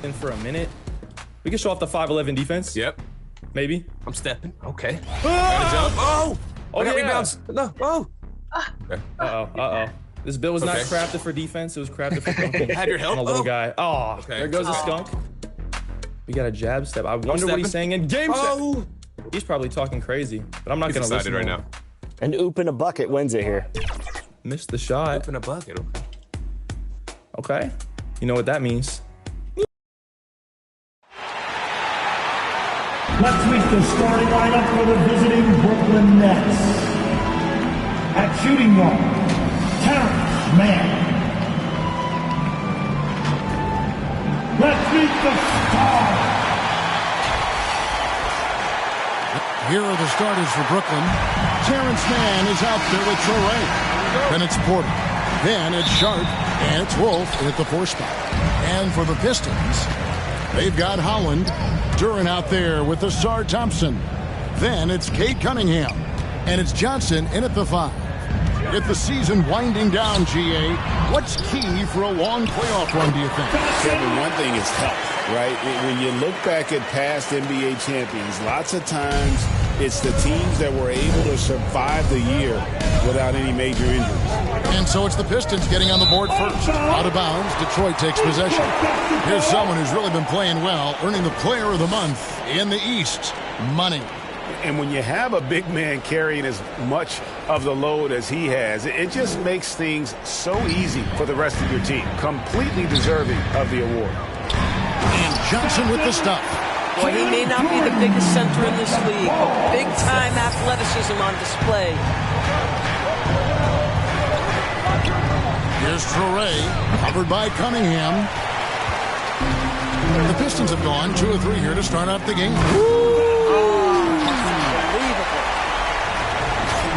In for a minute. We can show off the 5'11 defense. Yep. Maybe. I'm stepping. Okay. Gotta jump. Oh! Oh, I got yeah. rebounds. No. Oh! Okay. Uh-oh. This build was not crafted for defense. It was crafted for dunking. Have your help. On a little guy. Oh, Okay. there goes the skunk. We got a jab step. I wonder what he's saying in game set. He's probably talking crazy, but I'm not going to listen right to now. him. An oop in a bucket wins it here. Missed the shot. Open a bucket. Okay. You know what that means. Let's meet the starting lineup for the visiting Brooklyn Nets. At shooting guard, Terrence Mann. Let's meet the stars. Here are the starters for Brooklyn. Terrence Mann is out there with Traore. Then it's Porter. Then it's Sharp. And it's Wolf at the 4 spot. And for the Pistons, they've got Holland. Duran out there with the Sar Thompson. Then it's Cade Cunningham. And it's Johnson in at the 5. With the season winding down, GA, what's key for a long playoff run, do you think? Kevin, one thing is health, right? When you look back at past NBA champions, lots of times it's the teams that were able to survive the year without any major injuries. And so it's the Pistons getting on the board first. Out of bounds, Detroit takes possession. Here's someone who's really been playing well, earning the Player of the Month in the East, Money. And when you have a big man carrying as much of the load as he has, it just makes things so easy for the rest of your team. Completely deserving of the award. And Johnson with the stuff. Boy, he may not be the biggest center in this league, but big-time athleticism on display. Here's Traore, covered by Cunningham. The Pistons have gone 2 or 3 here to start out the game.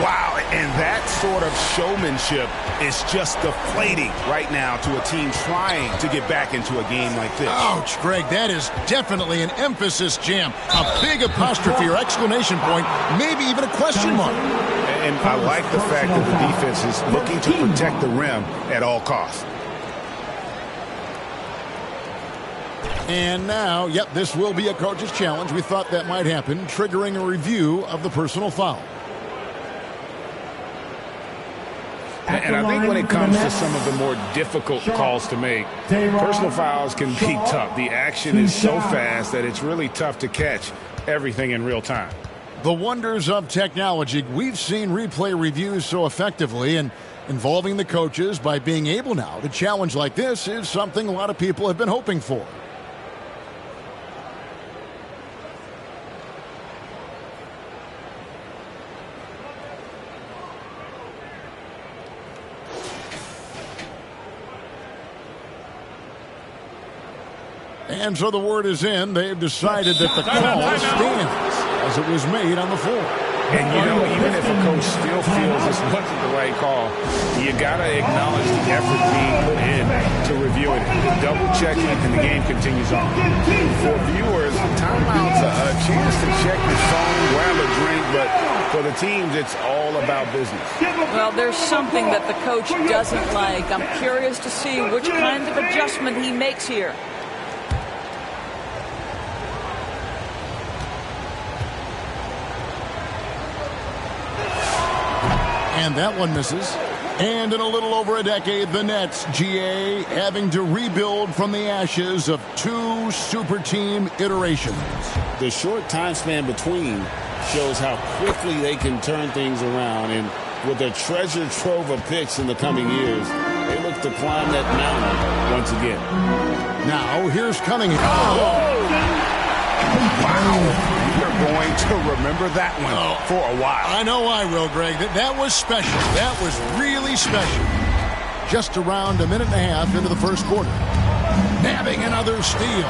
Wow, and that sort of showmanship is just deflating right now to a team trying to get back into a game like this. Ouch, Greg, that is definitely an emphasis jam. A big apostrophe or exclamation point, maybe even a question mark. And I like the fact that the defense is looking to protect the rim at all costs. And now, yep, this will be a coach's challenge. We thought that might happen, triggering a review of the personal foul. And I think when it comes to some of the more difficult calls to make, personal fouls can be tough. The action is so fast that it's really tough to catch everything in real time. The wonders of technology. We've seen replay reviews so effectively, and involving the coaches by being able now to challenge like this is something a lot of people have been hoping for. And so the word is in. They've decided that the call stands as it was made on the floor. And, you know, even if a coach still feels this wasn't the right call, you got to acknowledge the effort being put in to reviewing it, double-checking, and the game continues on. For viewers, timeout's a chance to check your phone, grab a drink, but for the teams, it's all about business. Well, there's something that the coach doesn't like. I'm curious to see which kind of adjustment he makes here. And that one misses. And in a little over a decade, the Nets, GA, having to rebuild from the ashes of 2 super team iterations. The short time span between shows how quickly they can turn things around. And with their treasure trove of picks in the coming years, they look to climb that mountain once again. Now, here's Cunningham. Oh! Wow. You're going to remember that one for a while. I know I will, Greg. That was special. That was really special. Just around a minute and a half into the first quarter. Nabbing another steal.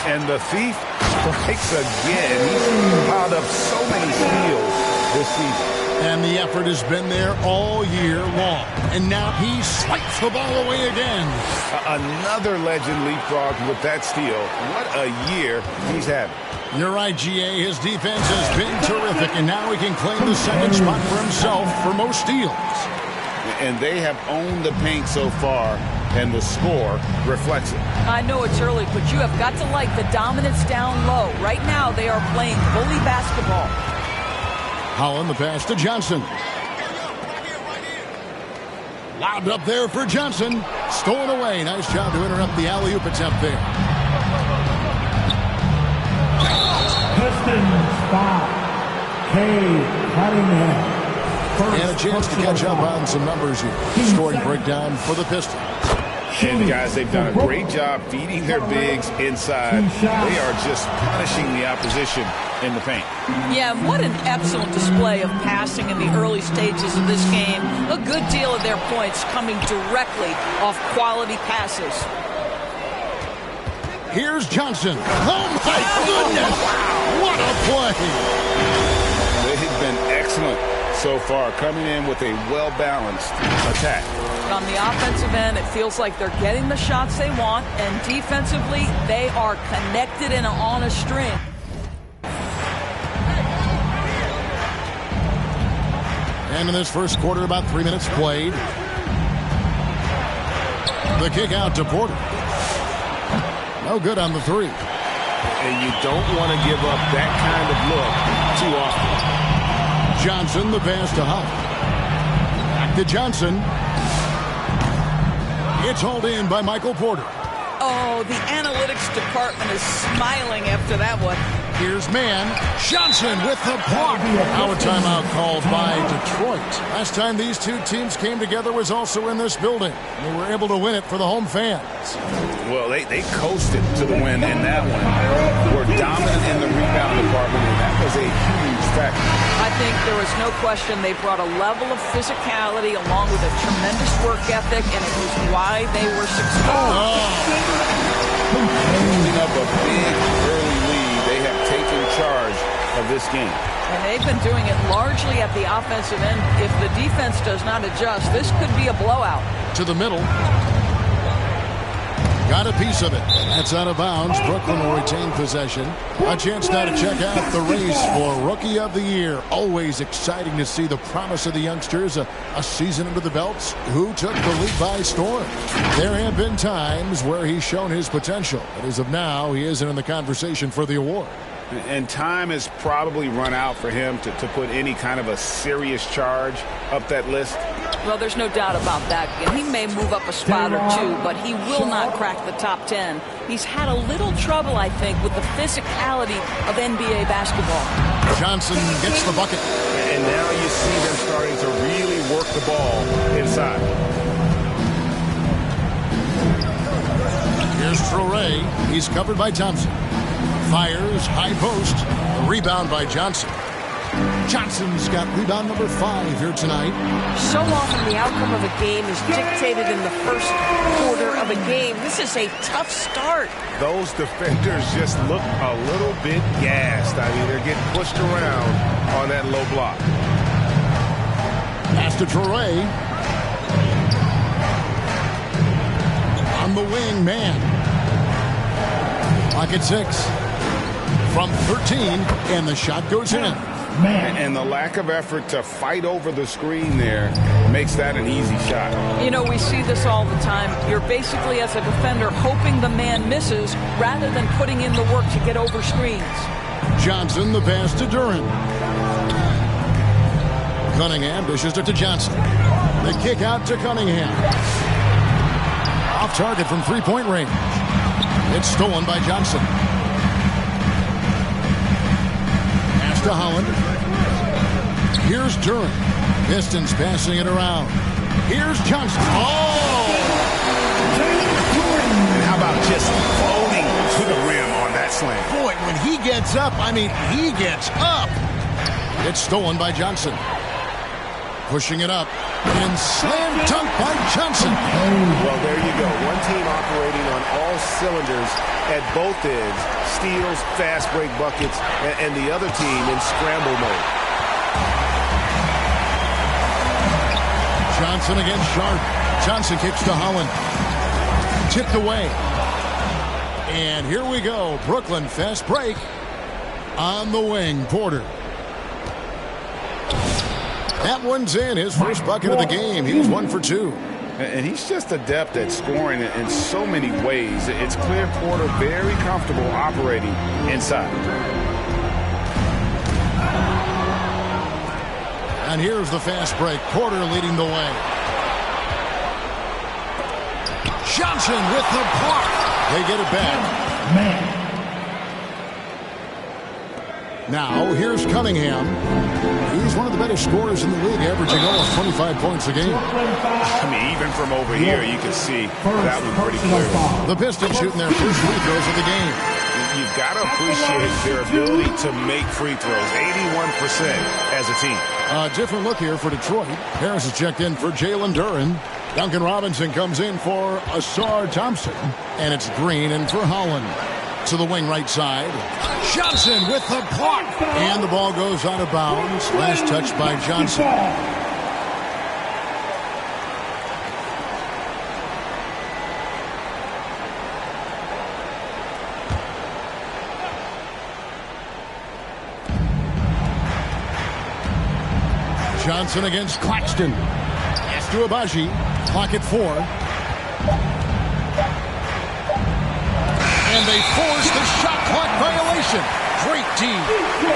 And the thief strikes again. He's piled up so many steals this season. And the effort has been there all year long. And now he swipes the ball away again. Another legend leapfrog with that steal. What a year he's having. You're right, GA. His defense has been terrific, and now he can claim the second spot for himself for most steals. and they have owned the paint so far, and the score reflects it. I know it's early, but you have got to like the dominance down low. Right now, they are playing bully basketball. Holland, the pass to Johnson. Lobbed up there for Johnson. Stolen away. Nice job to interrupt the alley-oop attempt there. Pistons foul. Cunningham. And a chance to catch up on some numbers here. Scoring breakdown for the Pistons. And guys, they've done a great job feeding their bigs inside. They are just punishing the opposition in the paint. Yeah, what an excellent display of passing in the early stages of this game. A good deal of their points coming directly off quality passes. Here's Johnson. Oh, my goodness. What a play. They've been excellent so far, coming in with a well-balanced attack. On the offensive end, it feels like they're getting the shots they want, and defensively, they are connected and on a string. And in this first quarter, about 3 minutes played. The kick out to Porter. No good on the three. And you don't want to give up that kind of look too often. Johnson, the pass to Huff. Back to Johnson. It's hauled in by Michael Porter. Oh, the analytics department is smiling after that one. Here's Mann. Johnson with the block. Now a timeout called by Detroit. Last time these two teams came together was also in this building. They were able to win it for the home fans. Well, they coasted to the win in that one. Were dominant in the rebound department, and that was a huge factor. I think there was no question they brought a level of physicality along with a tremendous work ethic, and it was why they were successful. Building up a big early lead, they have taken charge of this game. And they've been doing it largely at the offensive end. If the defense does not adjust, this could be a blowout. To the middle. Got a piece of it. That's out of bounds. Brooklyn will retain possession. A chance now to check out the race for Rookie of the Year. Always exciting to see the promise of the youngsters. A season under the belts. Who took the league by storm? There have been times where he's shown his potential. But as of now, he isn't in the conversation for the award. And time has probably run out for him to put any kind of a serious charge up that list. Well, there's no doubt about that. And he may move up a spot or two, but he will not crack the top 10. He's had a little trouble, I think, with the physicality of NBA basketball. Johnson gets the bucket. And now you see them starting to really work the ball inside. Here's Traore. He's covered by Thompson. Fires, high post. A rebound by Johnson. Johnson's got rebound number 5 here tonight. So often the outcome of a game is dictated in the first quarter of a game. This is a tough start. Those defenders just look a little bit gassed. I mean, they're getting pushed around on that low block. Pass to Traore. On the wing, man. Clock at 6. From 13, and the shot goes in. And the lack of effort to fight over the screen there makes that an easy shot. You know, we see this all the time. You're basically, as a defender, hoping the man misses rather than putting in the work to get over screens. Johnson, the pass to Duran. Cunningham dishes it to Johnson. The kick out to Cunningham. Off target from three-point range. It's stolen by Johnson. To Holland. Here's Duran. Pistons passing it around. Here's Johnson. Oh! And how about just floating to the rim on that slam? Boy, when he gets up, I mean, he gets up. It's stolen by Johnson. Pushing it up. And slam dunk by Johnson. Well, there you go. One team operating on all cylinders at both ends. Steals, fast break buckets, and the other team in scramble mode. Johnson against Sharp. Johnson kicks to Holland. Tipped away. And here we go. Brooklyn fast break. On the wing, Porter. That one's in. His first bucket of the game. He's 1 for 2. And he's just adept at scoring in so many ways. It's clear Porter very comfortable operating inside. And here's the fast break. Porter leading the way. Johnson with the block. They get it back. Man. Now, here's Cunningham. He's one of the better scorers in the league, averaging almost 25 points a game. I mean, even from over here, you can see that one pretty clearly. The Pistons shooting their first free throws of the game. You've got to appreciate their ability to make free throws. 81% as a team. A different look here for Detroit. Harris is checked in for Jalen Duren. Duncan Robinson comes in for Asar Thompson. And it's Green in for Holland. To the wing right side. Johnson with the block. And the ball goes out of bounds. Last touch by Johnson. Johnson against Claxton. Pass to Abaji. Clock at 4. And they force the shot clock violation. Great team.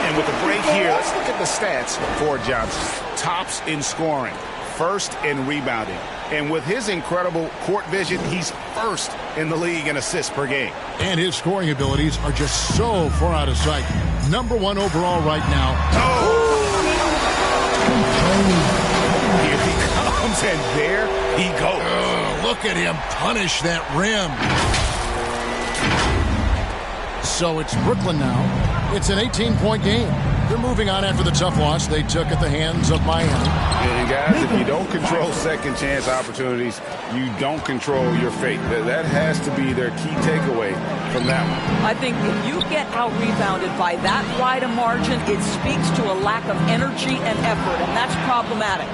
And with the break here, let's look at the stats for Johnson. Tops in scoring, first in rebounding. And with his incredible court vision, he's first in the league in assists per game. And his scoring abilities are just so far out of sight. Number 1 overall right now. Here he comes, and there he goes. Look at him punish that rim. So it's Brooklyn now. It's an 18-point game. They're moving on after the tough loss they took at the hands of Miami. And guys, if you don't control second chance opportunities, you don't control your fate. That has to be their key takeaway from that one. I think if you get out-rebounded by that wide a margin, it speaks to a lack of energy and effort, and that's problematic.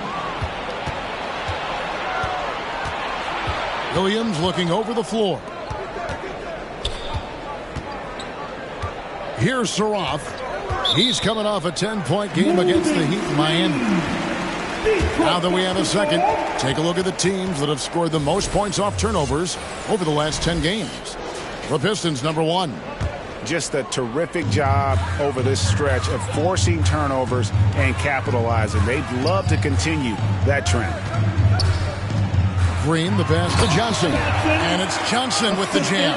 Williams looking over the floor. Here's Saroff. He's coming off a 10-point game against the Heat in Miami. Now that we have a second, take a look at the teams that have scored the most points off turnovers over the last 10 games. The Pistons, number 1. Just a terrific job over this stretch of forcing turnovers and capitalizing. They'd love to continue that trend. Green, the pass to Johnson. And it's Johnson with the jam.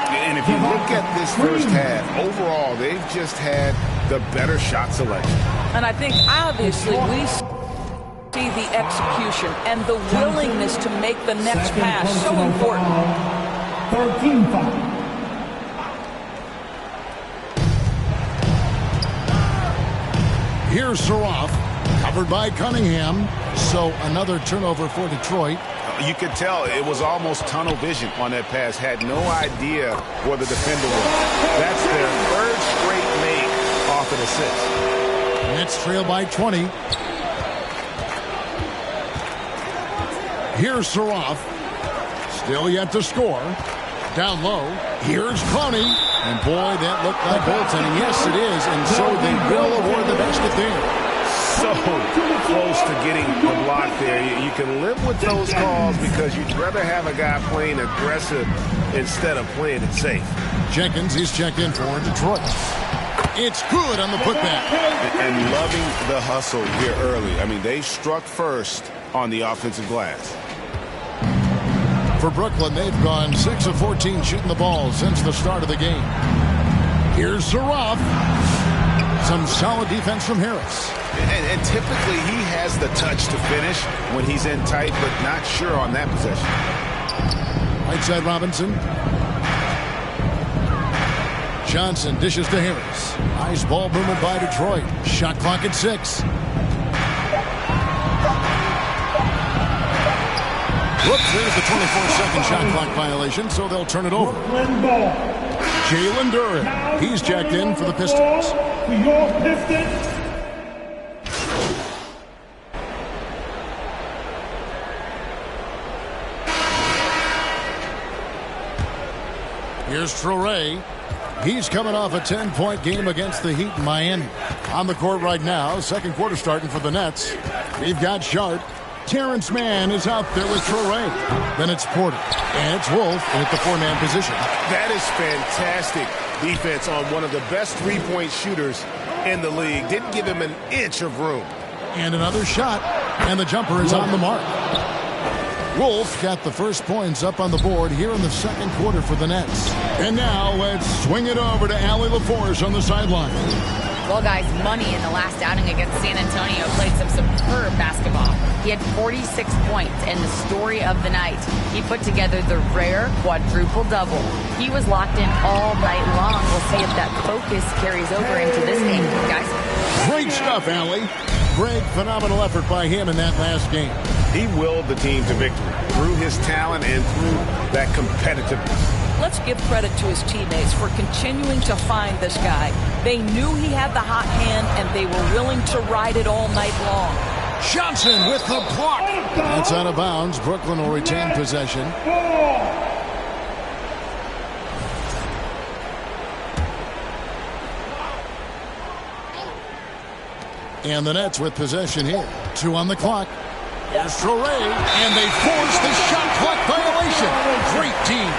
And if you look at this first half, overall, they've just had the better shot selection. And I think, obviously, we see the execution and the willingness to make the next pass so important. 13-5. Here's Saroff, covered by Cunningham. So another turnover for Detroit. You could tell it was almost tunnel vision on that pass. Had no idea where the defender was. That's their third straight make off an assist. Nets trail by 20. Here's Saroff. Still yet to score. Down low. Here's Clowney. And boy, that looked like goaltending. Yes, it is. And so they will award the basket there. So close to getting the block there. You can live with those calls because you'd rather have a guy playing aggressive instead of playing it safe. Jenkins, he's checked in for Detroit. It's good on the putback. And loving the hustle here early. I mean, they struck first on the offensive glass. For Brooklyn, they've gone 6 of 14 shooting the ball since the start of the game. Here's Saroff. Some solid defense from Harris. And typically he has the touch to finish when he's in tight, but not sure on that possession. Right side Robinson. Johnson dishes to Harris. Nice ball movement by Detroit. Shot clock at 6. Whoops, there's the 24-second shot clock violation, so they'll turn it over. Jalen Duren. He's checked in for the Pistons. For your Pistons. Here's Traore. He's coming off a 10-point game against the Heat in Miami. On the court right now, second quarter starting for the Nets. We've got Sharp. Terrence Mann is out there with Traore. Then it's Porter. And it's Wolf at the four-man position. That is fantastic defense on one of the best three-point shooters in the league. Didn't give him an inch of room. And another shot. And the jumper is on the mark. Wolf got the first points up on the board here in the second quarter for the Nets. And now let's swing it over to Allie LaForce on the sideline. Well, guys, Money in the last outing against San Antonio played some superb basketball. He had 46 points, and the story of the night, he put together the rare quadruple-double. He was locked in all night long. We'll see if that focus carries over into this game, guys. Great stuff, Allie. Great, phenomenal effort by him in that last game. He willed the team to victory through his talent and through that competitiveness. Let's give credit to his teammates for continuing to find this guy. They knew he had the hot hand, and they were willing to ride it all night long. Johnson with the block. That's out of bounds. Brooklyn will retain possession. And the Nets with possession here. 2 on the clock. Here's Traore, and they force the shot clock violation. Great team.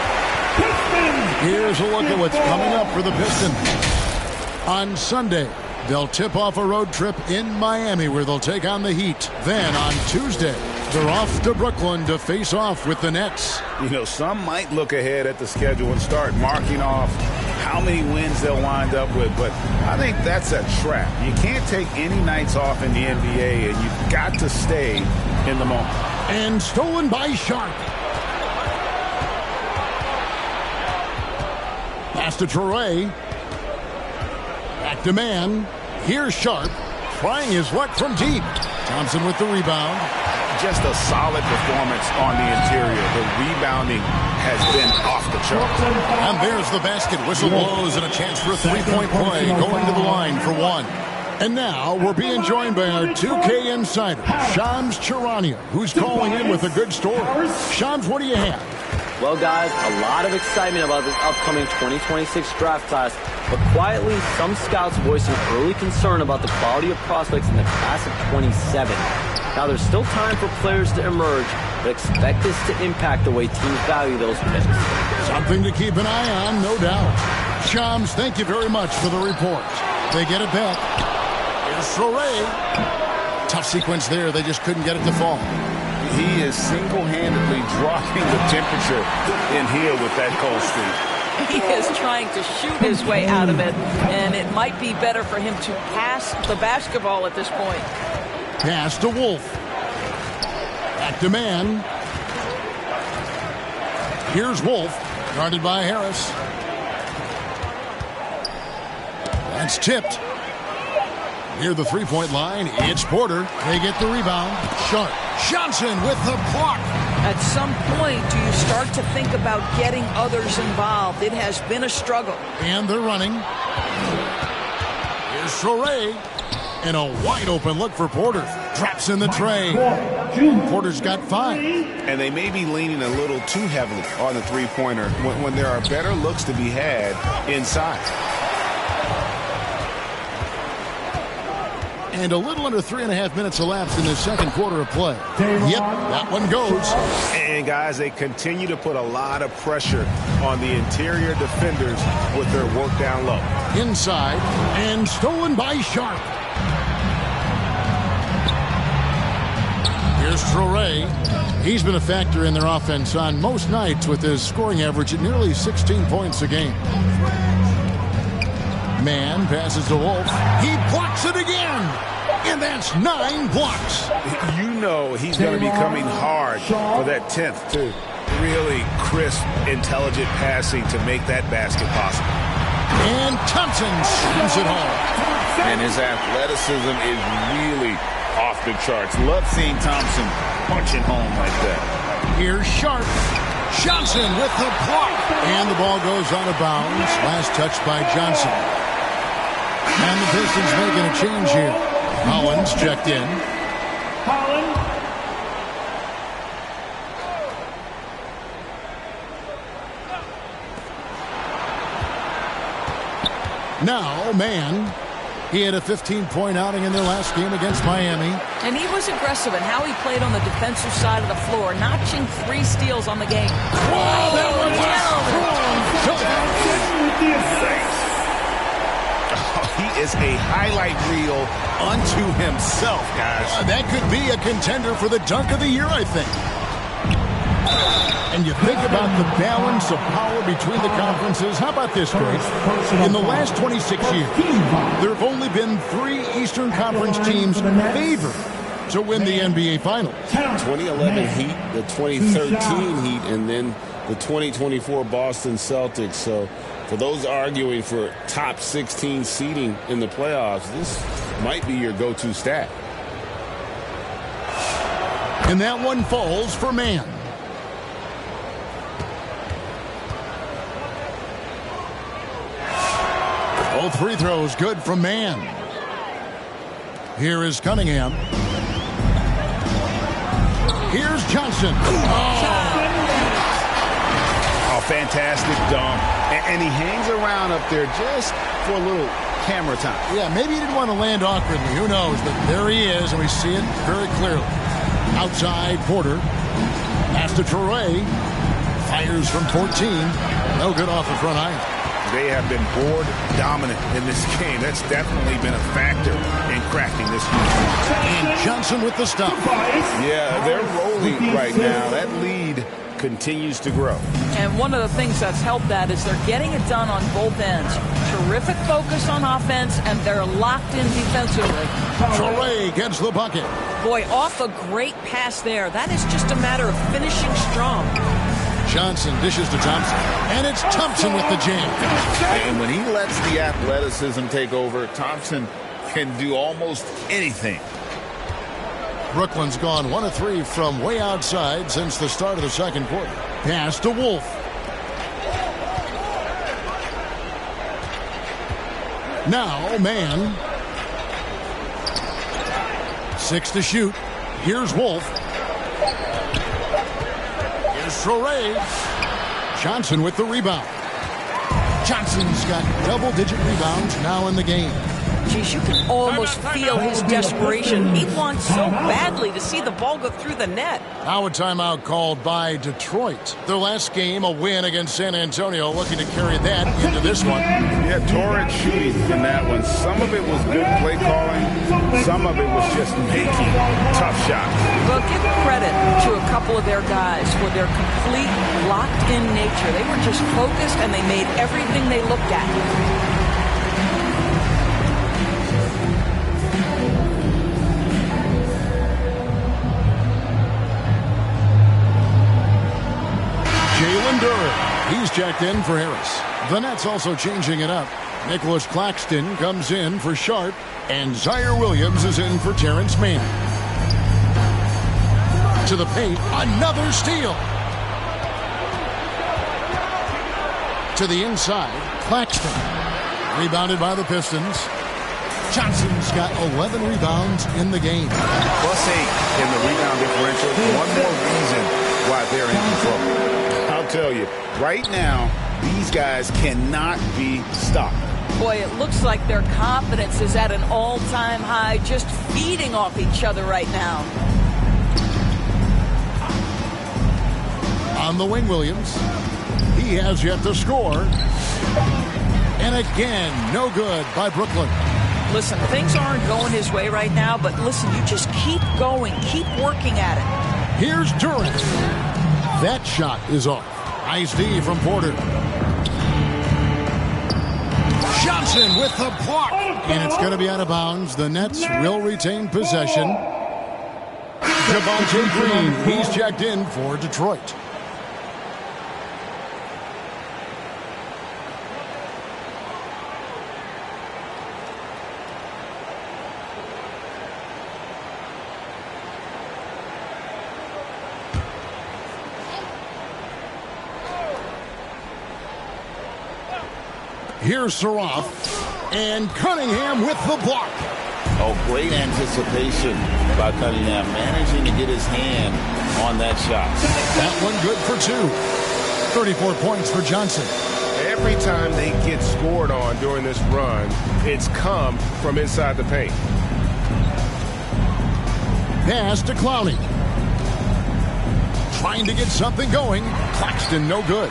Here's a look at what's coming up for the Pistons. On Sunday, they'll tip off a road trip in Miami where they'll take on the Heat. Then on Tuesday, they're off to Brooklyn to face off with the Nets. You know, some might look ahead at the schedule and start marking off how many wins they'll wind up with, but I think that's a trap. You can't take any nights off in the NBA, and you've got to stay in the moment. And stolen by Sharp. Pass to Traore. Back to Mann. Here's Sharp. Trying his luck from deep. Thompson with the rebound. Just a solid performance on the interior. The rebounding has been off the charts. And there's the basket. Whistle blows and a chance for a three-point play going to the line for one. And now we're being joined by our 2K insider, Shams Charania, who's calling in with a good story. Shams, what do you have? Well, guys, a lot of excitement about this upcoming 2026 draft class, but quietly, some scouts voicing early concern about the quality of prospects in the class of 27. Now, there's still time for players to emerge, but expect this to impact the way teams value those picks. Something to keep an eye on, no doubt. Shams, thank you very much for the report. They get it back. Here's Traore. Tough sequence there. They just couldn't get it to fall. He is single-handedly dropping the temperature in here with that cold streak. He is trying to shoot his way out of it, and it might be better for him to pass the basketball at this point. Pass to Wolf. Back to Mann. Here's Wolf, guarded by Harris. That's tipped. Near the three-point line, it's Porter. They get the rebound. Sharp. Johnson with the block. At some point, do you start to think about getting others involved? It has been a struggle. And they're running. Here's Traore. And a wide-open look for Porter. Drops in the tray. Porter's got 5. And they may be leaning a little too heavily on the three-pointer when there are better looks to be had inside. And a little under 3.5 minutes elapsed in the second quarter of play. Yep, that one goes. And, guys, they continue to put a lot of pressure on the interior defenders with their work down low. Inside, and stolen by Sharp. Here's Traore. He's been a factor in their offense on most nights with his scoring average at nearly 16 points a game. Mann passes to Wolf. He blocks it again. And that's 9 blocks. You know he's going to be coming hard for that 10th, too. Really crisp, intelligent passing to make that basket possible. And Thompson slams it home. And his athleticism is really off the charts. Love seeing Thompson punching home like that. Here's Sharp. Johnson with the block. And the ball goes out of bounds. Last touch by Johnson. And the Pistons making a change here. Collins checked in. Now, man. He had a 15-point outing in their last game against Miami. And he was aggressive in how he played on the defensive side of the floor, notching 3 steals on the game. Whoa, that was He is a highlight reel unto himself, guys. That could be a contender for the dunk of the year, I think. And you think about the balance of power between the conferences. How about this, Greg? In the last 26 years, there have only been 3 Eastern Conference teams favored to win the NBA Finals. 2011 Heat, the 2013 Heat, and then the 2024 Boston Celtics. So for those arguing for top 16 seeding in the playoffs, this might be your go-to stat. And that one falls for Man. Both free throws good from Man. Here is Cunningham. Here's Johnson. Oh, fantastic dunk. And he hangs around up there just for a little camera time. Yeah, maybe he didn't want to land awkwardly. Who knows? But there he is, and we see it very clearly. Outside, Porter. Pass to Traore. Fires from 14. No good off the front iron. They have been board dominant in this game. That's definitely been a factor in cracking this game. And Johnson with the stop. Yeah, they're rolling right now. That lead continues to grow. And one of the things that's helped that is they're getting it done on both ends. Terrific focus on offense, and they're locked in defensively. Traore gets the bucket. Boy, off a great pass there. That is just a matter of finishing strong. Johnson dishes to Thompson. And it's Thompson with the jam. And when he lets the athleticism take over, Thompson can do almost anything. Brooklyn's gone 1 of 3 from way outside since the start of the second quarter. Pass to Wolf. Now, Man. 6 to shoot. Here's Wolf. Here's Traore. Johnson with the rebound. Johnson's got double-digit rebounds now in the game. Geez, you can almost feel his desperation. He wants so badly to see the ball go through the net. Now a timeout called by Detroit. Their last game, a win against San Antonio, looking to carry that into this one. Yeah, torrid shooting in that one. Some of it was good play calling. Some of it was just making tough shots. Well, give credit to a couple of their guys for their complete locked-in nature. They were just focused, and they made everything they looked at. He's checked in for Harris. The Nets also changing it up. Nicholas Claxton comes in for Sharp, and Zaire Williams is in for Terrence Mann. To the paint, another steal. To the inside, Claxton. Rebounded by the Pistons. Johnson's got 11 rebounds in the game. +8 in the rebound differential. One more reason why they're in control. I'll tell you, right now, these guys cannot be stopped. Boy, it looks like their confidence is at an all-time high, just feeding off each other right now. On the wing, Williams. He has yet to score. And again, no good by Brooklyn. Listen, things aren't going his way right now, but listen, you just keep going, keep working at it. Here's Durant. That shot is off. Nice D from Porter. Johnson with the block. And it's going to be out of bounds. The Nets will retain possession. Javonte Green, he's checked in for Detroit. Here's Saroff, and Cunningham with the block. Oh, great anticipation by Cunningham, managing to get his hand on that shot. That one good for 2. 34 points for Johnson. every time they get scored on during this run, it's come from inside the paint. Pass to Clowney. Trying to get something going. Claxton, no good.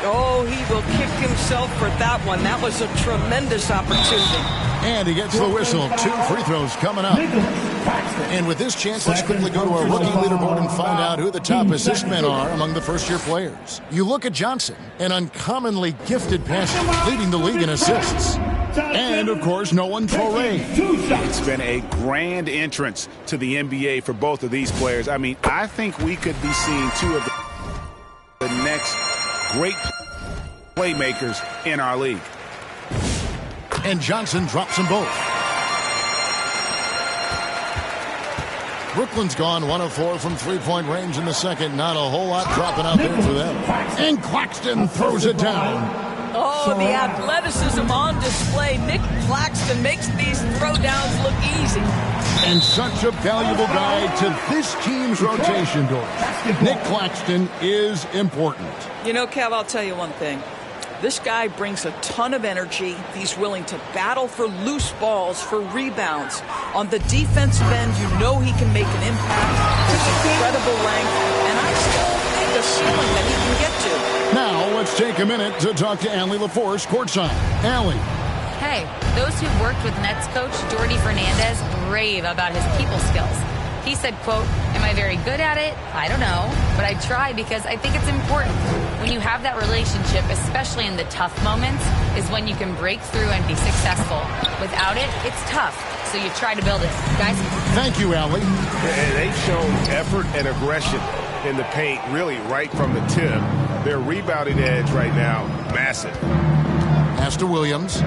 Oh, he will kick himself for that one. That was a tremendous opportunity. And he gets the whistle. 2 free throws coming up. And with this chance, let's quickly go to our rookie leaderboard and find out who the top assist men are among the first-year players. You look at Johnson, an uncommonly gifted passer, leading the league in assists. And, of course, no one Torrey. It's been a grand entrance to the NBA for both of these players. I mean, I think we could be seeing 2 of the next great playmakers in our league. And Johnson drops them both. Brooklyn's gone 1 of 4 from three-point range in the second. Not a whole lot dropping out there for them. And Claxton throws it down. Oh, the athleticism on display. Nick Claxton makes these throwdowns look easy. And such a valuable guy to this team's rotation, Doris. Nick Claxton is important. You know, Kev, I'll tell you one thing. This guy brings a ton of energy. He's willing to battle for loose balls, for rebounds. On the defensive end, you know he can make an impact. His incredible length, and I still think a ceiling that he can get to. Now, let's take a minute to talk to Allie LaForce courtside. Allie. Hey, those who've worked with Nets coach Jordi Fernandez rave about his people skills. He said, quote, "Am I very good at it? I don't know, but I try because I think it's important. When you have that relationship, especially in the tough moments, is when you can break through and be successful. Without it, it's tough, so you try to build it." Guys? Thank you, Allie. And they've shown effort and aggression in the paint, really right from the tip. Their rebounding edge right now, massive. Pass to Williams.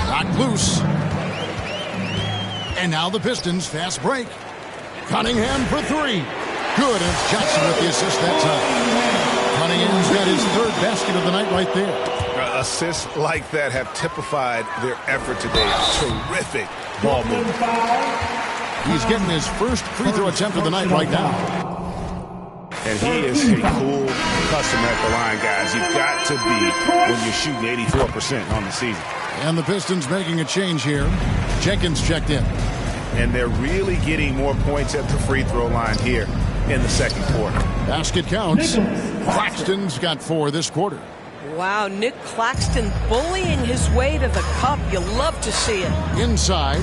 Knocked loose. And now the Pistons fast break. Cunningham for 3. Good, and it's Johnson with the assist that time. Cunningham's got his 3rd basket of the night right there. Assists like that have typified their effort today. Terrific ball movement. He's getting his first free throw attempt of the night right now. And he is a cool customer at the line, guys. You've got to be when you're shooting 84% on the season. And the Pistons making a change here. Jenkins checked in. And they're really getting more points at the free throw line here in the second quarter. Basket counts. Claxton's got 4 this quarter. Wow, Nick Claxton bullying his way to the cup. You love to see it. Inside.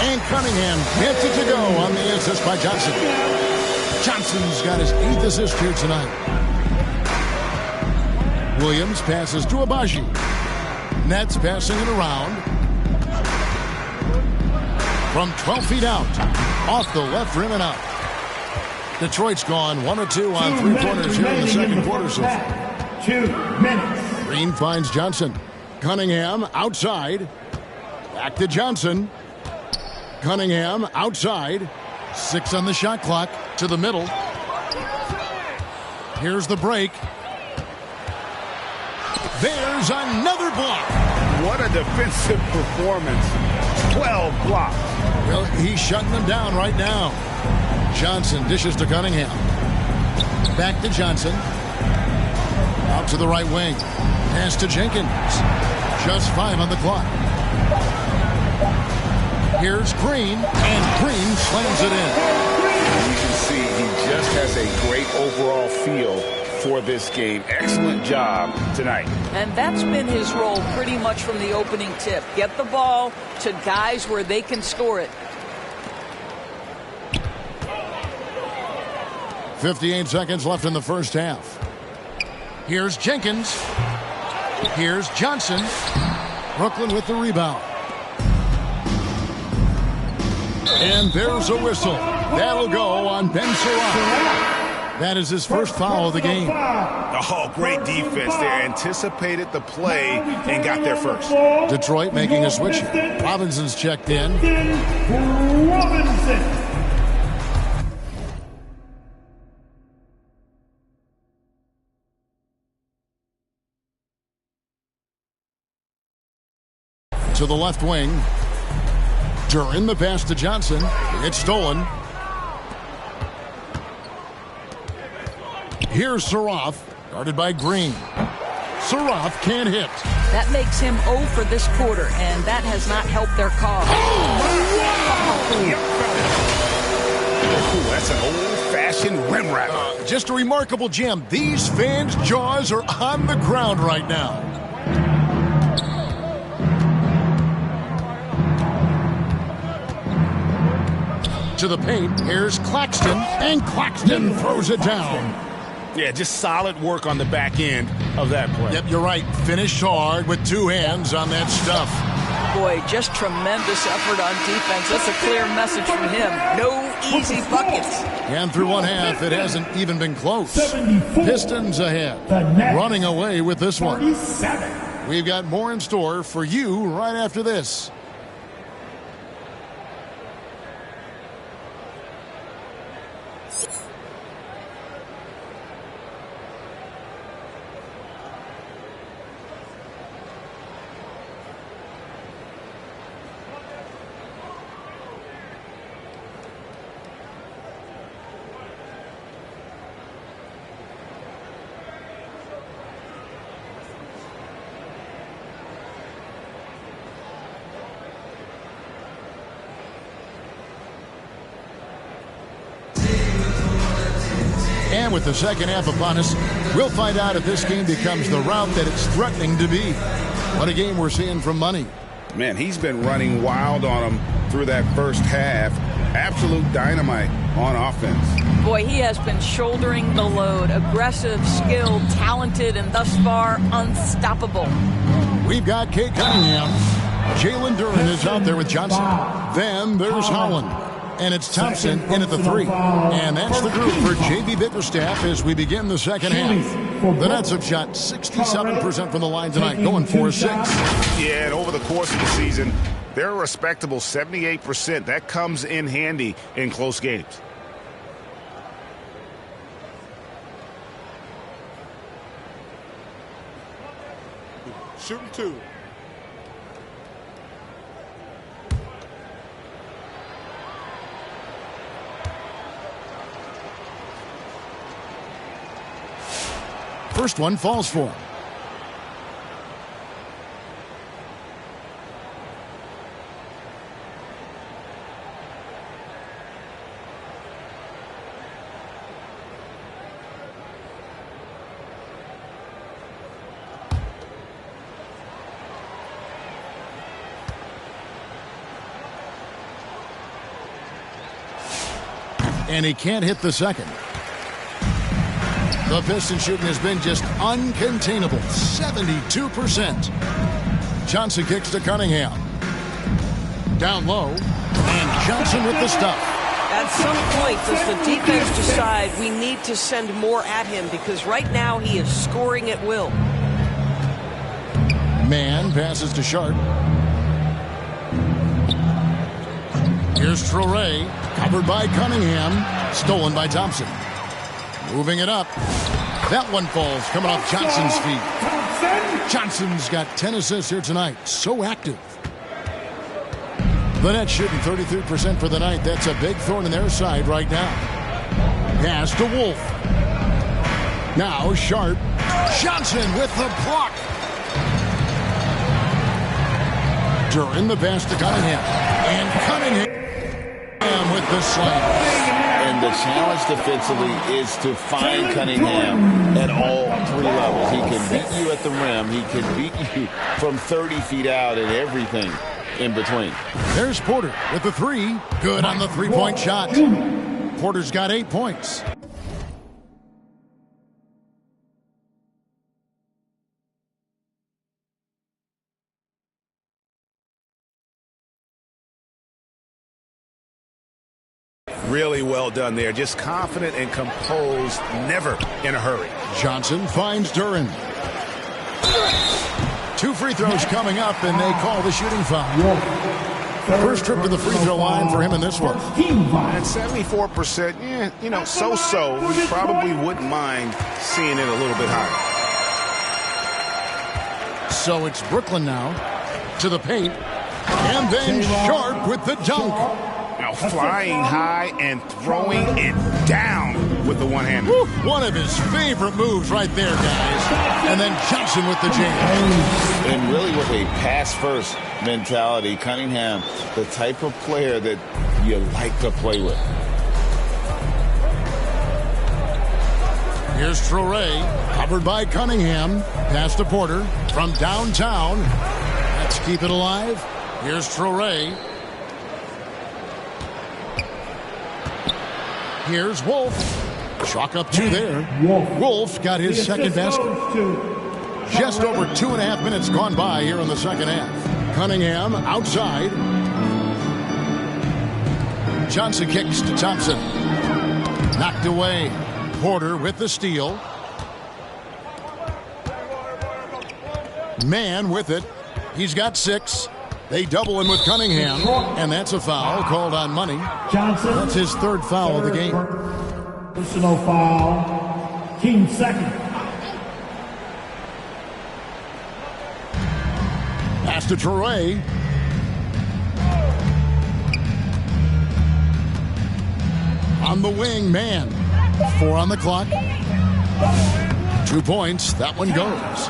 And Cunningham gets it to go on the assist by Johnson. Johnson's got his 8th assist here tonight. Williams passes to Abaji. Nets passing it around. From 12 feet out. Off the left rim and out. Detroit's gone 1 of 2 on three-pointers here in the second quarter so far. 2 minutes. Green finds Johnson. Cunningham outside. Back to Johnson. Cunningham outside. 6 on the shot clock. To the middle. Here's the break. There's another block. What a defensive performance. 12 blocks. Well, he's shutting them down right now. Johnson dishes to Cunningham. Back to Johnson. Out to the right wing. Pass to Jenkins. Just 5 on the clock. Here's Green, and Green slams it in. You can see he just has a great overall feel for this game. Excellent job tonight. And that's been his role pretty much from the opening tip. Get the ball to guys where they can score it. 58 seconds left in the first half. Here's Jenkins. Here's Johnson. Brooklyn with the rebound. And there's a whistle. That'll go on Ben Surratt. That is his first foul of the game. Oh, great defense there. Anticipated the play and got there first. Detroit making a switch. Robinson's checked in. Robinson. To the left wing. Durin the pass to Johnson. It's stolen. Here's Saroff, guarded by Green. Saroff can't hit. That makes him 0 for this quarter, and that has not helped their cause. Ooh, that's an old-fashioned rim wrapper. Just a remarkable gem. These fans' jaws are on the ground right now. To the paint, here's Claxton, and Claxton throws it down. Yeah, just solid work on the back end of that play. Yep, you're right. Finished hard with two hands on that stuff. Boy, just tremendous effort on defense. That's a clear message from him. No easy buckets. And through one half, it hasn't even been close. 74. Pistons ahead, running away with this one. 37. We've got more in store for you right after this. And with the second half upon us, we'll find out if this game becomes the route that it's threatening to be. What a game we're seeing from Money. Man, he's been running wild on him through that first half. Absolute dynamite on offense. Boy, he has been shouldering the load. Aggressive, skilled, talented, and thus far, unstoppable. We've got Kate Cunningham. Jalen Duren is out there with Johnson. Then there's Holland. And it's Thompson in at the 3. And that's the group for J.B. Bickerstaff as we begin the second half. The Nets have shot 67% from the line tonight, going 4-6. Yeah, and over the course of the season, they're a respectable 78%. That comes in handy in close games. Shooting 2. First one falls for him. And he can't hit the second. The Pistons shooting has been just uncontainable, 72%. Johnson kicks to Cunningham. Down low, and Johnson with the stuff. At some point, does the defense decide we need to send more at him? Because right now he is scoring at will. Man passes to Sharp. Here's Traore, covered by Cunningham, stolen by Thompson. Moving it up. That one falls, coming off Johnson's feet. Johnson's got 10 assists here tonight. So active. The Nets shooting 33% for the night. That's a big thorn in their side right now. Pass to Wolf. Now Sharp. Johnson with the block. During the pass to Cunningham. And Cunningham with the slam. And the challenge defensively is to find Cunningham at all 3 levels. He can beat you at the rim. He can beat you from 30 feet out and everything in between. There's Porter with the 3. Good on the 3-point shot. Porter's got 8 points. Really well done there. Just confident and composed, never in a hurry. Johnson finds Duren. 2 free throws coming up, and they call the shooting foul. First trip to the free throw line for him in this one. At 74%, yeah, you know, so-so. We probably wouldn't mind seeing it a little bit higher. So it's Brooklyn now to the paint. And then Sharp with the dunk. Now flying high and throwing it down with the one-hander. One of his favorite moves right there, guys. And then Johnson with the jam. And really with a pass-first mentality, Cunningham, the type of player that you like to play with. Here's Traore, covered by Cunningham. Pass to Porter from downtown. Let's keep it alive. Here's Traore. Here's Wolf. Chalk up 2 there. Wolf got his second basket. Just over 2.5 minutes gone by here in the second half. Cunningham outside. Johnson kicks to Thompson. Knocked away. Porter with the steal. Man with it. He's got 6. They double him with Cunningham, and that's a foul called on Money. Johnson. That's his third foul of the game. Personal foul. Team second. Pass to Traore. On the wing, Man. 4 on the clock. 2 points. That one goes.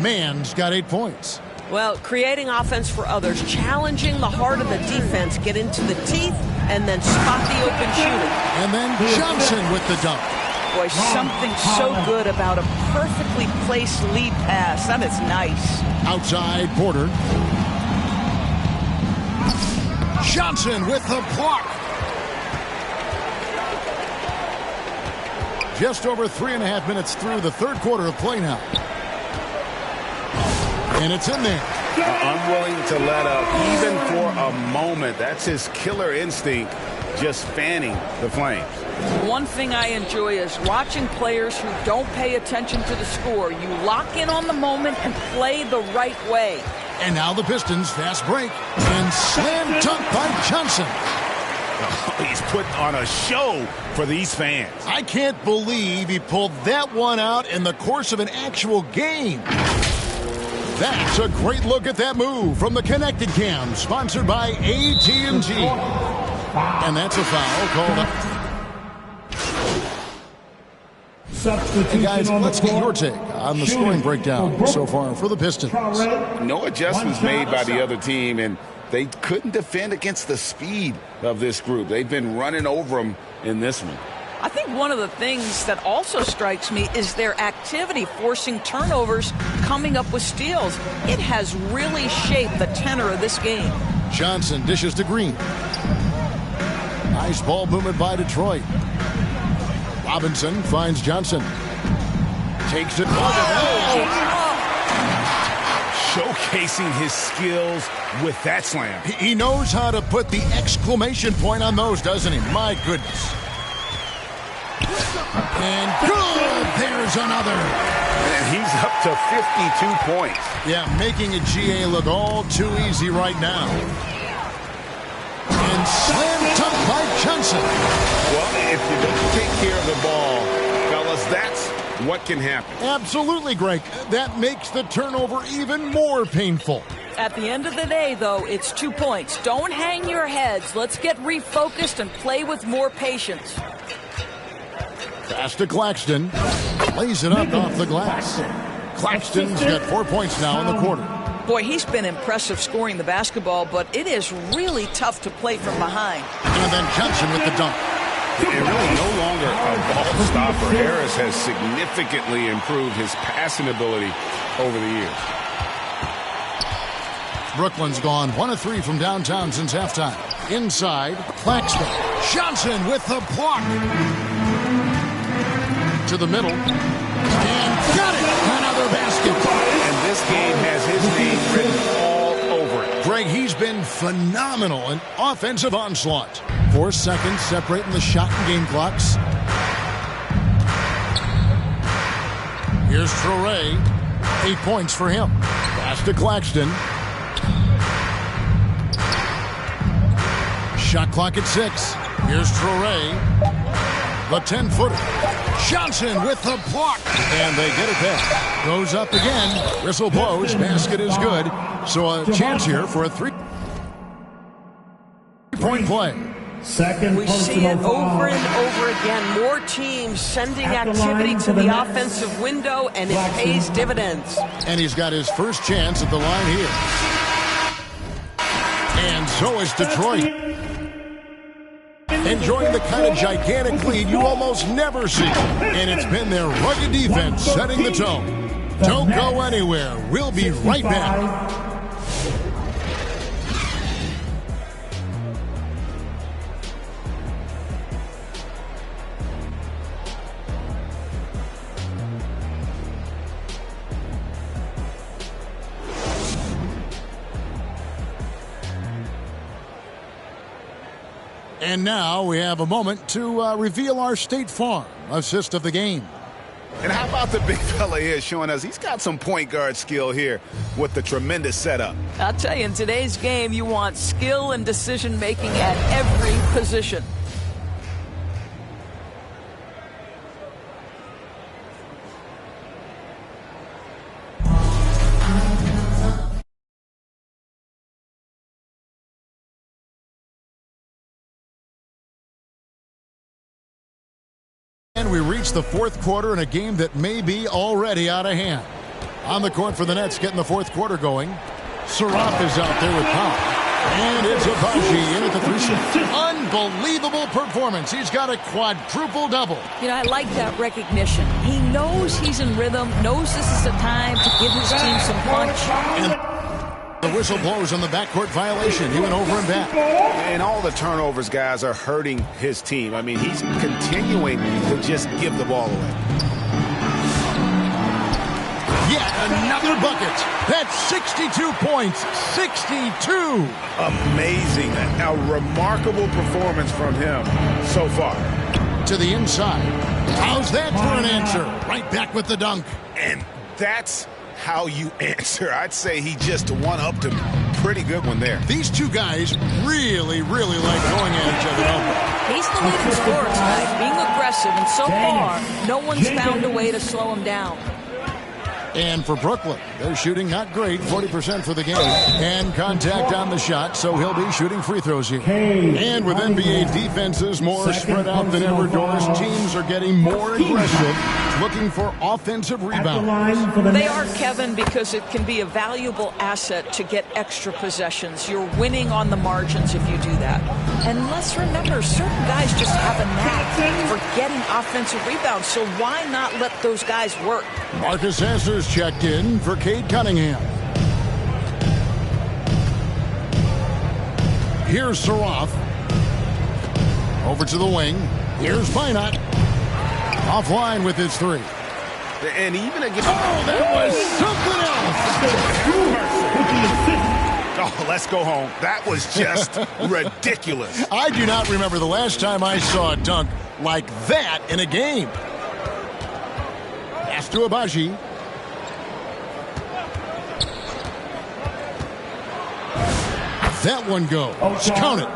Man's got 8 points. Well, creating offense for others, challenging the heart of the defense, get into the teeth, and then spot the open shooter. And then Johnson with the dunk. Boy, something so good about a perfectly placed lead pass. That is nice. Outside, Porter. Johnson with the block. Just over 3.5 minutes through the third quarter of play now. And it's in there. Unwilling to let up even for a moment. That's his killer instinct, just fanning the flames. One thing I enjoy is watching players who don't pay attention to the score. You lock in on the moment and play the right way. And now the Pistons fast break and slam dunk by Johnson. He's put on a show for these fans. I can't believe he pulled that one out in the course of an actual game. That's a great look at that move from the Connected Cam, sponsored by AT&T. And that's a foul called up. Hey guys, let's get your take on the scoring breakdown so far for the Pistons. No adjustments made by the other team, and they couldn't defend against the speed of this group. They've been running over them in this one. I think one of the things that also strikes me is their activity, forcing turnovers, coming up with steals. It has really shaped the tenor of this game. Johnson dishes to Green. Nice ball movement by Detroit. Robinson finds Johnson. Takes it. Showcasing his skills with that slam. He knows how to put the exclamation point on those, doesn't he? My goodness. And good! There's another. And he's up to 52 points. Yeah, making a GA look all too easy right now. And slam dunk by Johnson. Well, if you don't take care of the ball, fellas, that's what can happen. Absolutely, Greg. That makes the turnover even more painful. At the end of the day, though, it's 2 points. Don't hang your heads. Let's get refocused and play with more patience. Pass to Claxton. Lays it up off the glass. Claxton's got 4 points now in the quarter. Boy, he's been impressive scoring the basketball, but it is really tough to play from behind. And then Johnson with the dunk. And really no longer a ball stopper. Harris has significantly improved his passing ability over the years. Brooklyn's gone 1 of 3 from downtown since halftime. Inside, Claxton. Johnson with the block. To the middle. And got it! Another basket. And this game has his name written all over it. Greg, he's been phenomenal in offensive onslaught. 4 seconds separating the shot and game clocks. Here's Traore. 8 points for him. Pass to Claxton. Shot clock at 6. Here's Traore. The 10-footer. Johnson with the block. And they get it back. Goes up again. Whistle blows. Basket is good. So a chance here for a 3-point play. Second We see it personal foul. over and over again. More teams sending At the activity line to for the the Nets. offensive window, and it Claxton. pays dividends. And he's got his first chance at the line here. And so is Detroit. Enjoying the kind of gigantic lead you almost never see. And it's been their rugged defense setting the tone. Don't go anywhere. We'll be right back. And now we have a moment to reveal our State Farm assist of the game. And how about the big fella here showing us he's got some point guard skill here with the tremendous setup. I'll tell you, in today's game, you want skill and decision-making at every position. And we reach the fourth quarter in a game that may be already out of hand. On the court for the Nets, getting the fourth quarter going. Saraf is out there with power. And it's Abaji in at the three-shot. Unbelievable performance. He's got a quadruple double. You know, I like that recognition. He knows he's in rhythm, knows this is the time to give his team some punch. And the whistle blows on the backcourt violation. He went over and back. And all the turnovers, guys, are hurting his team. I mean, he's continuing to just give the ball away. Yet another bucket. That's 62 points. 62. Amazing. A remarkable performance from him so far. To the inside. How's that for an answer? Right back with the dunk. And that's how you answer. I'd say he just one-upped him. Pretty good one there. These two guys really like going at each other, don't they? He's the leading scorer tonight, being aggressive, and so far, no one's found a way to slow him down. And for Brooklyn, they're shooting not great, 40% for the game. And contact on the shot, so he'll be shooting free throws here. And with NBA defenses more spread out than ever, Doris, teams are getting more aggressive, looking for offensive rebounds. They are, Kevin, because it can be a valuable asset to get extra possessions. You're winning on the margins if you do that. And let's remember, certain guys just have a knack for getting offensive rebounds, so why not let those guys work? Marcus Sasser's checked in for Cade Cunningham. Here's Saraf. Over to the wing. Here's Minot. Offline with his three. And even against... Oh, that was something else. Oh, let's go home. That was just ridiculous. I do not remember the last time I saw a dunk like that in a game. Pass to Abaji. That one goes. Count it.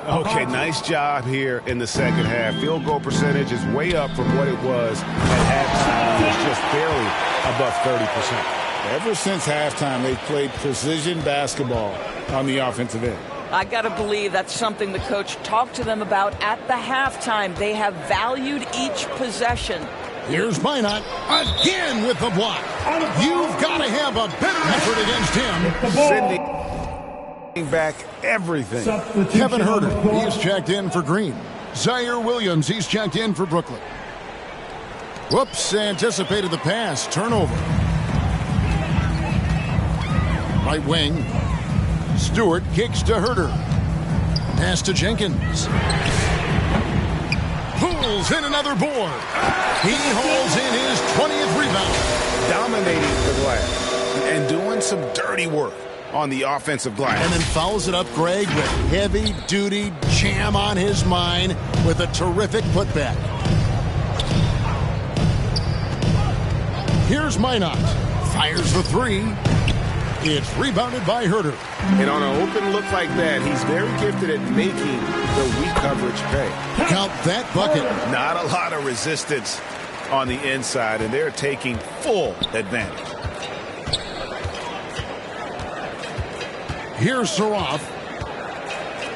Okay, nice job here in the second half. Field goal percentage is way up from what it was at halftime. It's just barely above 30%. Ever since halftime, they've played precision basketball on the offensive end. I got to believe that's something the coach talked to them about at the halftime. They have valued each possession. Here's Minot again with the block. You've got to have a better effort against him. Sending back everything. Kevin Herter, he's checked in for Green. Zaire Williams, he's checked in for Brooklyn. Whoops, anticipated the pass. Turnover. Right wing. Stewart kicks to Herter. Pass to Jenkins. Pulls in another board. He holds in his 20th rebound. Dominating the glass and doing some dirty work on the offensive glass. And then follows it up, Greg, with heavy-duty jam on his mind with a terrific putback. Here's Minot. Fires the three. It's rebounded by Herter. And on an open look like that, he's very gifted at making the weak coverage pay. Count that bucket. Not a lot of resistance on the inside, and they're taking full advantage. Here's Saraf.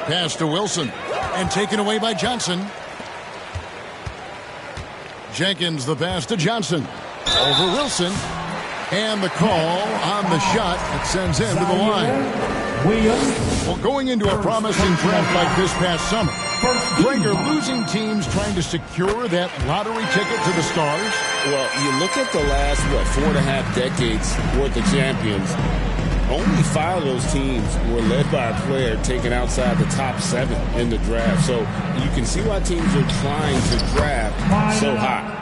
Pass to Wilson. And taken away by Johnson. Jenkins the pass to Johnson. Over Wilson. And the call on the shot that sends him to the line. Well, going into a promising draft like this past summer, Greg, are losing teams trying to secure that lottery ticket to the stars? Well, you look at the last, 4.5 decades worth of champions. Only 5 of those teams were led by a player taken outside the top 7 in the draft. So you can see why teams are trying to draft so high.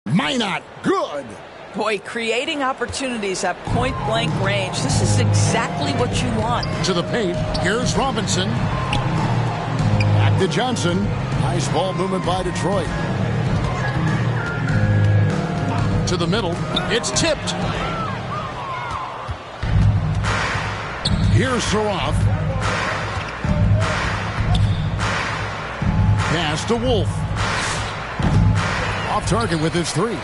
Minot, good. Boy, creating opportunities at point-blank range. This is exactly what you want. To the paint. Here's Robinson. Back to Johnson. Nice ball movement by Detroit. To the middle. It's tipped. Here's Saroff. Pass to Wolf. Off target with his 3.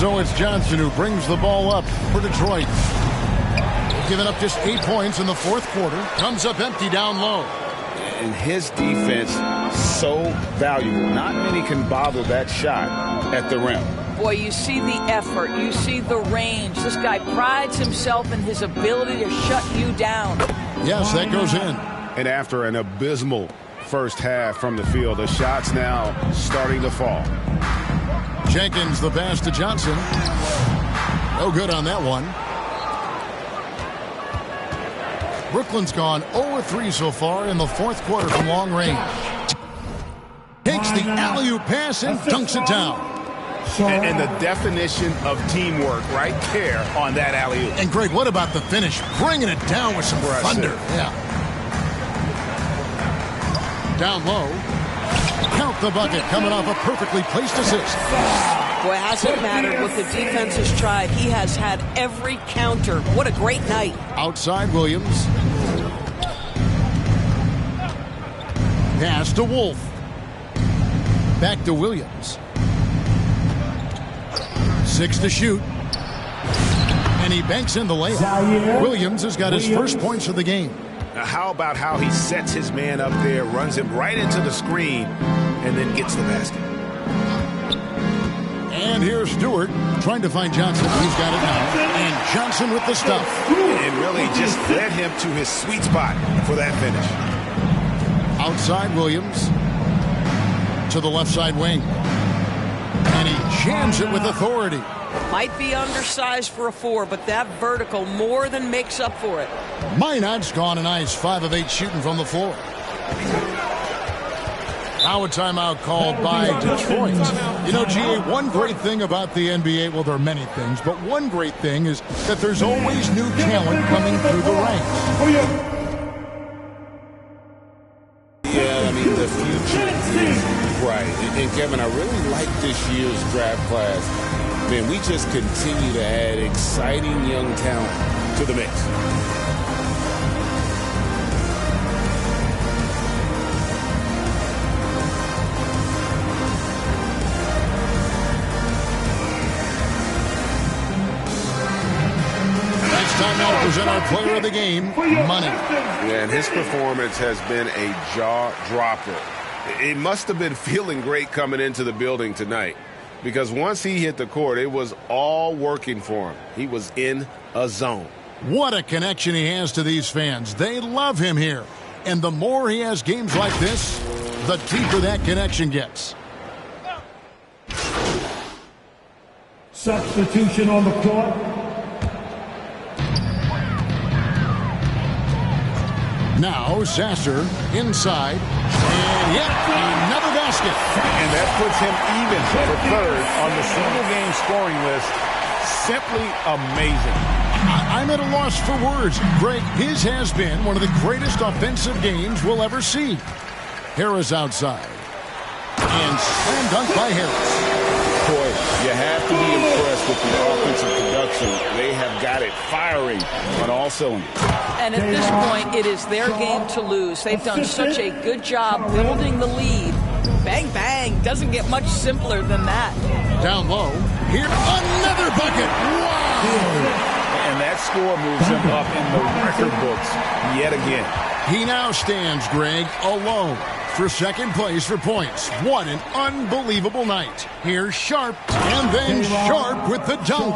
So it's Johnson who brings the ball up for Detroit. Giving up just 8 points in the fourth quarter. Comes up empty down low. And his defense so valuable. Not many can bother that shot at the rim. Boy, you see the effort. You see the range. This guy prides himself in his ability to shut you down. Yes, that goes in. And after an abysmal first half from the field, the shots now starting to fall. Jenkins the pass to Johnson. No good on that one. Brooklyn's gone 0-3 so far in the fourth quarter from long range. Takes the alley-oop pass and dunks it down. And the definition of teamwork right there on that alley-oop. And Greg, what about the finish? Bringing it down with some thunder. Yeah. Down low. Count the bucket coming off a perfectly placed assist. Boy, it hasn't mattered what the defense has tried. He has had every counter. What a great night. Outside Williams. Pass to Wolf. Back to Williams. 6 to shoot. And he banks in the layup. Williams has got his first points of the game. Now, how about how he sets his man up there, runs him right into the screen, and then gets the basket. And here's Stewart trying to find Johnson. He's got it now. And Johnson with the stuff. And really just led him to his sweet spot for that finish. Outside Williams. To the left side wing. And he jams it with authority. Might be undersized for a 4, but that vertical more than makes up for it. Minot's gone a nice 5 of 8 shooting from the floor. Now a timeout called by Detroit. You know, GA, one great thing about the NBA, well, there are many things, but one great thing is that there's always new talent coming through the ranks. Yeah, I mean, the future is bright. And Kevin, I really like this year's draft class. Man, we just continue to add exciting young talent to the mix. Next time now to present our player of the game, Money. Yeah, and his performance has been a jaw-dropper. It must have been feeling great coming into the building tonight. Because once he hit the court, it was all working for him. He was in a zone. What a connection he has to these fans. They love him here. And the more he has games like this, the deeper that connection gets. Substitution on the court. Now Sasser inside. And yet another basket. And that puts him even for third on the single-game scoring list. simply amazing. I'm at a loss for words. Greg, his has been one of the greatest offensive games we'll ever see. Harris outside. And slam dunk by Harris. Boy, you have to be impressed with the offensive production. They have got it firing on all cylinders. And at this point, it is their game to lose. They've done such a good job building the lead. Bang, bang. Doesn't get much simpler than that. Down low. Here, another bucket. Wow. And that score moves him up in the record books yet again. He now stands, Greg, alone for second place for points. What an unbelievable night. Here's Sharp, and then Sharp with the dunk.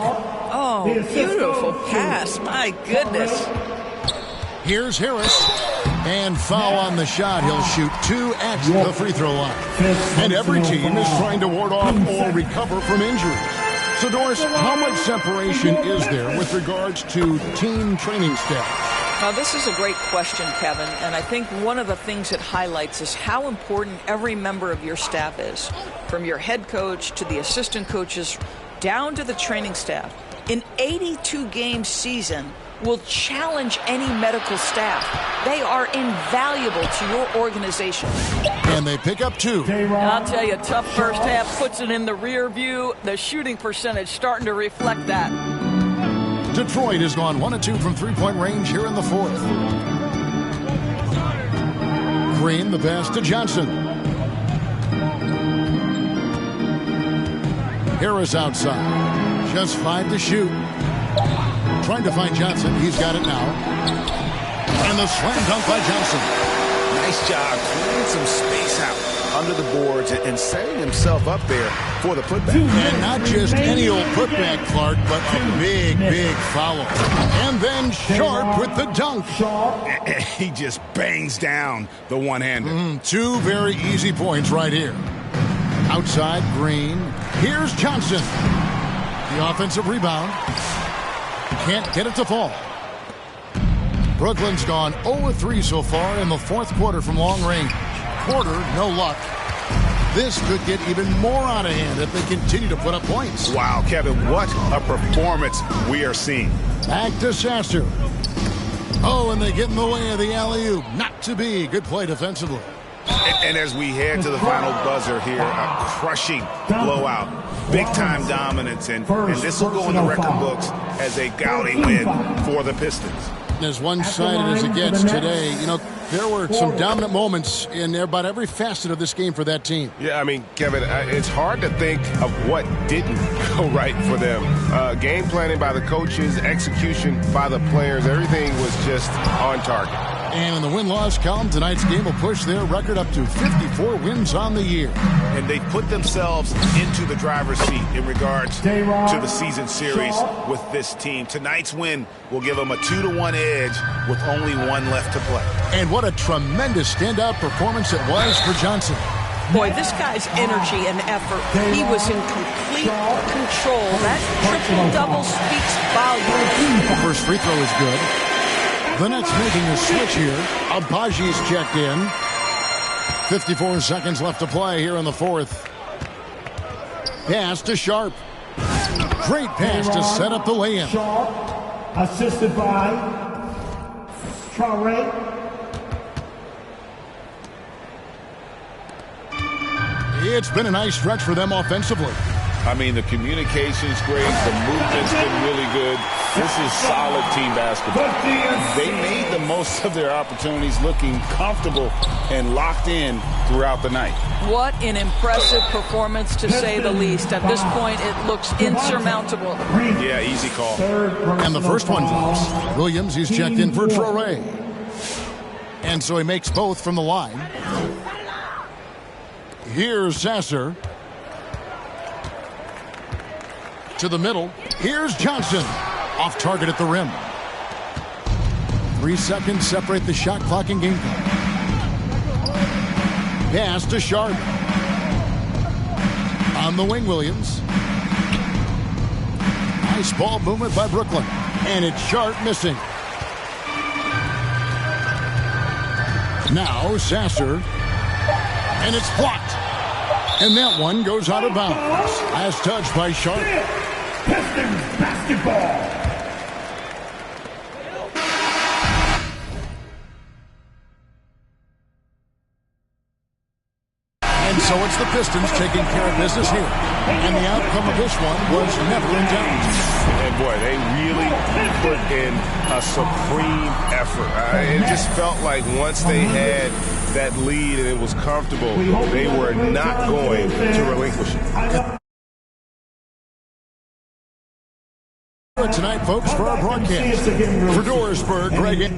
Oh, beautiful pass. My goodness. Here's Harris. And foul on the shot. He'll shoot 2 at the free throw line. And every team is trying to ward off or recover from injuries. So, Doris, how much separation is there with regards to team training staff? Now, this is a great question, Kevin, and I think one of the things it highlights is how important every member of your staff is, from your head coach to the assistant coaches down to the training staff. An 82-game season will challenge any medical staff. They are invaluable to your organization. And they pick up 2. I'll tell you, tough first half puts it in the rear view. The shooting percentage starting to reflect that. Detroit has gone 1 of 2 from three-point range here in the fourth. Green, the pass to Johnson. Harris outside. Just 5 to shoot. Trying to find Johnson. He's got it now. And the slam dunk by Johnson. Nice job clearing some space out under the boards and setting himself up there for the putback. And not just any old putback, Clark, but a big, big follow. And then Sharp with the dunk. He just bangs down the one-hander. 2 very easy points right here. Outside, Green. Here's Johnson. The offensive rebound. Can't get it to fall. Brooklyn's gone 0-3 so far in the fourth quarter from long range. Quarter, no luck. This could get even more out of hand if they continue to put up points. Wow, Kevin, what a performance we are seeing. Back to Sasser. Oh, and they get in the way of the alley-oop. Not to be. Good play defensively. And as we head to the final buzzer here, a crushing blowout. Big-time dominance, and this will go in the record books as a gaudy win for the Pistons. As one-sided as it gets today, you know, there were some dominant moments in about every facet of this game for that team. Yeah, I mean, Kevin, it's hard to think of what didn't go right for them. Game planning by the coaches, execution by the players, everything was just on target. And in the win-loss column, tonight's game will push their record up to 54 wins on the year. And they put themselves into the driver's seat in regards to the season series with this team. Tonight's win will give them a 2-1 edge with only 1 left to play. And what a tremendous standout performance it was for Johnson. Boy, this guy's energy and effort, he was in complete control. That triple-double speaks volumes. The first free throw is good. The Nets making a switch here. Abaji's checked in. 54 seconds left to play here in the fourth. Pass to Sharp. Great pass to set up the lay-in. Sharp, assisted by Traore. It's been a nice stretch for them offensively. I mean, the communication's great. The movement's been really good. This is solid team basketball. They made the most of their opportunities, looking comfortable and locked in throughout the night. What an impressive performance, to say the least. At this point, it looks insurmountable. Yeah, easy call. And the first one drops. Williams, he's checked in for Traore. And so he makes both from the line. Here's Sasser. To the middle. Here's Johnson. Off target at the rim. 3 seconds separate the shot clock and game clock. Pass to Sharp. On the wing, Williams. Nice ball movement by Brooklyn. And it's Sharp missing. Now Sasser. And it's blocked. And that one goes out of bounds. Last touch by Sharp. Pistons ball. And so it's the Pistons taking care of business here. And the outcome of this one was never in doubt. And boy, they really put in a supreme effort. It just felt like once they had that lead and it was comfortable, they were not going to relinquish it. Tonight, folks, for our broadcast. For Dorisburg, Greg.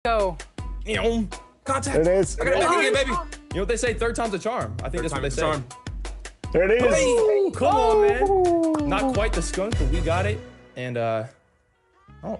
Go. Contact. There it is. I got it back again, baby. You know what they say? Third time's a charm. I think that's what they say. There it is. Hey, come on, man. Not quite the skunk, but we got it. And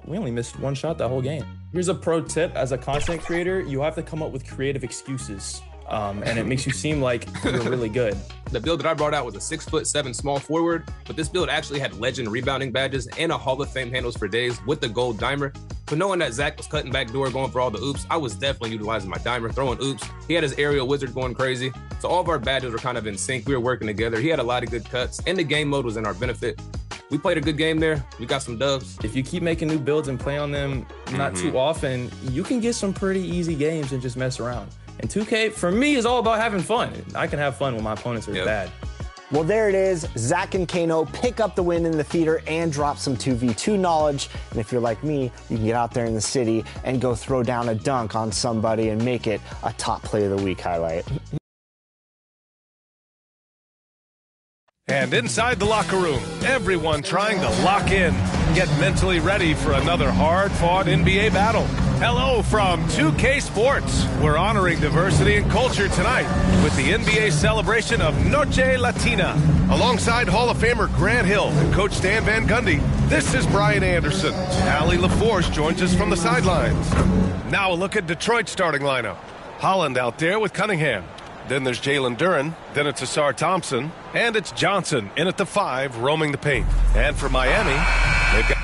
we only missed one shot that whole game. Here's a pro tip. As a content creator, you have to come up with creative excuses. And it makes you seem like you're really good. The build that I brought out was a 6'7" small forward, but this build actually had legend rebounding badges and a Hall of Fame handles for days with the gold dimer. So knowing that Zach was cutting back door, going for all the oops, I was definitely utilizing my dimer, throwing oops. He had his aerial wizard going crazy. So all of our badges were kind of in sync. We were working together. He had a lot of good cuts, and the game mode was in our benefit. We played a good game there. We got some dubs. If you keep making new builds and play on them not too often, you can get some pretty easy games and just mess around. And 2K, for me, is all about having fun. I can have fun when my opponents are bad. Well, there it is. Zach and Kano pick up the win in the theater and drop some 2v2 knowledge. And if you're like me, you can get out there in the city and go throw down a dunk on somebody and make it a top play of the week highlight. And inside the locker room, everyone trying to lock in, get mentally ready for another hard-fought NBA battle. Hello from 2K Sports. We're honoring diversity and culture tonight with the NBA celebration of Noche Latina. Alongside Hall of Famer Grant Hill and Coach Stan Van Gundy, this is Brian Anderson. Allie LaForce joins us from the sidelines. Now a look at Detroit's starting lineup. Holland out there with Cunningham. Then there's Jalen Duren, then it's Asar Thompson, and it's Johnson in at the 5, roaming the paint. And for Miami, they've got...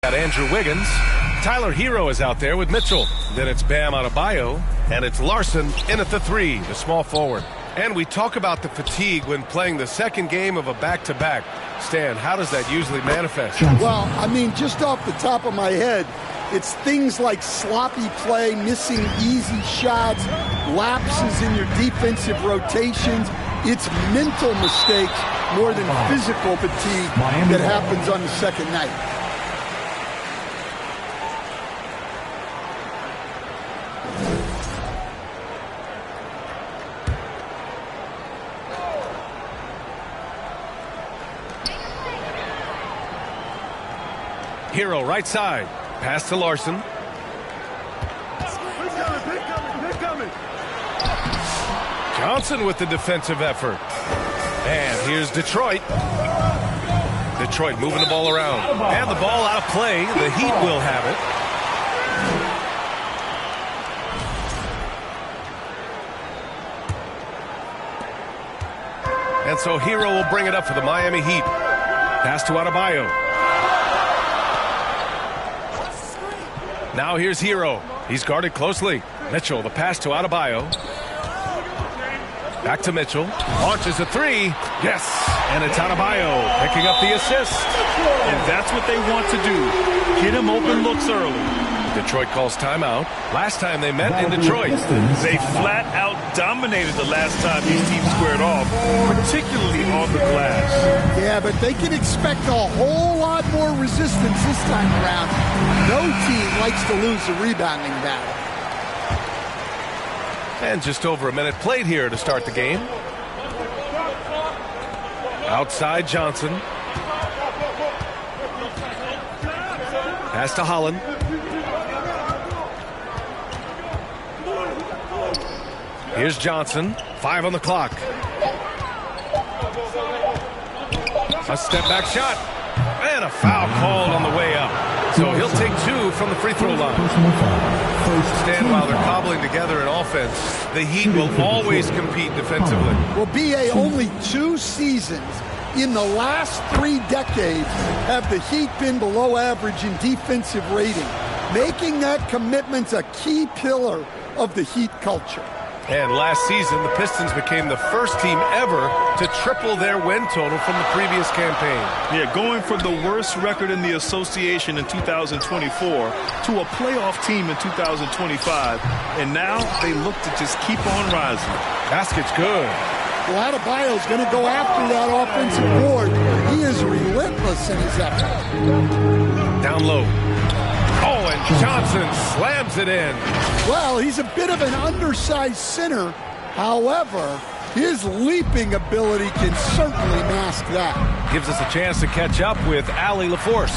Andrew Wiggins. Tyler Hero is out there with Mitchell. Then it's Bam Adebayo, and it's Larson in at the 3, the small forward. And we talk about the fatigue when playing the second game of a back-to-back. Stan, how does that usually manifest? Well, I mean, just off the top of my head, it's things like sloppy play, missing easy shots, lapses in your defensive rotations. It's mental mistakes more than physical fatigue that happens on the second night. Hero right side. Pass to Larson. Johnson with the defensive effort. And here's Detroit. Detroit moving the ball around. And the ball out of play. The Heat will have it. And so Hero will bring it up for the Miami Heat. Pass to Adebayo. Now here's Hero. He's guarded closely. Mitchell, the pass to Adebayo. Back to Mitchell. Launches a three. Yes. And it's Adebayo picking up the assist. And that's what they want to do. Get him open looks early. Detroit calls timeout. Last time they met in Detroit, they flat out dominated the last time these teams squared off, particularly on the glass. Yeah, but they can expect a whole lot more resistance this time around. No team likes to lose a rebounding battle. And just over a minute played here to start the game. Outside Johnson. Pass to Holland. Here's Johnson. 5 on the clock. A step back shot. And a foul called on the way up. So he'll take 2 from the free throw line. Stand while they're cobbling together in offense. The Heat will always compete defensively. Well, B.A., only 2 seasons in the last 3 decades have the Heat been below average in defensive rating, making that commitment a key pillar of the Heat culture. And last season, the Pistons became the first team ever to triple their win total from the previous campaign. Yeah, going from the worst record in the association in 2024 to a playoff team in 2025. And now they look to just keep on rising. Basket's good. Well, Adebayo's going to go after that offensive board. He is relentless in his effort. Down low. Oh, and Johnson slams it in. Well, he's a bit of an undersized center. However, his leaping ability can certainly mask that. Gives us a chance to catch up with Allie LaForce.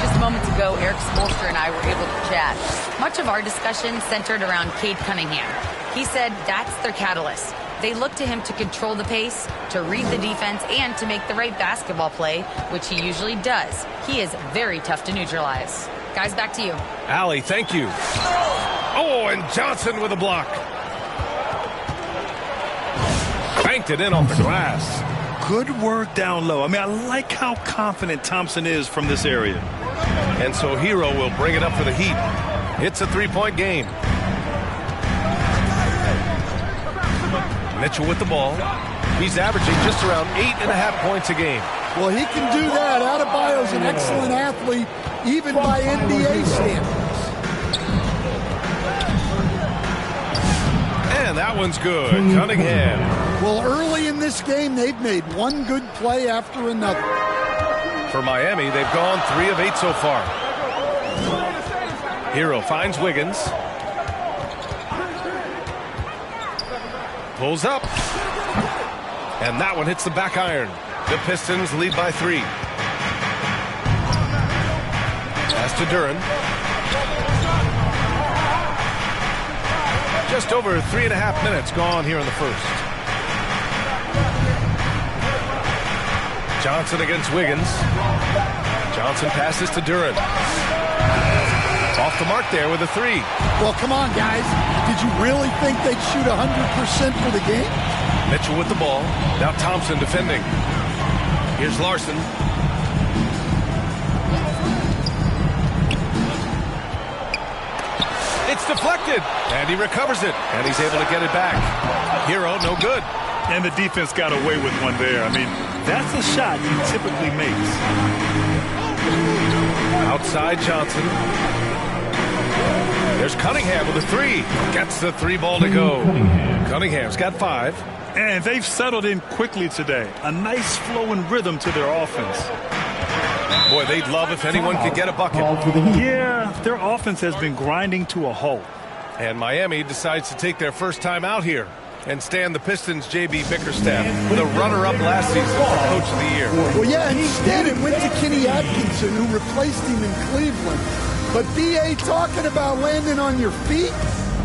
Just moments ago, Eric Spoelstra and I were able to chat. Much of our discussion centered around Cade Cunningham. He said that's their catalyst. They look to him to control the pace, to read the defense, and to make the right basketball play, which he usually does. He is very tough to neutralize. Guys, back to you. Allie, thank you. Oh, and Johnson with a block. Banked it in off the glass. Good work down low. I mean, I like how confident Thompson is from this area. And so Hero will bring it up for the Heat. It's a 3-point game. Mitchell with the ball. He's averaging just around 8.5 points a game. Well, he can do that. Adebayo's an excellent athlete, even by NBA standards. And that one's good. Cunningham. Well, early in this game, they've made one good play after another. For Miami, they've gone 3 of 8 so far. Hero finds Wiggins. Pulls up. And that one hits the back iron. The Pistons lead by 3. Pass to Duren. Just over 3.5 minutes gone here in the first. Johnson against Wiggins. Johnson passes to Duren. Off the mark there with a 3. Well, come on, guys. Did you really think they'd shoot 100% for the game? Mitchell with the ball. Now Thompson defending. Here's Larson. It's deflected, and he recovers it, and he's able to get it back. Hero, no good. And the defense got away with one there. I mean, that's a shot he typically makes. Outside Johnson. There's Cunningham with a 3. Gets the 3 ball to go. Cunningham's got 5. And they've settled in quickly today. A nice flow and rhythm to their offense. Boy, they'd love if anyone could get a bucket. Yeah, their offense has been grinding to a halt. And Miami decides to take their first time out here and stand the Pistons' J.B. Bickerstaff, the runner-up last season for Coach of the Year. Well, yeah, instead it went to Kenny Atkinson, who replaced him in Cleveland. But B.A. talking about landing on your feet,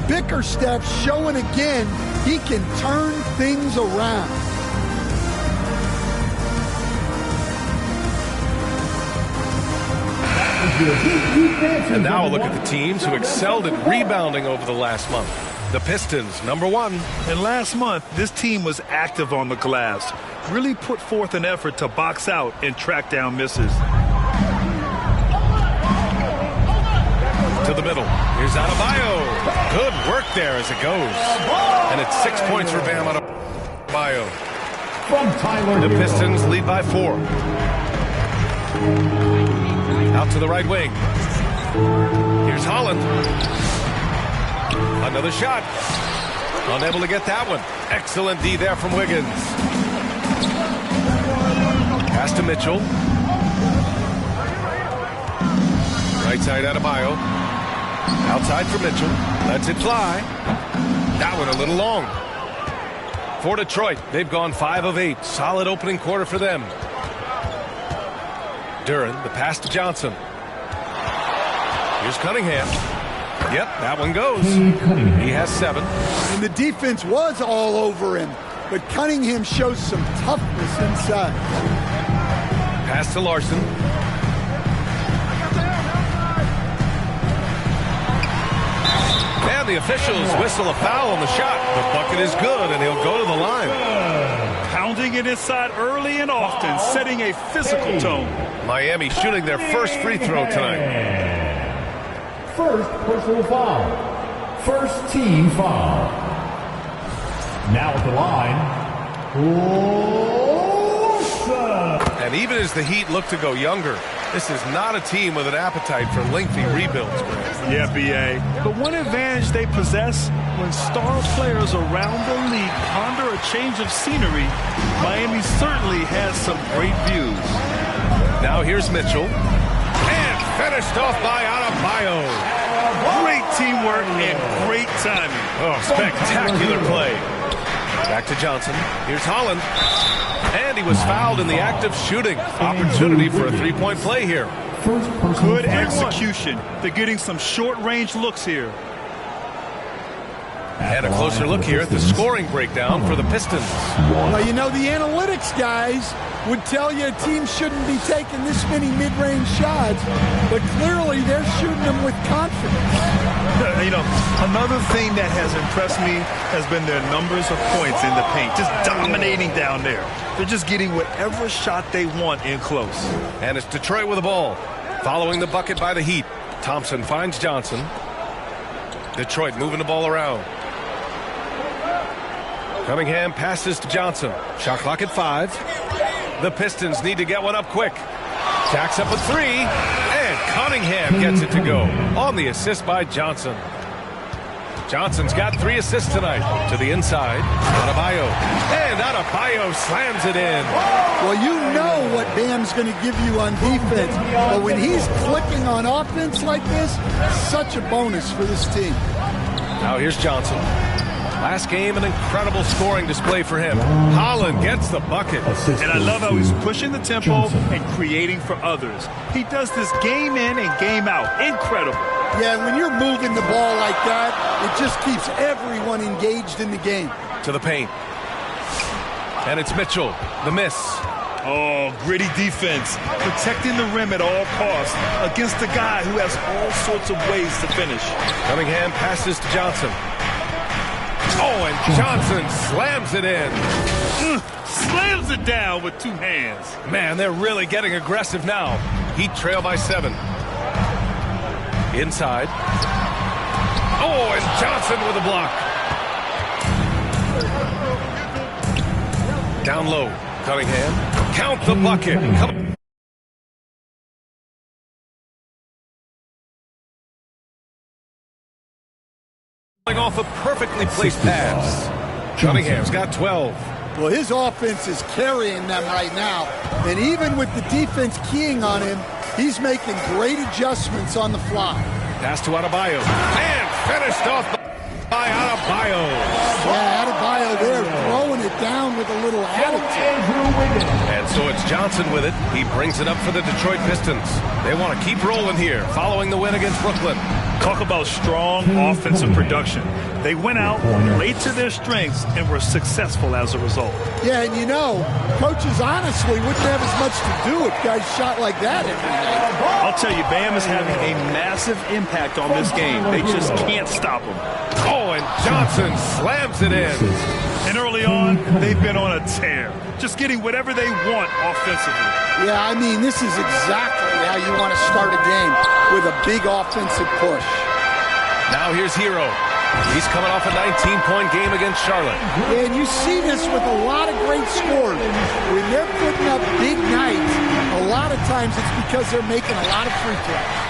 Bickerstaff showing again he can turn things around. And now a look at the teams who excelled at rebounding over the last month. The Pistons, number 1. And last month, this team was active on the glass. really put forth an effort to box out and track down misses. To the middle. Here's Adebayo. Good work there as it goes. And it's 6 points for Bam Adebayo. The Pistons lead by 4. Out to the right wing. Here's Holland. Another shot. Unable to get that one. Excellent D there from Wiggins. Pass to Mitchell. Right side Adebayo. Outside for Mitchell. Lets it fly. That one a little long. For Detroit, they've gone 5 of 8. Solid opening quarter for them. Duren, the pass to Johnson. Here's Cunningham. Yep, that one goes. He has 7. And the defense was all over him, but Cunningham shows some toughness inside. Pass to Larson. And the officials whistle a foul on the shot. The bucket is good, and he'll go to the line. Pounding it inside early and often, setting a physical tone. Miami shooting their first free throw tonight. First personal foul. First team foul. Now at the line, Larson. And even as the Heat look to go younger, this is not a team with an appetite for lengthy rebuilds. Yeah, B.A. But one advantage they possess, when star players around the league ponder a change of scenery, Miami certainly has some great views. Now here's Mitchell. And finished off by Adebayo. Great teamwork and great timing. Oh, spectacular play. Back to Johnson. Here's Holland. And he was fouled in the act of shooting. Opportunity for a three-point play here. Good execution. They're getting some short-range looks here. And a closer look here at the scoring breakdown for the Pistons. Well, you know, the analytics guys would tell you a team shouldn't be taking this many mid-range shots, but clearly they're shooting them with confidence. You know, another thing that has impressed me has been their numbers of points in the paint, just dominating down there. They're just getting whatever shot they want in close. And it's Detroit with the ball. Following the bucket by the Heat. Thompson finds Johnson. Detroit moving the ball around. Cunningham passes to Johnson. Shot clock at 5. The Pistons need to get one up quick. Jacks up a 3. And Cunningham gets it to go on the assist by Johnson. Johnson's got 3 assists tonight. To the inside. Adebayo. And Adebayo slams it in. Well, you know what Bam's going to give you on defense. But when he's clicking on offense like this, such a bonus for this team. Now here's Johnson. Last game, an incredible scoring display for him. Holland gets the bucket. And I love how he's pushing the tempo and creating for others. He does this game in and game out. Incredible. Yeah, when you're moving the ball like that, it just keeps everyone engaged in the game. To the paint. And it's Mitchell. The miss. Oh, gritty defense. Protecting the rim at all costs against a guy who has all sorts of ways to finish. Cunningham passes to Johnson. Oh, and Johnson slams it in. Slams it down with 2 hands. Man, they're really getting aggressive now. Heat trail by 7. Inside. Oh, and Johnson with a block. Down low. Cunningham. Count the bucket. Off a perfectly placed pass. Cunningham's got 12. Well, his offense is carrying them right now. And even with the defense keying on him, he's making great adjustments on the fly. Pass to Adebayo. And finished off by Adebayo. Yeah, Adebayo there throwing it down with a little attitude. And so it's Johnson with it. He brings it up for the Detroit Pistons. They want to keep rolling here following the win against Brooklyn. Talk about strong offensive production. They went out, played to their strengths, and were successful as a result. Yeah, and you know, coaches honestly wouldn't have as much to do if guys shot like that every night. I'll tell you, Bam is having a massive impact on this game. They just can't stop him. Oh, and Johnson slams it in. And early on, they've been on a tear, just getting whatever they want offensively. Yeah, I mean, this is exactly how you want to start a game, with a big offensive push. Now here's Hero. He's coming off a 19-point game against Charlotte. And you see this with a lot of great scores. When they're putting up big nights, a lot of times it's because they're making a lot of free throws.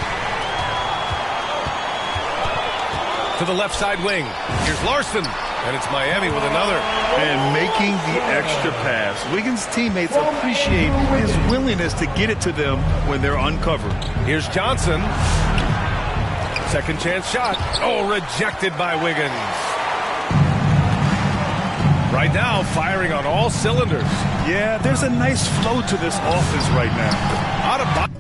To the left side wing. Here's Larson. And it's Miami with another. And making the extra pass. Wiggins' teammates appreciate his willingness to get it to them when they're uncovered. Here's Johnson. Second chance shot. Oh, rejected by Wiggins. Right now, firing on all cylinders. Yeah, there's a nice flow to this offense right now. Out of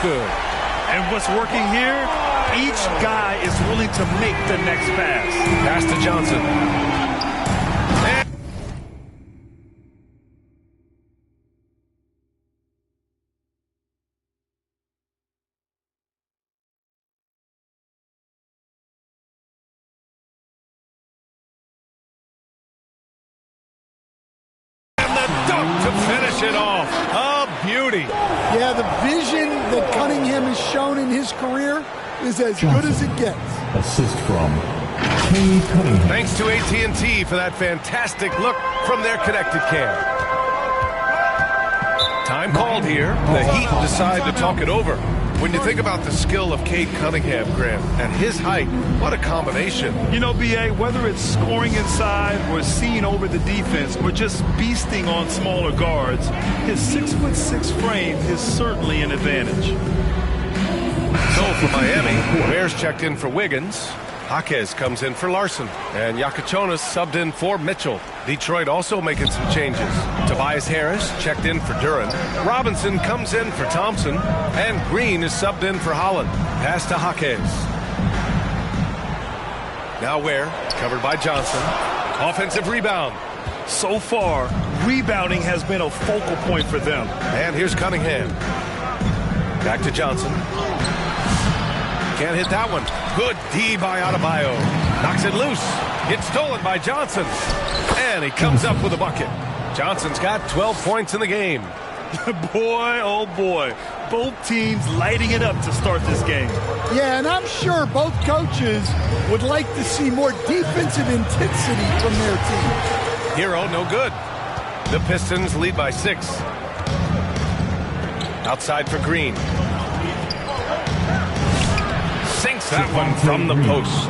good. And what's working here, each guy is willing to make the next pass. Pass to Johnson. And the dunk to finish it off. A beauty. Yeah, the vision that Cunningham has shown in his career is as good as it gets. Assist from Cade Cunningham. Thanks to AT&T for that fantastic look from their connected cam. Time called here. The Heat decide to talk it over. When you think about the skill of Cade Cunningham, Graham, and his height, what a combination. You know, B.A., whether it's scoring inside or seeing over the defense or just beasting on smaller guards, his 6'6" frame is certainly an advantage. So for Miami, Bears checked in for Wiggins. Jaquez comes in for Larson. And Yakachonas subbed in for Mitchell. Detroit also making some changes. Tobias Harris checked in for Duran. Robinson comes in for Thompson. And Green is subbed in for Holland. Pass to Jaquez. Now Ware, covered by Johnson. Offensive rebound. So far, rebounding has been a focal point for them. And here's Cunningham. Back to Johnson. Can't hit that one. Good D by Adebayo. Knocks it loose. It's stolen by Johnson. And he comes up with a bucket. Johnson's got 12 points in the game. Boy, oh boy. Both teams lighting it up to start this game. Yeah, and I'm sure both coaches would like to see more defensive intensity from their team. Hero, no good. The Pistons lead by 6. Outside for Green. Sinks that one from the post.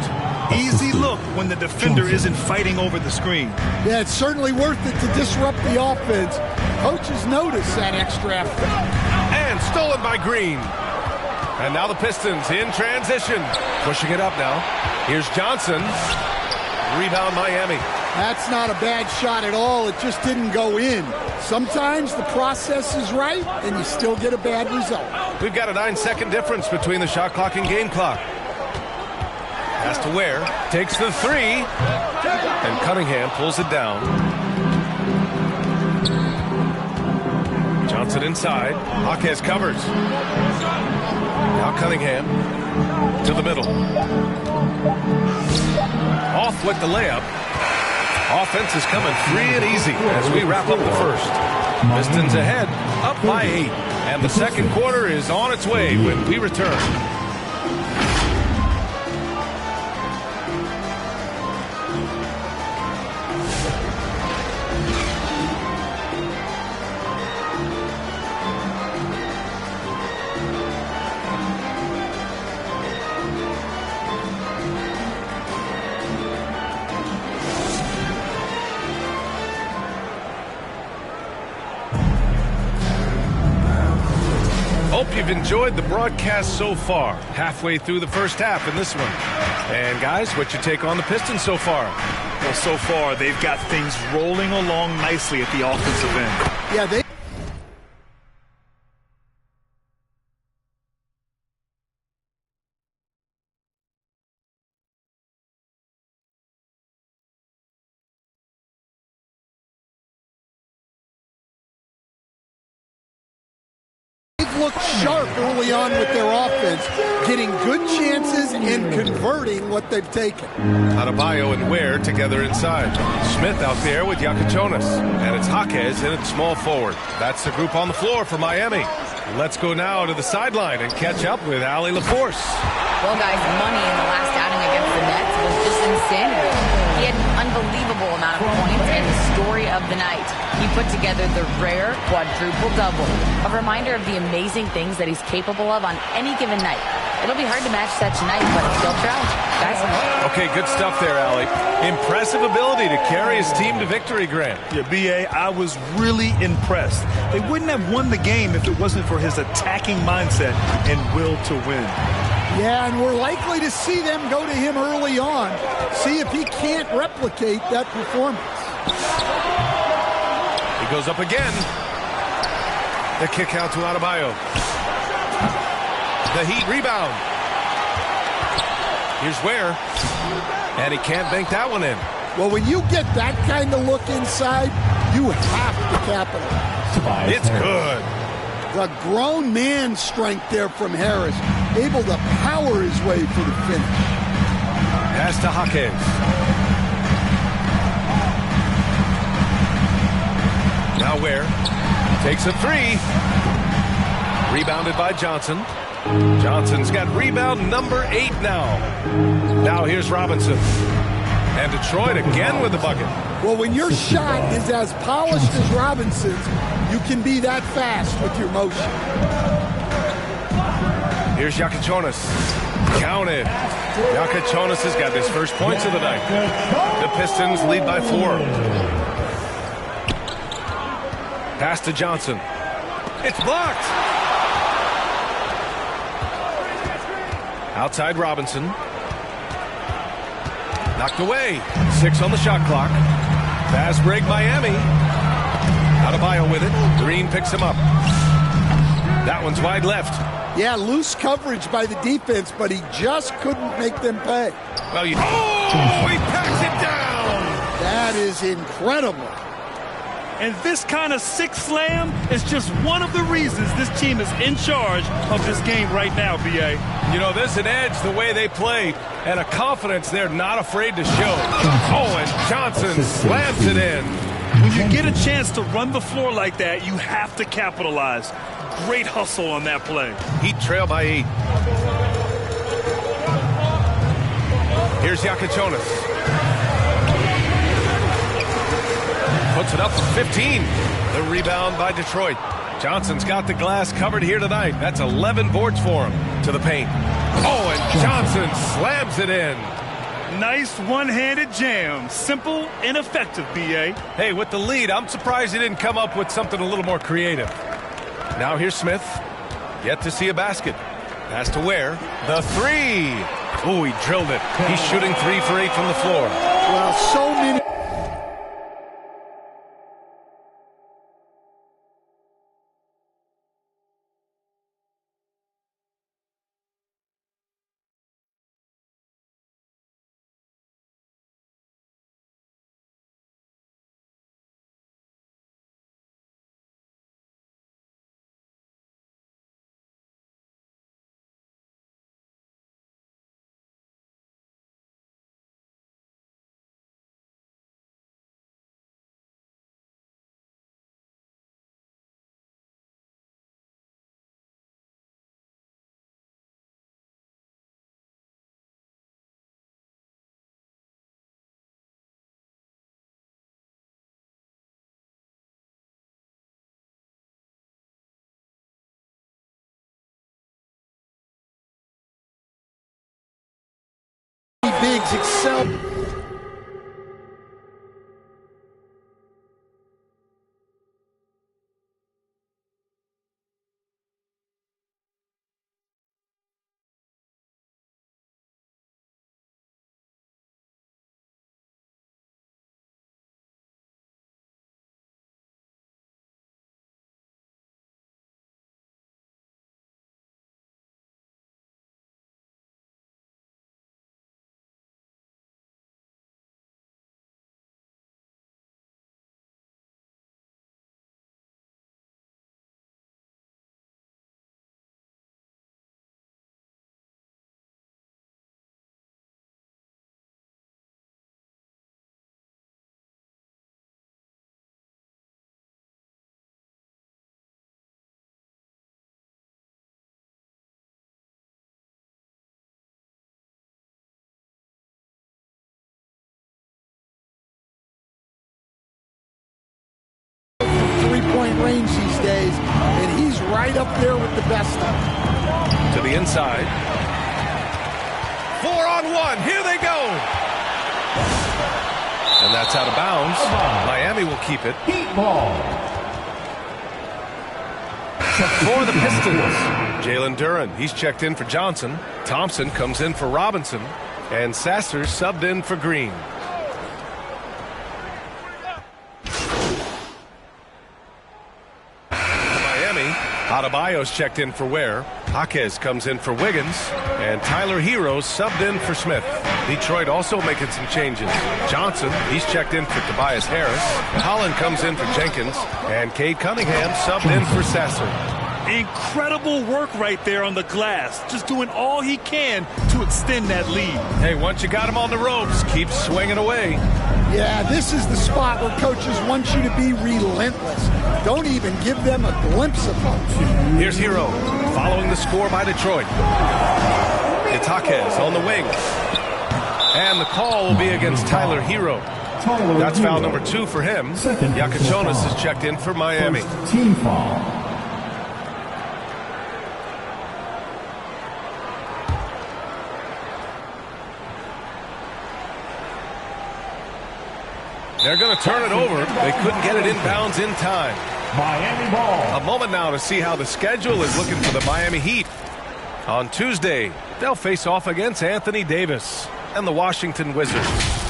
Easy look when the defender isn't fighting over the screen. Yeah, it's certainly worth it to disrupt the offense. Coaches notice that extra effort. And stolen by Green. And now the Pistons in transition. Pushing it up now. Here's Johnson. Rebound Miami. That's not a bad shot at all. It just didn't go in. Sometimes the process is right, and you still get a bad result. We've got a 9-second difference between the shot clock and game clock. Pass to Ware. Takes the 3. And Cunningham pulls it down. Johnson inside. Jaquez covers. Now Cunningham to the middle. Off with the layup. Offense is coming free and easy as we wrap up the first. Pistons ahead, up by 8. And the second quarter is on its way when we return. Hope you've enjoyed the broadcast so far. Halfway through the first half in this one. And guys, what's your take on the Pistons so far? Well, so far, they've got things rolling along nicely at the offensive end. Yeah, they've looked sharp early on with their offense, getting good chances and converting what they've taken. Adebayo and Ware together inside. Smith out there with Yakachonas. And it's Jaquez in at small forward. That's the group on the floor for Miami. Let's go now to the sideline and catch up with Allie LaForce. Well, guys, money in the last outing against the Nets was just insanity. He had an unbelievable amount of points and the story of the night. He put together the rare quadruple-double, a reminder of the amazing things that he's capable of on any given night. It'll be hard to match that tonight, but still try. Guys. Okay, good stuff there, Allie. Impressive ability to carry his team to victory, Grant. Yeah, B.A., I was really impressed. They wouldn't have won the game if it wasn't for his attacking mindset and will to win. Yeah, and we're likely to see them go to him early on, see if he can't replicate that performance. He goes up again. The kick out to Adebayo. The Heat rebound. Here's Ware. And he can't bank that one in. Well, when you get that kind of look inside, you have to capitalize. It's good. The grown man strength there from Harris, able to power his way for the finish. Pass to Jaquez. Now Ware takes a three. Rebounded by Johnson. Johnson's got rebound number 8 now. Now here's Robinson. And Detroit again with the bucket. Well, when your shot is as polished as Robinson's, you can be that fast with your motion. Here's Jakichonis. Counted. Jakichonis has got his first points of the night. The Pistons lead by 4. Pass to Johnson. It's blocked. Outside Robinson. Knocked away. 6 on the shot clock. Fast break Miami. Adebayo with it. Green picks him up. That one's wide left. Yeah, loose coverage by the defense, but he just couldn't make them pay. Well, he packs it down. That is incredible. And this kind of sick slam is just one of the reasons this team is in charge of this game right now, B.A. You know, there's an edge the way they play and a confidence they're not afraid to show. Oh, and Johnson slams it in. When you get a chance to run the floor like that, you have to capitalize. Great hustle on that play. Heat trail by 8. Here's Jakichonis. Puts it up for 15. The rebound by Detroit. Johnson's got the glass covered here tonight. That's 11 boards for him to the paint. Oh, and Johnson slams it in. Nice one-handed jam. Simple and effective, B.A. Hey, with the lead, I'm surprised he didn't come up with something a little more creative. Now here's Smith. Yet to see a basket. Pass to Ware. The three. Oh, he drilled it. He's shooting 3 for 8 from the floor. Well, so many. Bigs excel. Three-point range these days, and he's right up there with the best of them. To the inside. 4-on-1. Here they go. And that's out of bounds. Miami will keep it. Heat ball. For the Pistons, Jalen Duren. He's checked in for Johnson. Thompson comes in for Robinson. And Sasser subbed in for Green. Adebayo's checked in for Ware. Jaquez comes in for Wiggins. And Tyler Hero's subbed in for Smith. Detroit also making some changes. Johnson, he's checked in for Tobias Harris. Holland comes in for Jenkins. And Cade Cunningham subbed in for Sasser. Incredible work right there on the glass. Just doing all he can to extend that lead. Hey, once you got him on the ropes, keep swinging away. Yeah, this is the spot where coaches want you to be relentless. Don't even give them a glimpse of hope. Here's Hero, following the score by Detroit. It's Jaquez on the wing. And the call will be against Tyler Hero. That's foul number 2 for him. Yakachonis is checked in for Miami. Team foul. They're going to turn it over. They couldn't get it inbounds in time. Miami ball. A moment now to see how the schedule is looking for the Miami Heat. On Tuesday, they'll face off against Anthony Davis and the Washington Wizards.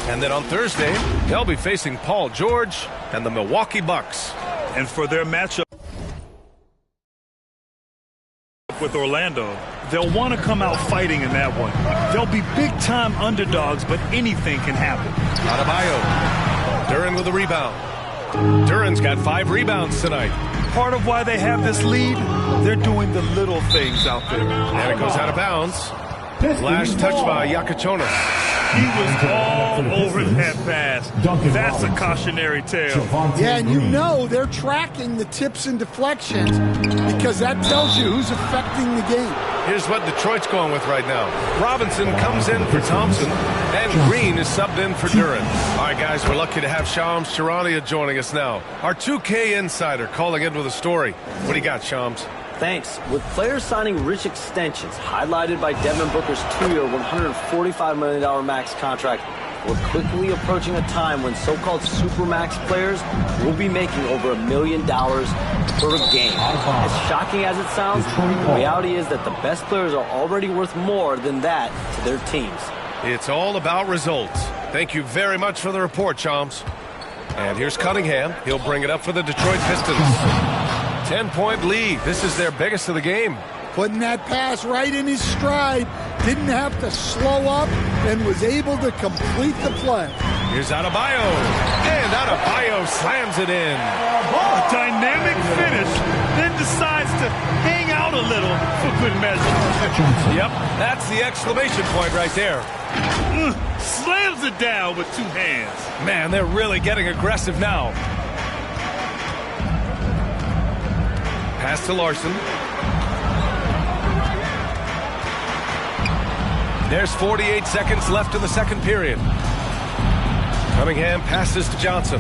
And then on Thursday, they'll be facing Paul George and the Milwaukee Bucks. And for their matchup with Orlando, they'll want to come out fighting in that one. They'll be big-time underdogs, but anything can happen. Adebayo. Duran with a rebound. Duran's got 5 rebounds tonight. Part of why they have this lead, they're doing the little things out there. And it goes out of bounds. Last touch by Yakachonis. He was all over that pass. That's a cautionary tale. Yeah, and you know they're tracking the tips and deflections because that tells you who's affecting the game. Here's what Detroit's going with right now. Robinson comes in for Thompson, and Green is subbed in for Duran. All right, guys, we're lucky to have Shams Charania joining us now. Our 2K insider calling in with a story. What do you got, Shams? Thanks. With players signing rich extensions, highlighted by Devin Booker's 2-year, $145 million max contract, we're quickly approaching a time when so-called supermax players will be making over $1 million per game. As shocking as it sounds, the reality is that the best players are already worth more than that to their teams. It's all about results. Thank you very much for the report, Shams. And here's Cunningham. He'll bring it up for the Detroit Pistons. 10-point lead. This is their biggest of the game. Putting that pass right in his stride. Didn't have to slow up and was able to complete the play. Here's Adebayo. And Adebayo slams it in. A dynamic finish, then decides to hang out a little for good measure. Yep, that's the exclamation point right there. Slams it down with 2 hands. Man, they're really getting aggressive now. Pass to Larson. There's 48 seconds left in the second period. Cunningham passes to Johnson.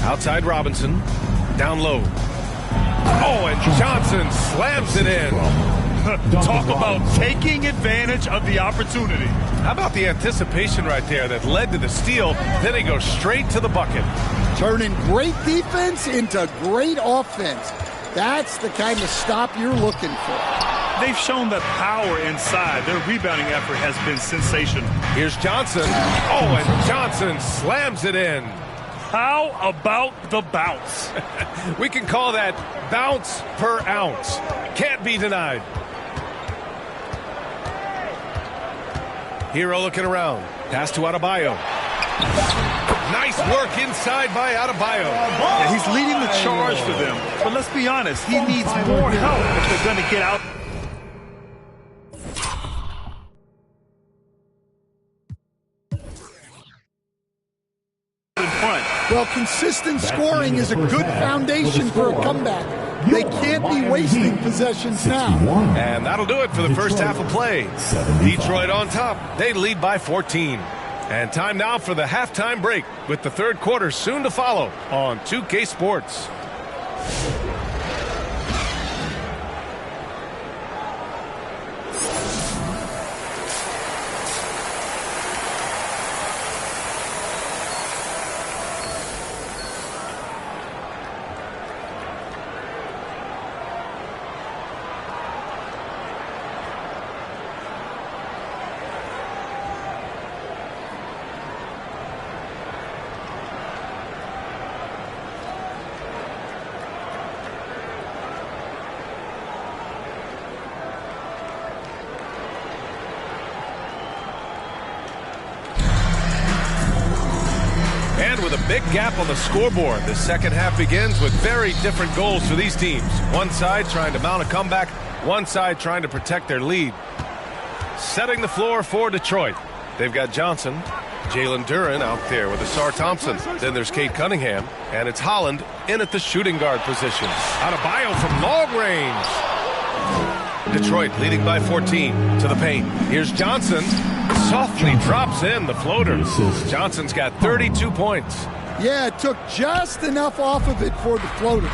Outside Robinson. Down low. Oh, and Johnson slams it in. Talk about taking advantage of the opportunity. How about the anticipation right there that led to the steal? Then he goes straight to the bucket. Turning great defense into great offense. That's the kind of stop you're looking for. They've shown that power inside. Their rebounding effort has been sensational. Here's Johnson. Oh, and Johnson slams it in. How about the bounce? We can call that bounce per ounce. Can't be denied. Hero looking around. Pass to Adebayo. Nice work inside by Adebayo. Yeah, he's leading the charge for them. But let's be honest, he needs more help if they're going to get out. In front. Well, consistent scoring is a good foundation for a comeback. They can't be wasting possessions now. And that'll do it for the first half of play. Detroit on top. They lead by 14. And time now for the halftime break, with the third quarter soon to follow on 2K Sports. And with a big gap on the scoreboard, the second half begins with very different goals for these teams. One side trying to mount a comeback, one side trying to protect their lead. Setting the floor for Detroit. They've got Johnson, Jalen Duren out there with Asar Thompson. Then there's Cade Cunningham, and it's Holland in at the shooting guard position. Adebayo from long range. Detroit leading by 14 to the paint. Here's Johnson. Softly drops in the floater. Johnson's got 32 points. Yeah, it took just enough off of it for the floater.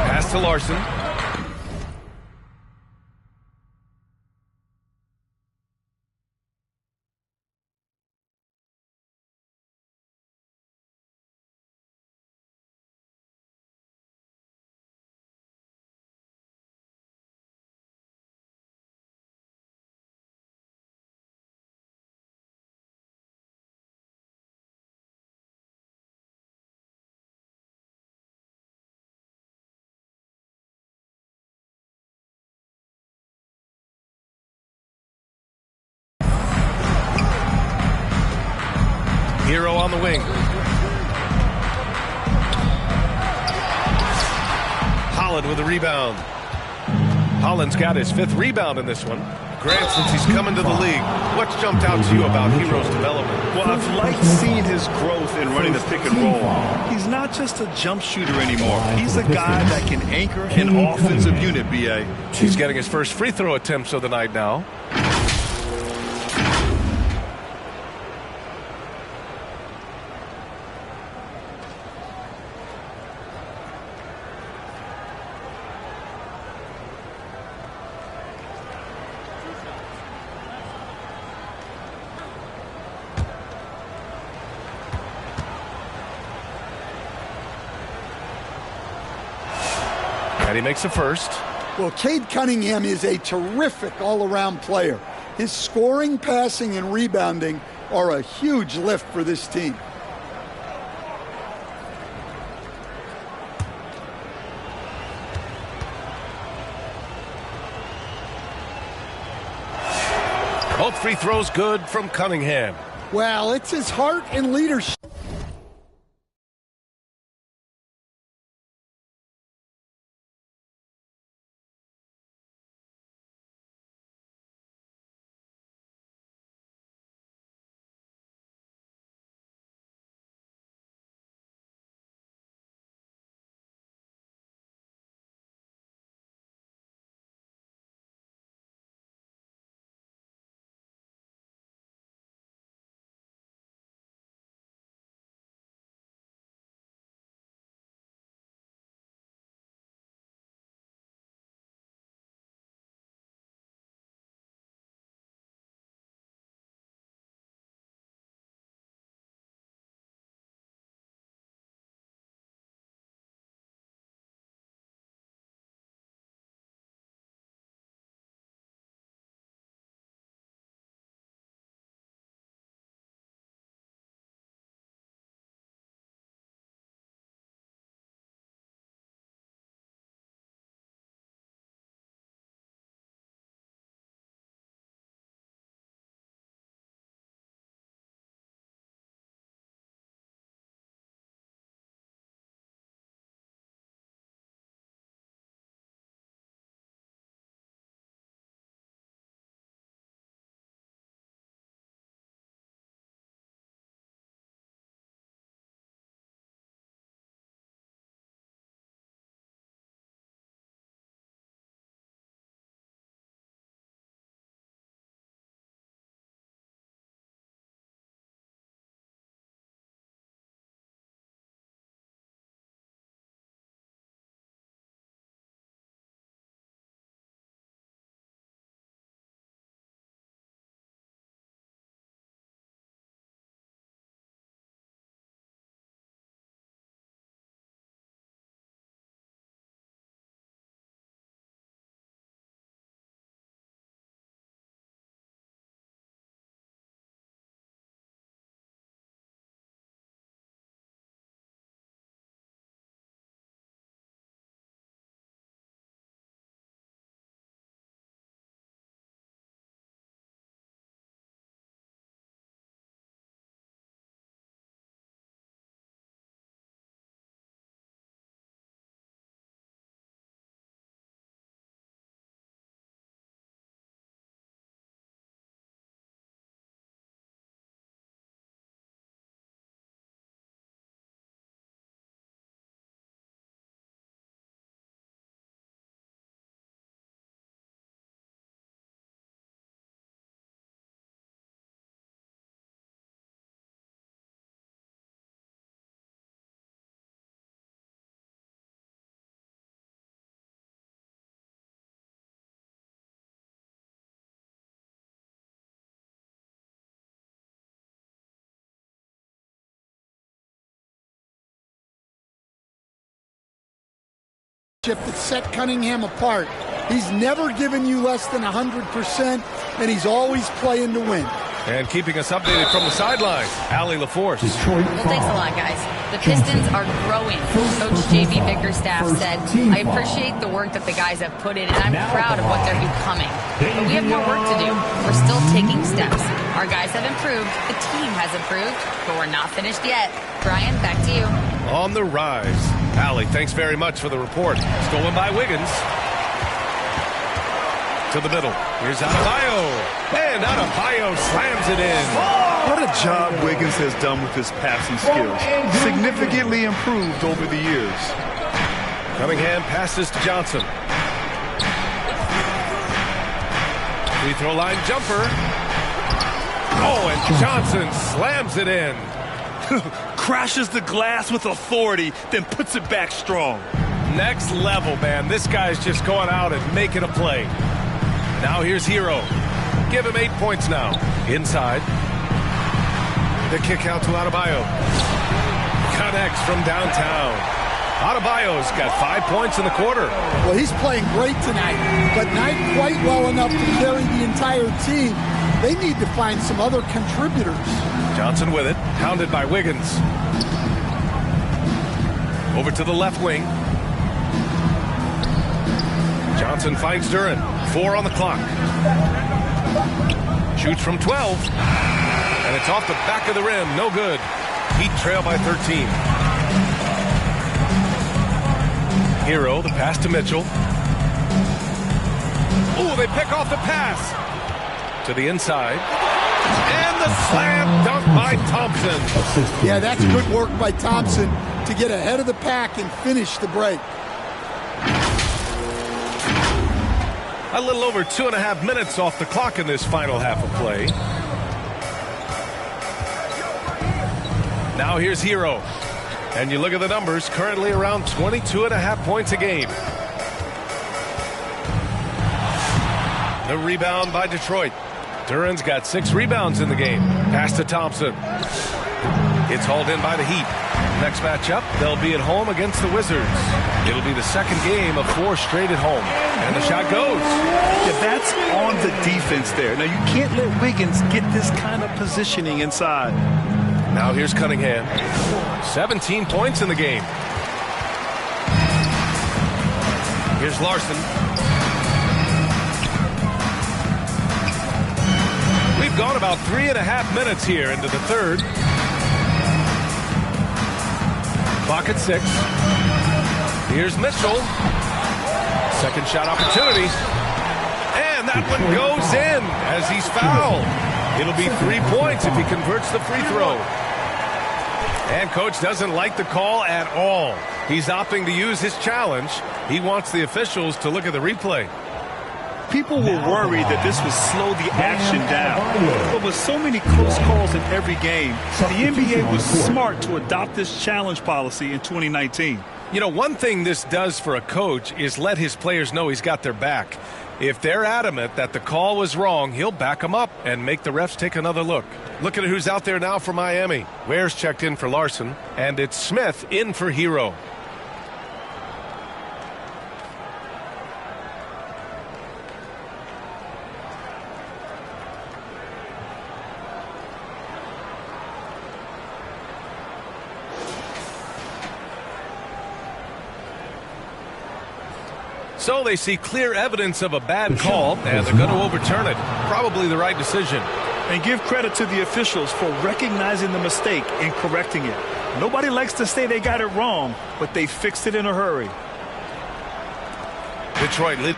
Pass to Larson. Hero on the wing. Holland with a rebound. Holland's got his 5th rebound in this one. Grant, since he's coming to the league, what's jumped out to you about Hero's development? Well, I've liked seeing his growth in running the pick and roll. He's not just a jump shooter anymore. He's a guy that can anchor an offensive unit, B.A. He's getting his first free throw attempts of the night now. And he makes the first. Well, Cade Cunningham is a terrific all-around player. His scoring, passing, and rebounding are a huge lift for this team. Both free throws good from Cunningham. Well, it's his heart and leadership. that set Cunningham apart. He's never given you less than 100%, and he's always playing to win. And keeping us updated from the sidelines, Allie LaForce. Well, thanks a lot, guys. The Pistons are growing. Coach J.B. Bickerstaff said, I appreciate the work that the guys have put in, and I'm proud of what they're becoming. But we have more work to do. We're still taking steps. Our guys have improved. The team has improved, but we're not finished yet. Brian, back to you. On the rise. Allie, thanks very much for the report. Stolen by Wiggins. To the middle. Here's Adebayo. And Adebayo slams it in. What a job Wiggins has done with his passing skills. Significantly improved over the years. Cunningham passes to Johnson. Free throw line jumper. Oh, and Johnson slams it in. Crashes the glass with authority, then puts it back strong. Next level, man. This guy's just going out and making a play. Now here's Hero. Give him 8 points now. Inside. The kick out to Adebayo. Connects from downtown. Adebayo's got 5 points in the quarter. Well, he's playing great tonight, but not quite well enough to carry the entire team. They need to find some other contributors. Johnson with it. Hounded by Wiggins. Over to the left wing. Johnson finds Duren. 4 on the clock. Shoots from 12. And it's off the back of the rim. No good. Heat trail by 13. Hero, the pass to Mitchell. Ooh, they pick off the pass. To the inside. And the slam dunk by Thompson. Yeah, that's good work by Thompson to get ahead of the pack and finish the break. A little over 2.5 minutes off the clock in this final half of play. Now here's Hero. And you look at the numbers, currently around 22.5 points a game. The rebound by Detroit. Duren's got 6 rebounds in the game. Pass to Thompson. It's hauled in by the Heat. Next matchup, they'll be at home against the Wizards. It'll be the second game of 4 straight at home. And the shot goes. Yeah, that's on the defense there. Now, you can't let Wiggins get this kind of positioning inside. Now here's Cunningham. 17 points in the game. Here's Larson. We've gone about 3.5 minutes here into the third. Clock at 6. Here's Mitchell. Second shot opportunity. And that one goes in as he's fouled. It'll be 3 points if he converts the free throw. And coach doesn't like the call at all. He's opting to use his challenge. He wants the officials to look at the replay. People were worried that this would slow the action down. But with so many close calls in every game, the NBA was smart to adopt this challenge policy in 2019. You know, one thing this does for a coach is let his players know he's got their back. If they're adamant that the call was wrong, he'll back them up and make the refs take another look. Look at who's out there now for Miami. Ware's checked in for Larson, and it's Smith in for Hero. So they see clear evidence of a bad call, and they're going to overturn it. Probably the right decision. And give credit to the officials for recognizing the mistake and correcting it. Nobody likes to say they got it wrong, but they fixed it in a hurry. Detroit lead.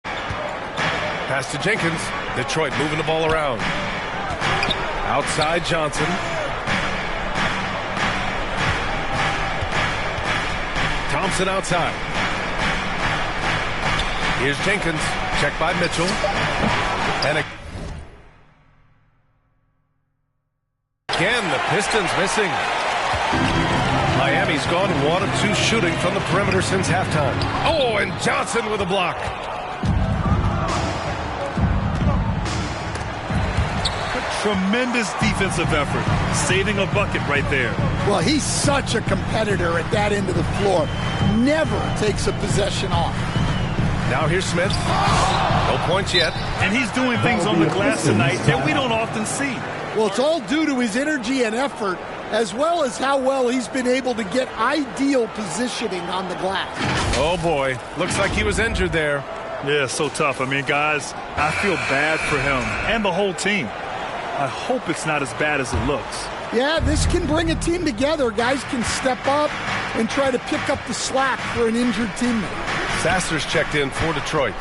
Pass to Jenkins. Detroit moving the ball around. Outside Johnson. Thompson outside. Here's Jenkins. Checked by Mitchell. And again, the Pistons missing. Miami's gone 1 of 2 shooting from the perimeter since halftime. Oh, and Johnson with a block. Tremendous defensive effort. Saving a bucket right there. Well, he's such a competitor at that end of the floor. Never takes a possession off. Now here's Smith. No points yet. And he's doing things on the glass tonight that we don't often see. Well, it's all due to his energy and effort, as well as how well he's been able to get ideal positioning on the glass. Oh, boy. Looks like he was injured there. Yeah, so tough. I mean, guys, I feel bad for him and the whole team. I hope it's not as bad as it looks. Yeah, this can bring a team together. Guys can step up and try to pick up the slack for an injured teammate. Sasser's checked in for Detroit.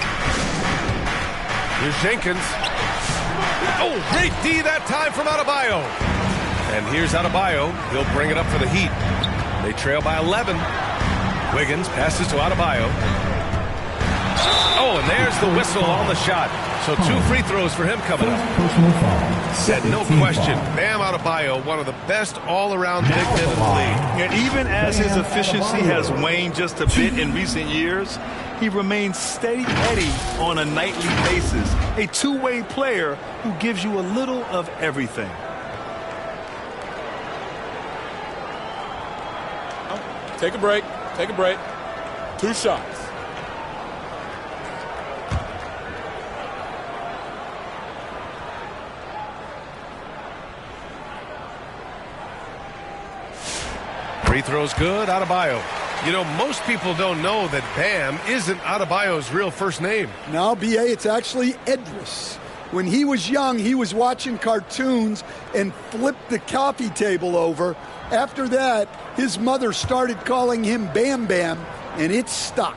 Here's Jenkins. Oh, great D that time from Adebayo. And here's Adebayo. He'll bring it up for the Heat. They trail by 11. Wiggins passes to Adebayo. Oh, and there's the whistle on the shot. So 2 free throws for him coming up. And no question, Bam Adebayo, one of the best all-around big men in the league. And even as his efficiency has waned just a bit in recent years, he remains steady Eddie on a nightly basis. A two-way player who gives you a little of everything. Take a break. Take a break. 2 shots. Free throw's good, Adebayo. You know, most people don't know that Bam isn't Adebayo's real first name. No, B.A., it's actually Edris. When he was young, he was watching cartoons and flipped the coffee table over. After that, his mother started calling him Bam Bam, and it stuck.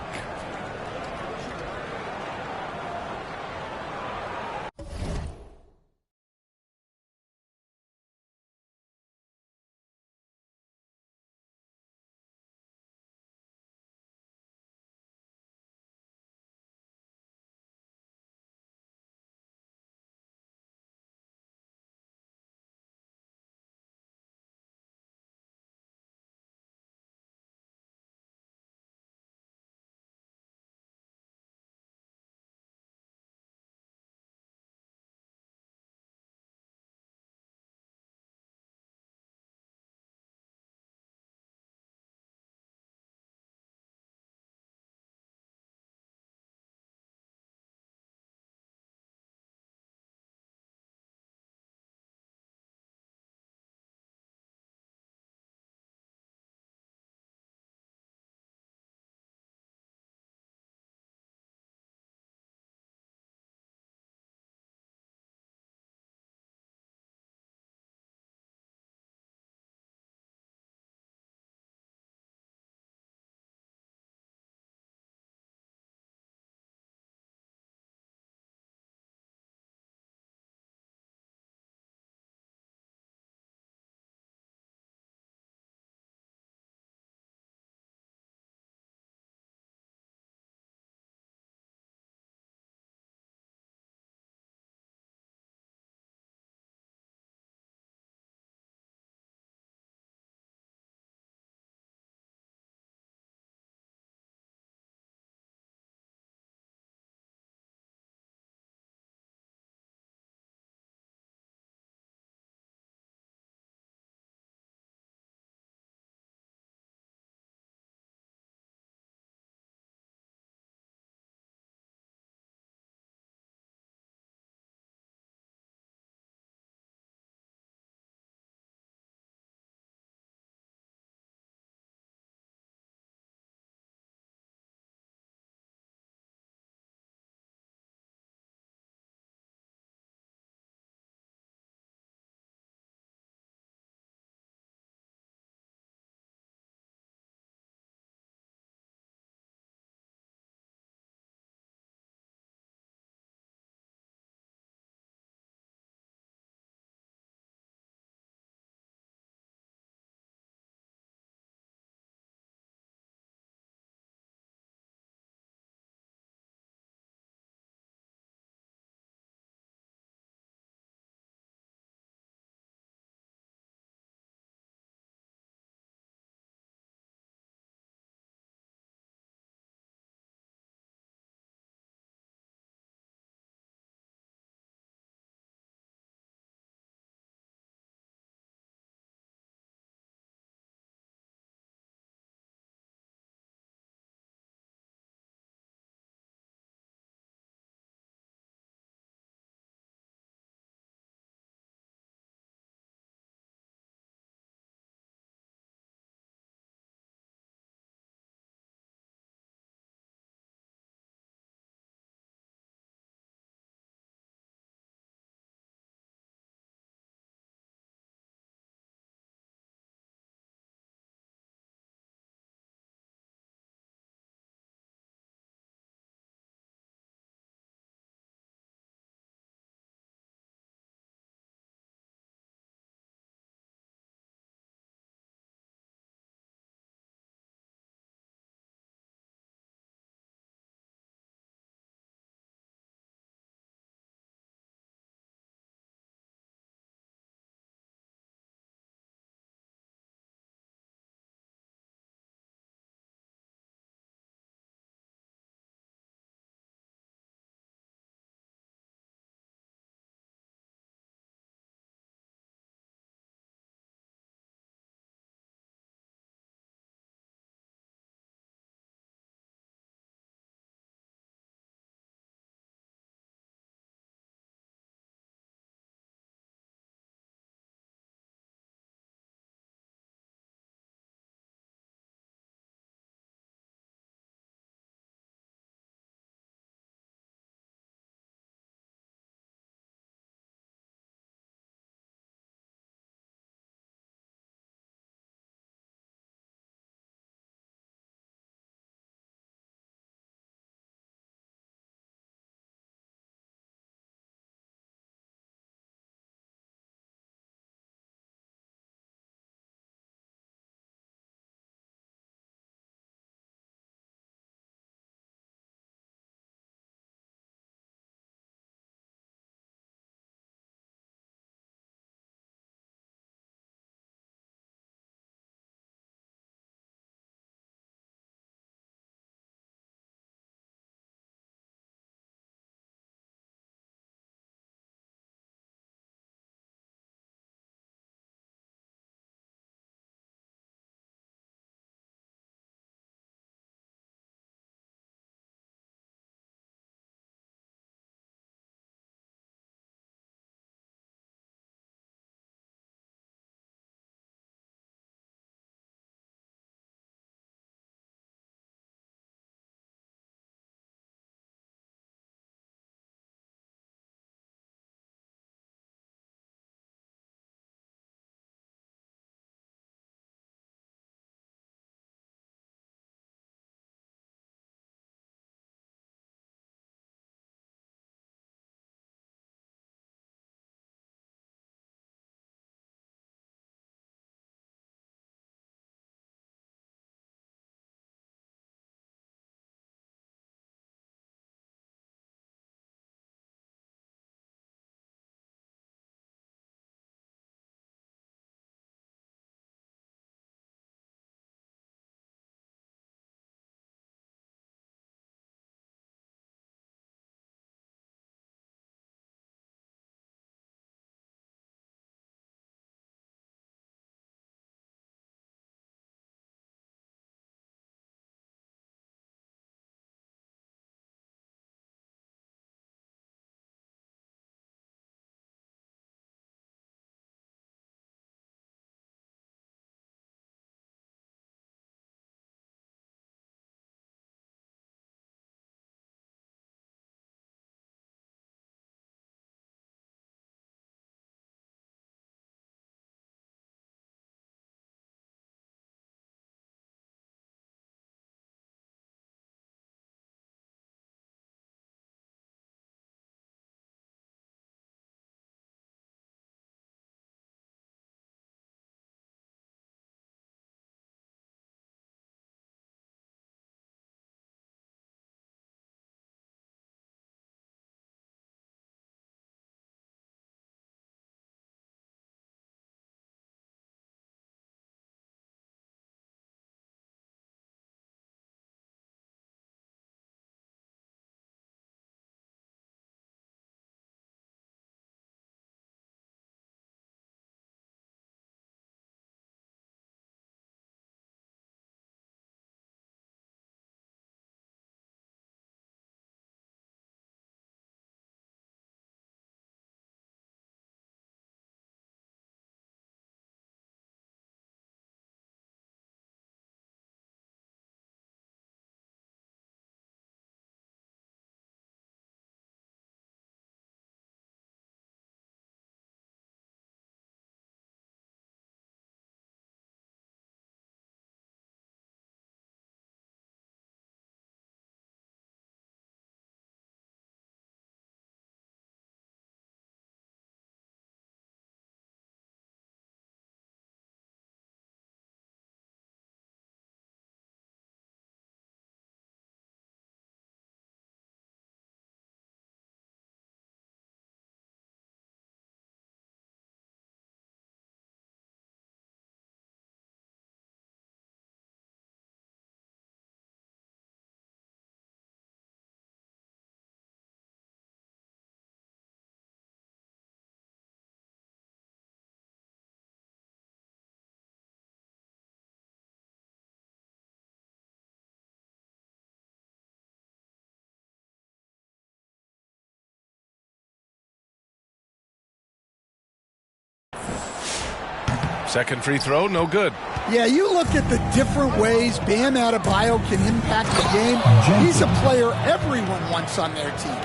Second free throw, no good. Yeah, you look at the different ways Bam Adebayo can impact the game. He's a player everyone wants on their team.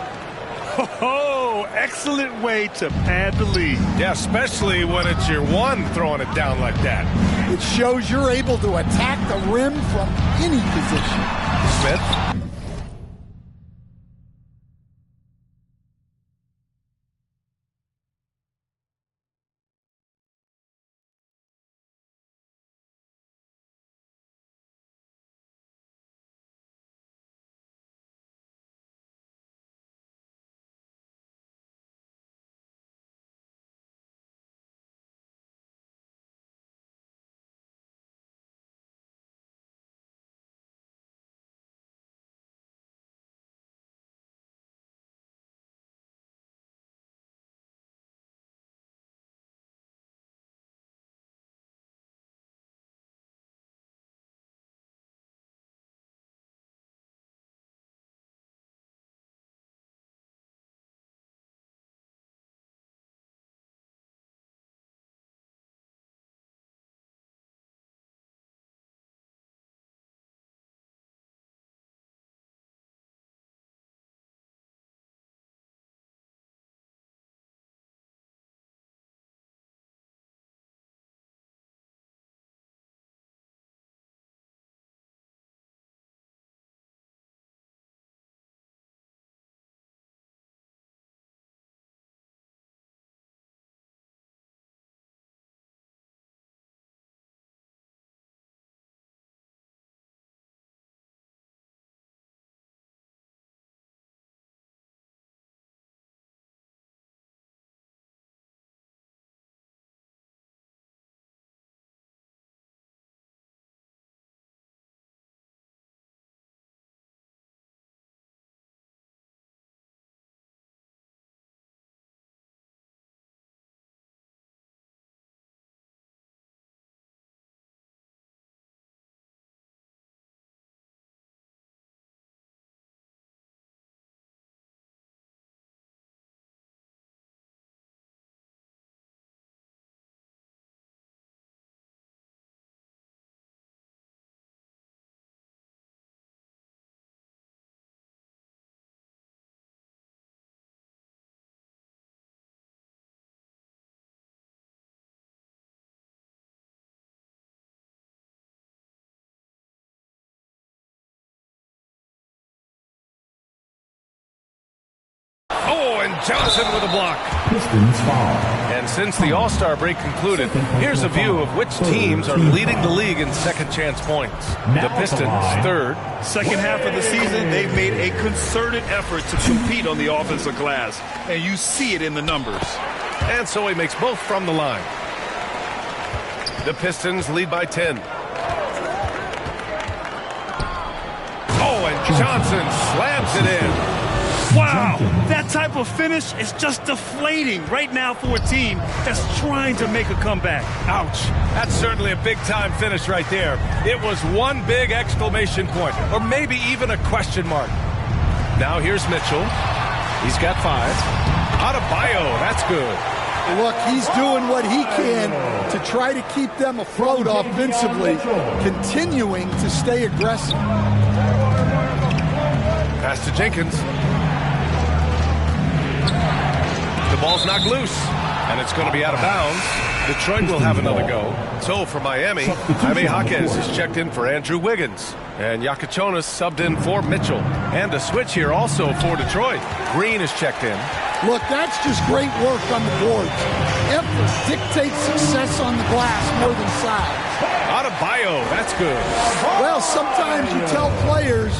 Oh, excellent way to pad the lead. Yeah, especially when it's your one throwing it down like that. It shows you're able to attack the rim from any position. Smith. Oh, and Johnson with a block. Pistons foul. And since the All-Star break concluded, here's a view of which teams are leading the league in second chance points. The Pistons, third. Second half of the season, they've made a concerted effort to compete on the offensive glass, and you see it in the numbers. And so he makes both from the line. The Pistons lead by 10. Oh, and Johnson slams it in. Wow, that type of finish is just deflating right now for a team that's trying to make a comeback. Ouch. That's certainly a big-time finish right there. It was one big exclamation point, or maybe even a question mark. Now here's Mitchell. He's got 5. Adebayo, that's good. Look, he's doing what he can to try to keep them afloat offensively, continuing to stay aggressive. Pass to Jenkins. The ball's knocked loose, and it's going to be out of bounds. Detroit will have another go. So for Miami, Jaime Jaquez is checked in for Andrew Wiggins. And Yakachonis subbed in for Mitchell. And a switch here also for Detroit. Green is checked in. Look, that's just great work on the boards. Effort dictates success on the glass more than size. Adebayo, that's good. Well, sometimes you tell players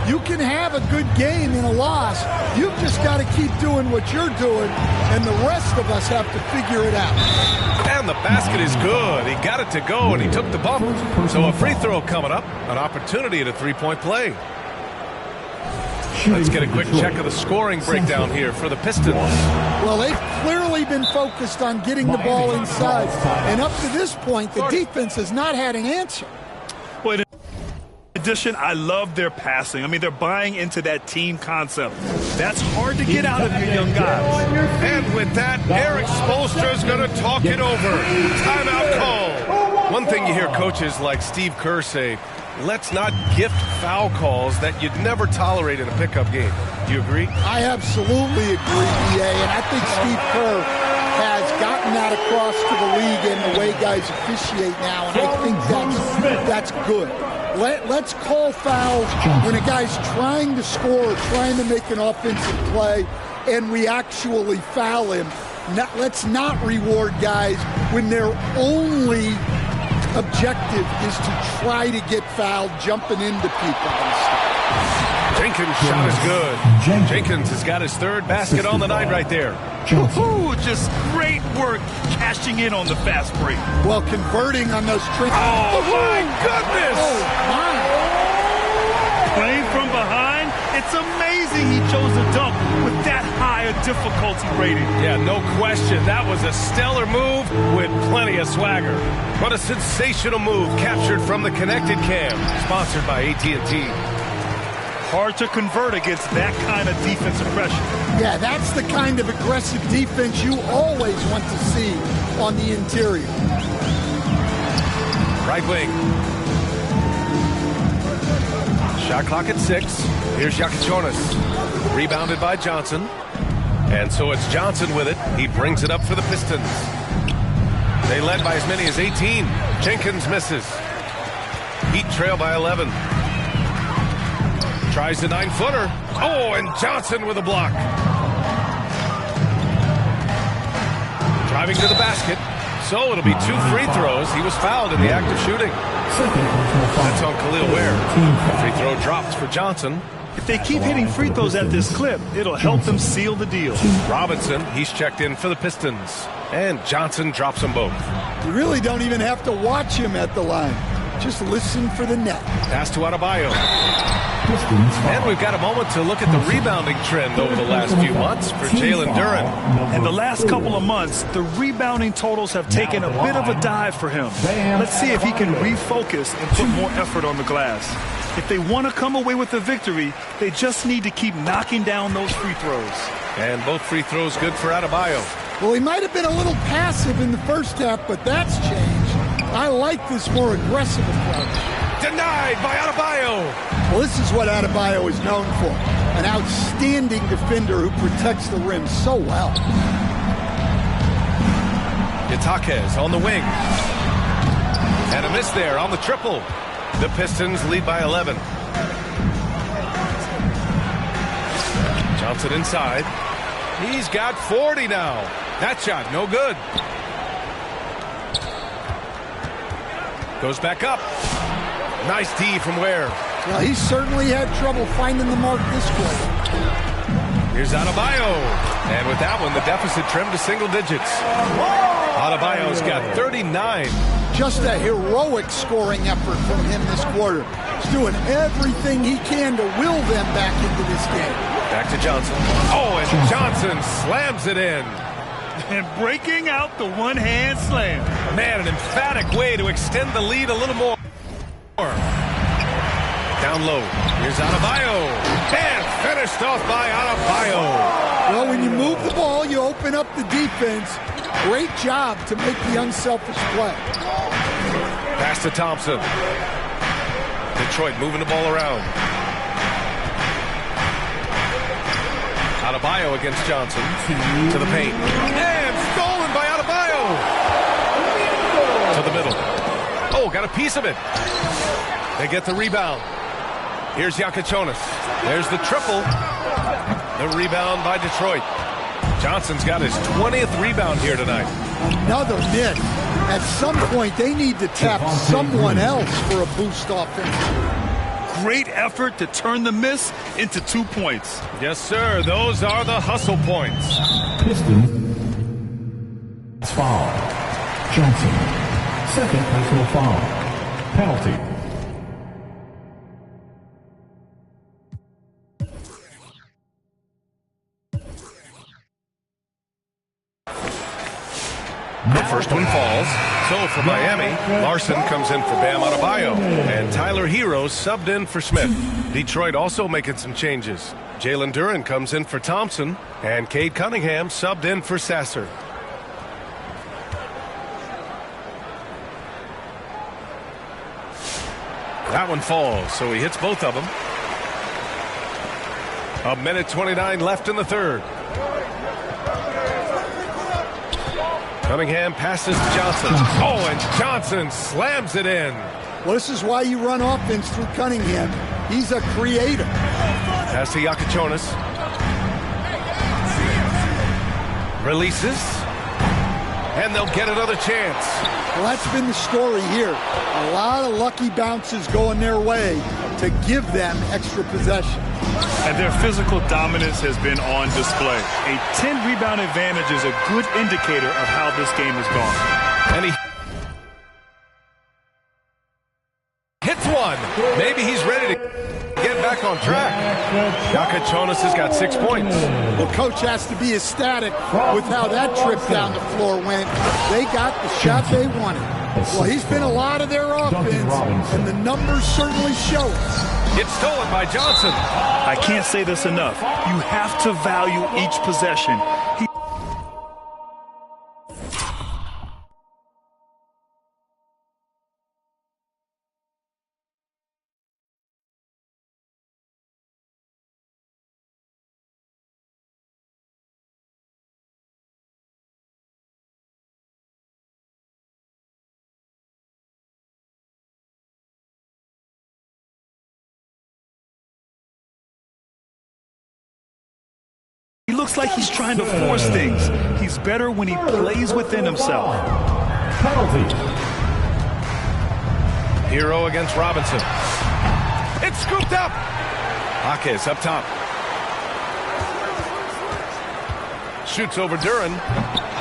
you can have a good game in a loss. You've just got to keep doing what you're doing, and the rest of us have to figure it out. And the basket is good. He got it to go, and he took the bump. So a free throw coming up, an opportunity at a three-point play. Let's get a quick check of the scoring breakdown here for the Pistons. Well, they've clearly been focused on getting the ball inside, and up to this point, the defense has not had an answer. Well, in addition, I love their passing. I mean, they're buying into that team concept. That's hard to get out of your young guys. And with that, Eric Spoelstra's going to talk it over. Timeout call. One thing you hear coaches like Steve Kerr say, let's not gift foul calls that you'd never tolerate in a pickup game. Do you agree? I absolutely agree, EA, and I think Steve Kerr has gotten that across to the league and the way guys officiate now, and I think that's good. Let's call fouls when a guy's trying to score, trying to make an offensive play, and we actually foul him. Let's not reward guys when their only objective is to try to get fouled, jumping into people and stuff. Jenkins' shot is good. Jenkins has got his third basket on the night right there. Woohoo! Just great work cashing in on the fast break. Well, converting on those tricks. Oh, my goodness! Oh, my. Playing from behind, it's amazing he chose to dunk with that high a difficulty rating. Yeah, no question. That was a stellar move with plenty of swagger. What a sensational move captured from the Connected Cam, sponsored by AT&T. Hard to convert against that kind of defensive pressure. Yeah, that's the kind of aggressive defense you always want to see on the interior. Right wing. Shot clock at 6. Here's Jakichonis. Rebounded by Johnson. And so it's Johnson with it. He brings it up for the Pistons. They led by as many as 18. Jenkins misses. Heat trail by 11. Tries the 9-footer. Oh, and Johnson with a block. Driving to the basket. So it'll be 2 free throws. He was fouled in the act of shooting. That's on Khalil Ware. The free throw drops for Johnson. If they keep hitting free throws at this clip, it'll help them seal the deal. Robinson, he's checked in for the Pistons. And Johnson drops them both. You really don't even have to watch him at the line. Just listen for the net. Pass to Adebayo. And we've got a moment to look at the rebounding trend over the last few months for Jalen Duren. In the last couple of months, the rebounding totals have taken a bit of a dive for him. Let's see if he can refocus and put more effort on the glass. If they want to come away with a victory, they just need to keep knocking down those free throws. And both free throws good for Adebayo. Well, he might have been a little passive in the first half, but that's changed. I like this more aggressive approach. Denied by Adebayo. Well, this is what Adebayo is known for. An outstanding defender who protects the rim so well. Itaquez on the wing. And a miss there on the triple. The Pistons lead by 11. Johnson inside. He's got 40 now. That shot, no good. Goes back up. Nice D from Ware. Well, he certainly had trouble finding the mark this quarter. Here's Adebayo. And with that one, the deficit trimmed to single digits. Adebayo's got 39. Just a heroic scoring effort from him this quarter. He's doing everything he can to will them back into this game. Back to Johnson. Oh, and Johnson slams it in. And breaking out the one-hand slam. Man, an emphatic way to extend the lead a little more. Down low. Here's Adebayo. And finished off by Adebayo. Well, when you move the ball, you open up the defense. Great job to make the unselfish play. Pass to Thompson. Detroit moving the ball around. Adebayo against Johnson. To the paint. And stolen by Adebayo. To the middle. Oh, got a piece of it. They get the rebound. Here's Jakichonis. There's the triple. The rebound by Detroit. Johnson's got his 20th rebound here tonight. Another miss. At some point, they need to tap someone else for a boost offense. Great effort to turn the miss into 2 points. Yes, sir. Those are the hustle points. Pistons. Foul. Johnson. Second personal foul. Penalty. The first one falls. So for Miami, Larson comes in for Bam Adebayo. And Tyler Hero subbed in for Smith. Detroit also making some changes. Jalen Duren comes in for Thompson. And Cade Cunningham subbed in for Sasser. That one falls, so he hits both of them. 1:29 left in the third. Cunningham passes to Johnson. Oh, and Johnson slams it in. Well, this is why you run offense through Cunningham. He's a creator. Pass to Yakachonis. Releases. And they'll get another chance. Well, that's been the story here. A lot of lucky bounces going their way to give them extra possession. And their physical dominance has been on display. A 10-rebound advantage is a good indicator of how this game has gone. And he hits one. Maybe he's ready to get back on track. Yakachonis has got 6 points. Well, coach has to be ecstatic with how that trip down the floor went. They got the shot they wanted. Well, he's been a lot of their offense, and the numbers certainly show it. It's stolen by Johnson. I can't say this enough. You have to value each possession. He looks like he's trying to force things. He's better when he plays within himself. Penalty. Hero against Robinson. It's scooped up. Jaquez up top. Shoots over Duren.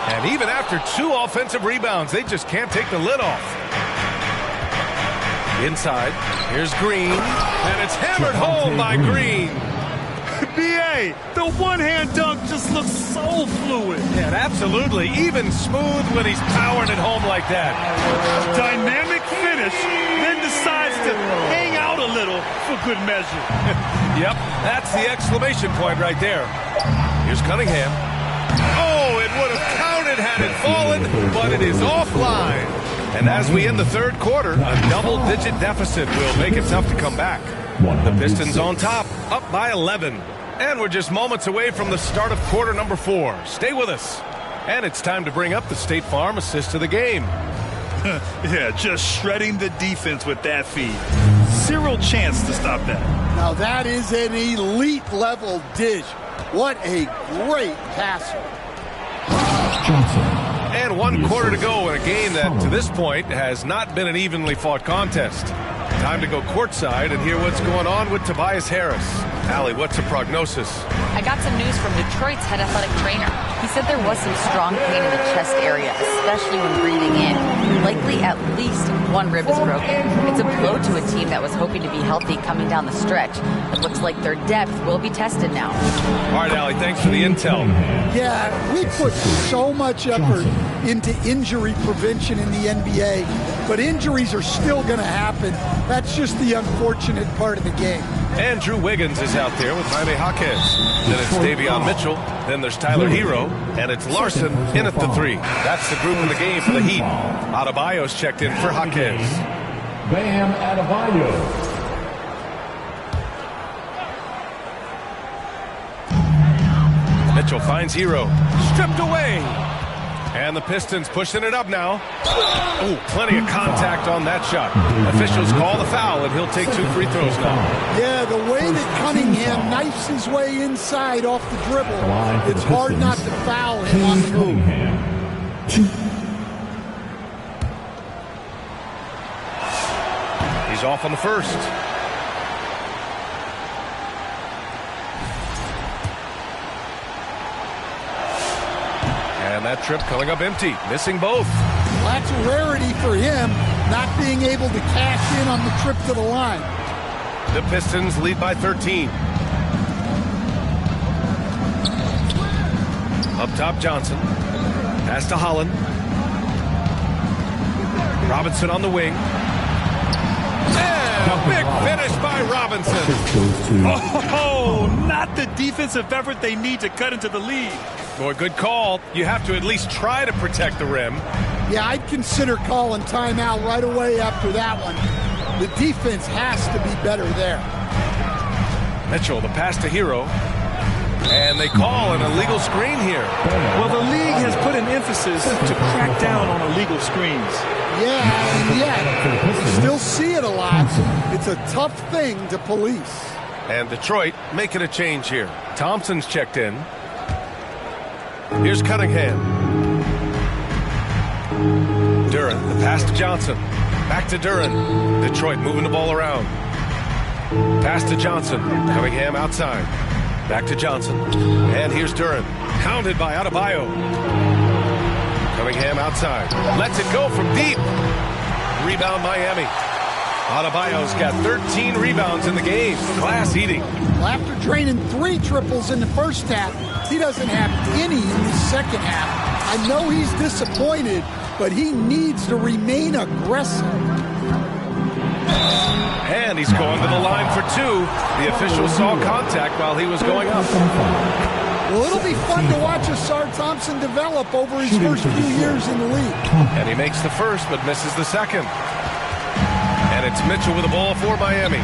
And even after 2 offensive rebounds, they just can't take the lid off. Inside. Here's Green. And it's hammered home by Green. B.A., the one-hand dunk just looks so fluid. Yeah, absolutely. Even smooth when he's powering it home like that. Dynamic finish, then decides to hang out a little for good measure. Yep, that's the exclamation point right there. Here's Cunningham. Oh, it would have counted had it fallen, but it is offline. And as we end the third quarter, a double-digit deficit will make it tough to come back. The Pistons on top, up by 11. And we're just moments away from the start of quarter number 4. Stay with us. And it's time to bring up the State Farm assist of the game. Yeah, just shredding the defense with that feed. Zero chance to stop that. Now that is an elite level dish. What a great passer. And 1 quarter to go in a game that to this point has not been an evenly fought contest. Time to go courtside and hear what's going on with Tobias Harris. Allie, what's the prognosis? I got some news from Detroit's head athletic trainer. He said there was some strong pain in the chest area, especially when breathing in. Likely at least 1 rib is broken. It's a blow to a team that was hoping to be healthy coming down the stretch. It looks like their depth will be tested now. All right, Allie, thanks for the intel. Yeah, we put so much effort into injury prevention in the NBA, but injuries are still going to happen. That's just the unfortunate part of the game. Andrew Wiggins is out there with Jaime Jaquez. Then it's Davion Mitchell. Then there's Tyler Hero. And it's Larson in at the 3. That's the group in the game for the Heat. Adebayo's checked in for Jaquez. Bam Adebayo. Mitchell finds Hero. Stripped away. And the Pistons pushing it up now. Oh, plenty of contact on that shot. Officials call the foul, and he'll take 2 free throws now. Yeah, the way that Cunningham knifes his way inside off the dribble, it's hard not to foul him on the move. He's off on the first. And that trip coming up empty, missing both. Well, that's a rarity for him, not being able to cash in on the trip to the line. The Pistons lead by 13. Up top, Johnson. Pass to Holland. Robinson on the wing. And a big finish by Robinson. Oh, not the defensive effort they need to cut into the lead. Boy, good call. You have to at least try to protect the rim. Yeah, I'd consider calling timeout right away after that one. The defense has to be better there. Mitchell, the pass to Hero. And they call an illegal screen here. Well, the league has put an emphasis to crack down on illegal screens. Yeah, and yet, you still see it a lot. It's a tough thing to police. And Detroit making a change here. Thompson's checked in. Here's Cunningham. Duran, the pass to Johnson. Back to Duran. Detroit moving the ball around. Pass to Johnson. Cunningham outside. Back to Johnson. And here's Duran. Hounded by Adebayo. Cunningham outside. Lets it go from deep. Rebound Miami. Adebayo's got 13 rebounds in the game. Class eating. Well, after draining 3 triples in the first half, he doesn't have any in the second half. I know he's disappointed, but he needs to remain aggressive. And he's going to the line for 2. The official saw contact while he was going up. Well, it'll be fun to watch Asar Thompson develop over his first few years in the league. And he makes the first, but misses the second. And it's Mitchell with the ball for Miami.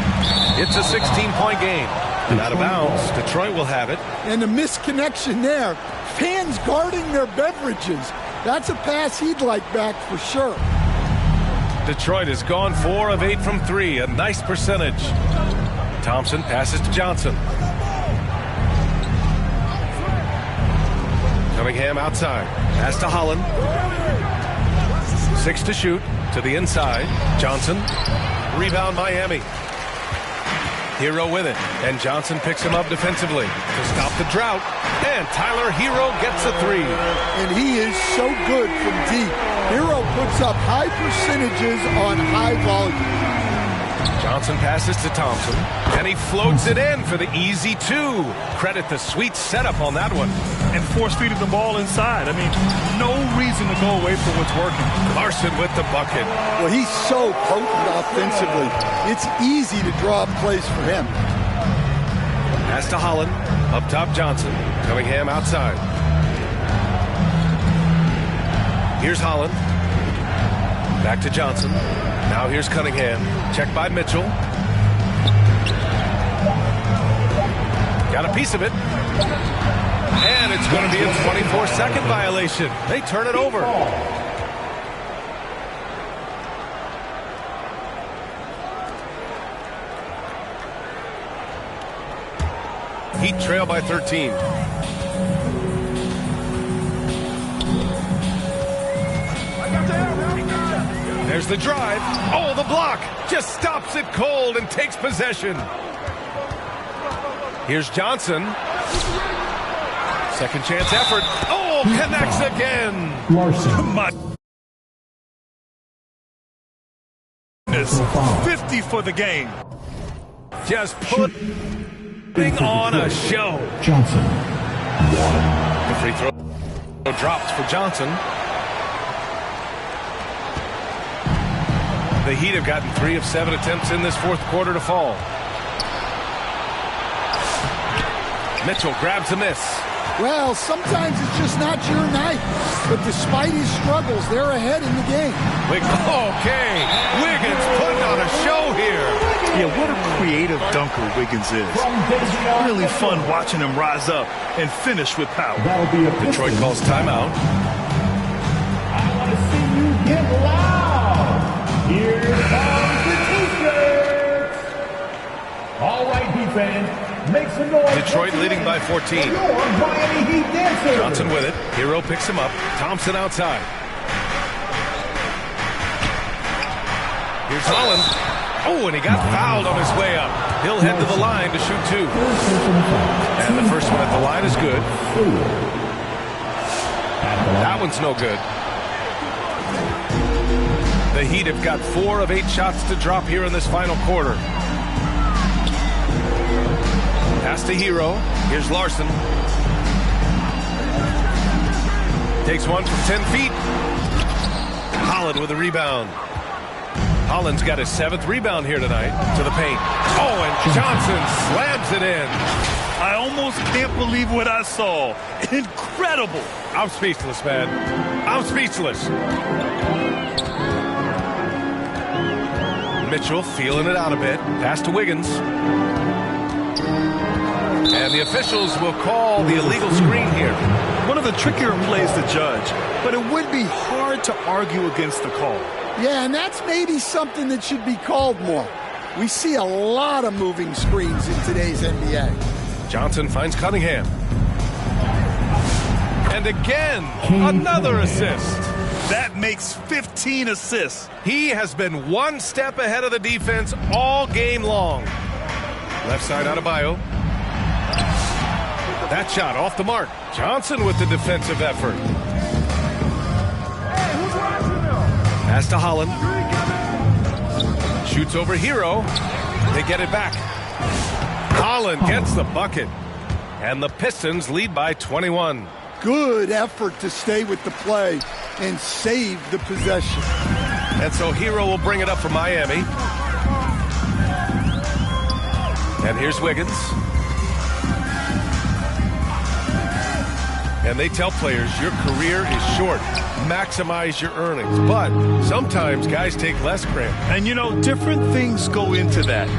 It's a 16-point game. And out of bounds, Detroit will have it. And the misconnection there. Fans guarding their beverages. That's a pass he'd like back for sure. Detroit has gone 4 of 8 from 3. A nice percentage. Thompson passes to Johnson. Cunningham outside. Pass to Holland. 6 to shoot. To the inside. Johnson. Rebound Miami. Hero with it. And Johnson picks him up defensively to stop the drought. And Tyler Hero gets a 3. And he is so good from deep. Hero puts up high percentages on high volume. Johnson passes to Thompson. And he floats it in for the easy 2. Credit the sweet setup on that one. And force-feeding the ball inside. I mean, no reason to go away from what's working. Larson with the bucket. Well, he's so potent offensively. It's easy to draw up plays for him. Pass to Holland. Up top, Johnson. Cunningham outside. Here's Holland. Back to Johnson. Now here's Cunningham. Checked by Mitchell. Got a piece of it. And it's going to be a 24-second violation. They turn it over. Heat trail by 13. There's the drive. Oh, the block. Just stops it cold and takes possession. Here's Johnson. Second chance effort. Oh, connects again. Larson. 50 for the game. Just putting on a show. Johnson. The free throw dropped for Johnson. The Heat have gotten 3 of 7 attempts in this fourth quarter to fall. Mitchell grabs a miss. Well, sometimes it's just not your night. But despite his struggles, they're ahead in the game. Okay. Wiggins putting on a show here. Yeah, what a creative dunker Wiggins is. Really fun watching him rise up and finish with power. Detroit calls timeout. I want to see you get loud. Here comes the T-shirts. All right, defense. Make some noise. Detroit leading by 14. Johnson with it. Hero picks him up. Thompson outside. Here's Holland. Oh, and he got fouled on his way up. He'll head to the line to shoot 2. And the first one at the line is good. That one's no good. The Heat have got 4 of 8 shots to drop here in this final quarter. Pass to Hero. Here's Larson. Takes one from 10 feet. Holland with a rebound. Holland's got his 7th rebound here tonight to the paint. Oh, and Johnson slams it in. I almost can't believe what I saw. Incredible. I'm speechless, man. I'm speechless. Mitchell feeling it out a bit. Pass to Wiggins. And the officials will call the illegal screen here. One of the trickier plays to judge, but it would be hard to argue against the call. Yeah, and that's maybe something that should be called more. We see a lot of moving screens in today's NBA. Johnson finds Cunningham. And again, another assist. That makes 15 assists. He has been one step ahead of the defense all game long. Left side Adebayo. That shot off the mark. Johnson with the defensive effort. Pass to Holland. Shoots over Hero. They get it back. Holland gets the bucket. And the Pistons lead by 21. Good effort to stay with the play and save the possession. And so Hero will bring it up for Miami. And here's Wiggins. And they tell players your career is short. Maximize your earnings. But sometimes guys take less credit. And you know, different things go into that.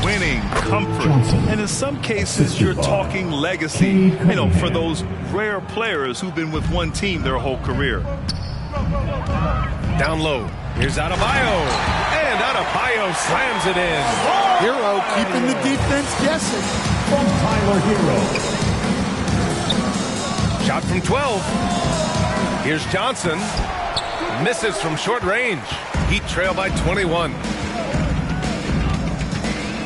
Winning, comfort, and in some cases you're talking legacy, you know, for those rare players who've been with one team their whole career. Down low, here's Adebayo, and Adebayo slams it in. Hero keeping the defense guessing. From Tyler Hero. Shot from 12. Here's Johnson, misses from short range. Heat trail by 21.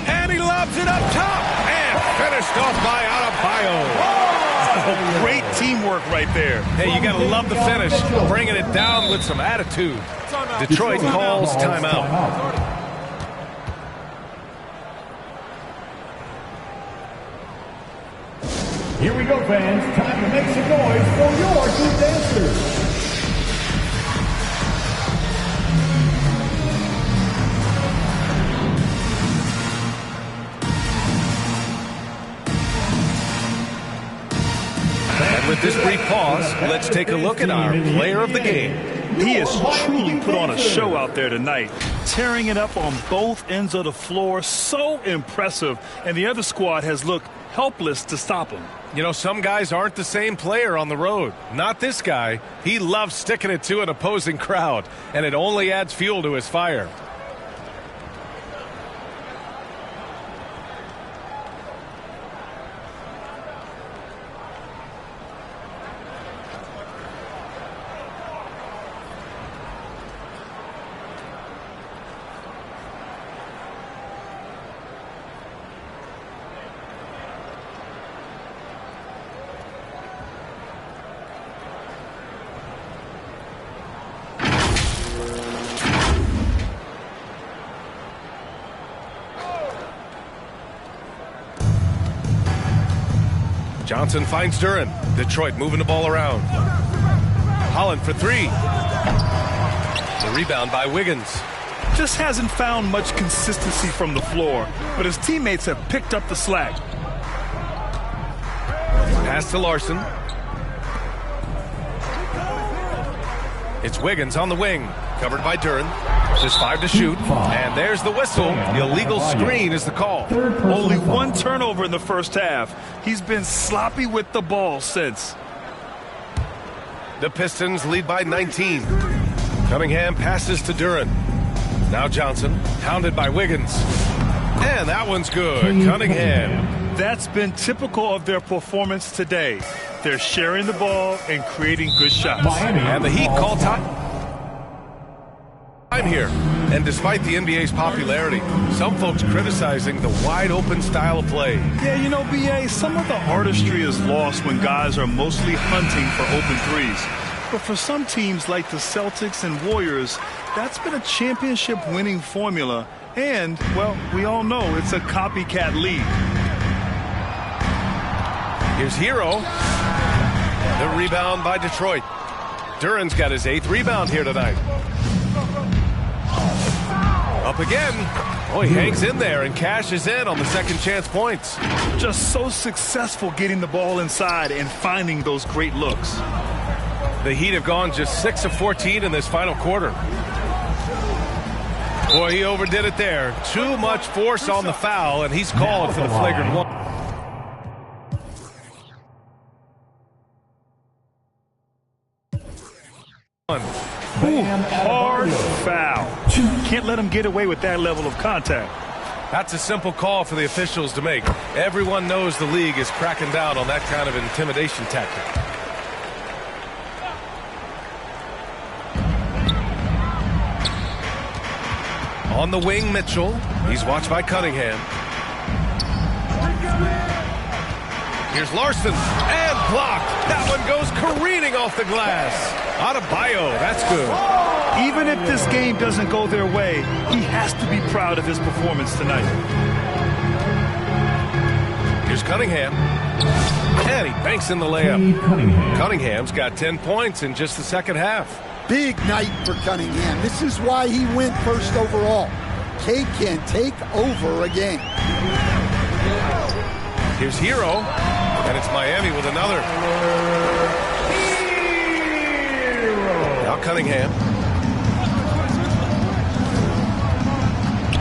And he lobs it up top and finished off by Adebayo. Oh, great teamwork right there. Hey, you got to love the finish, bringing it down with some attitude. Detroit calls timeout. Here we go, fans. Time to make some noise for your two dancers. And with this brief pause, let's take a look at our player of the game. He has truly put on a show out there tonight, tearing it up on both ends of the floor. So impressive, and the other squad has looked helpless to stop him. You know, some guys aren't the same player on the road. Not this guy. He loves sticking it to an opposing crowd, and it only adds fuel to his fire. Johnson finds Duren. Detroit moving the ball around. Holland for three. The rebound by Wiggins. Just hasn't found much consistency from the floor, but his teammates have picked up the slack. Pass to Larson. It's Wiggins on the wing, covered by Duren. Just 5 to shoot, and there's the whistle. The illegal screen is the call. Only one turnover in the first half. He's been sloppy with the ball since. The Pistons lead by 19. Cunningham passes to Duren. Now Johnson, pounded by Wiggins. And that one's good. Cunningham. That's been typical of their performance today. They're sharing the ball and creating good shots. And the Heat call time here. And despite the NBA's popularity, some folks criticizing the wide-open style of play. Yeah, you know, B.A., some of the artistry is lost when guys are mostly hunting for open threes. But for some teams like the Celtics and Warriors, that's been a championship-winning formula. And, well, we all know it's a copycat league. Here's Hero. The rebound by Detroit. Duren's got his 8th rebound here tonight. Up again. Oh, he hangs in there and cashes in on the second chance points. Just so successful getting the ball inside and finding those great looks. The Heat have gone just 6 of 14 in this final quarter. Boy, he overdid it there. Too much force on the foul, and he's called for the flagrant one. Ooh, hard foul. Can't let him get away with that level of contact. That's a simple call for the officials to make. Everyone knows the league is cracking down on that kind of intimidation tactic. On the wing, Mitchell. He's watched by Cunningham. Here's Larson, and blocked. That one goes careening off the glass. Adebayo, that's good. Even if this game doesn't go their way, he has to be proud of his performance tonight. Here's Cunningham. And he banks in the layup. Cunningham's got 10 points in just the second half. Big night for Cunningham. This is why he went first overall. K can take over a game. Here's Hero, and it's Miami with another. Now Cunningham.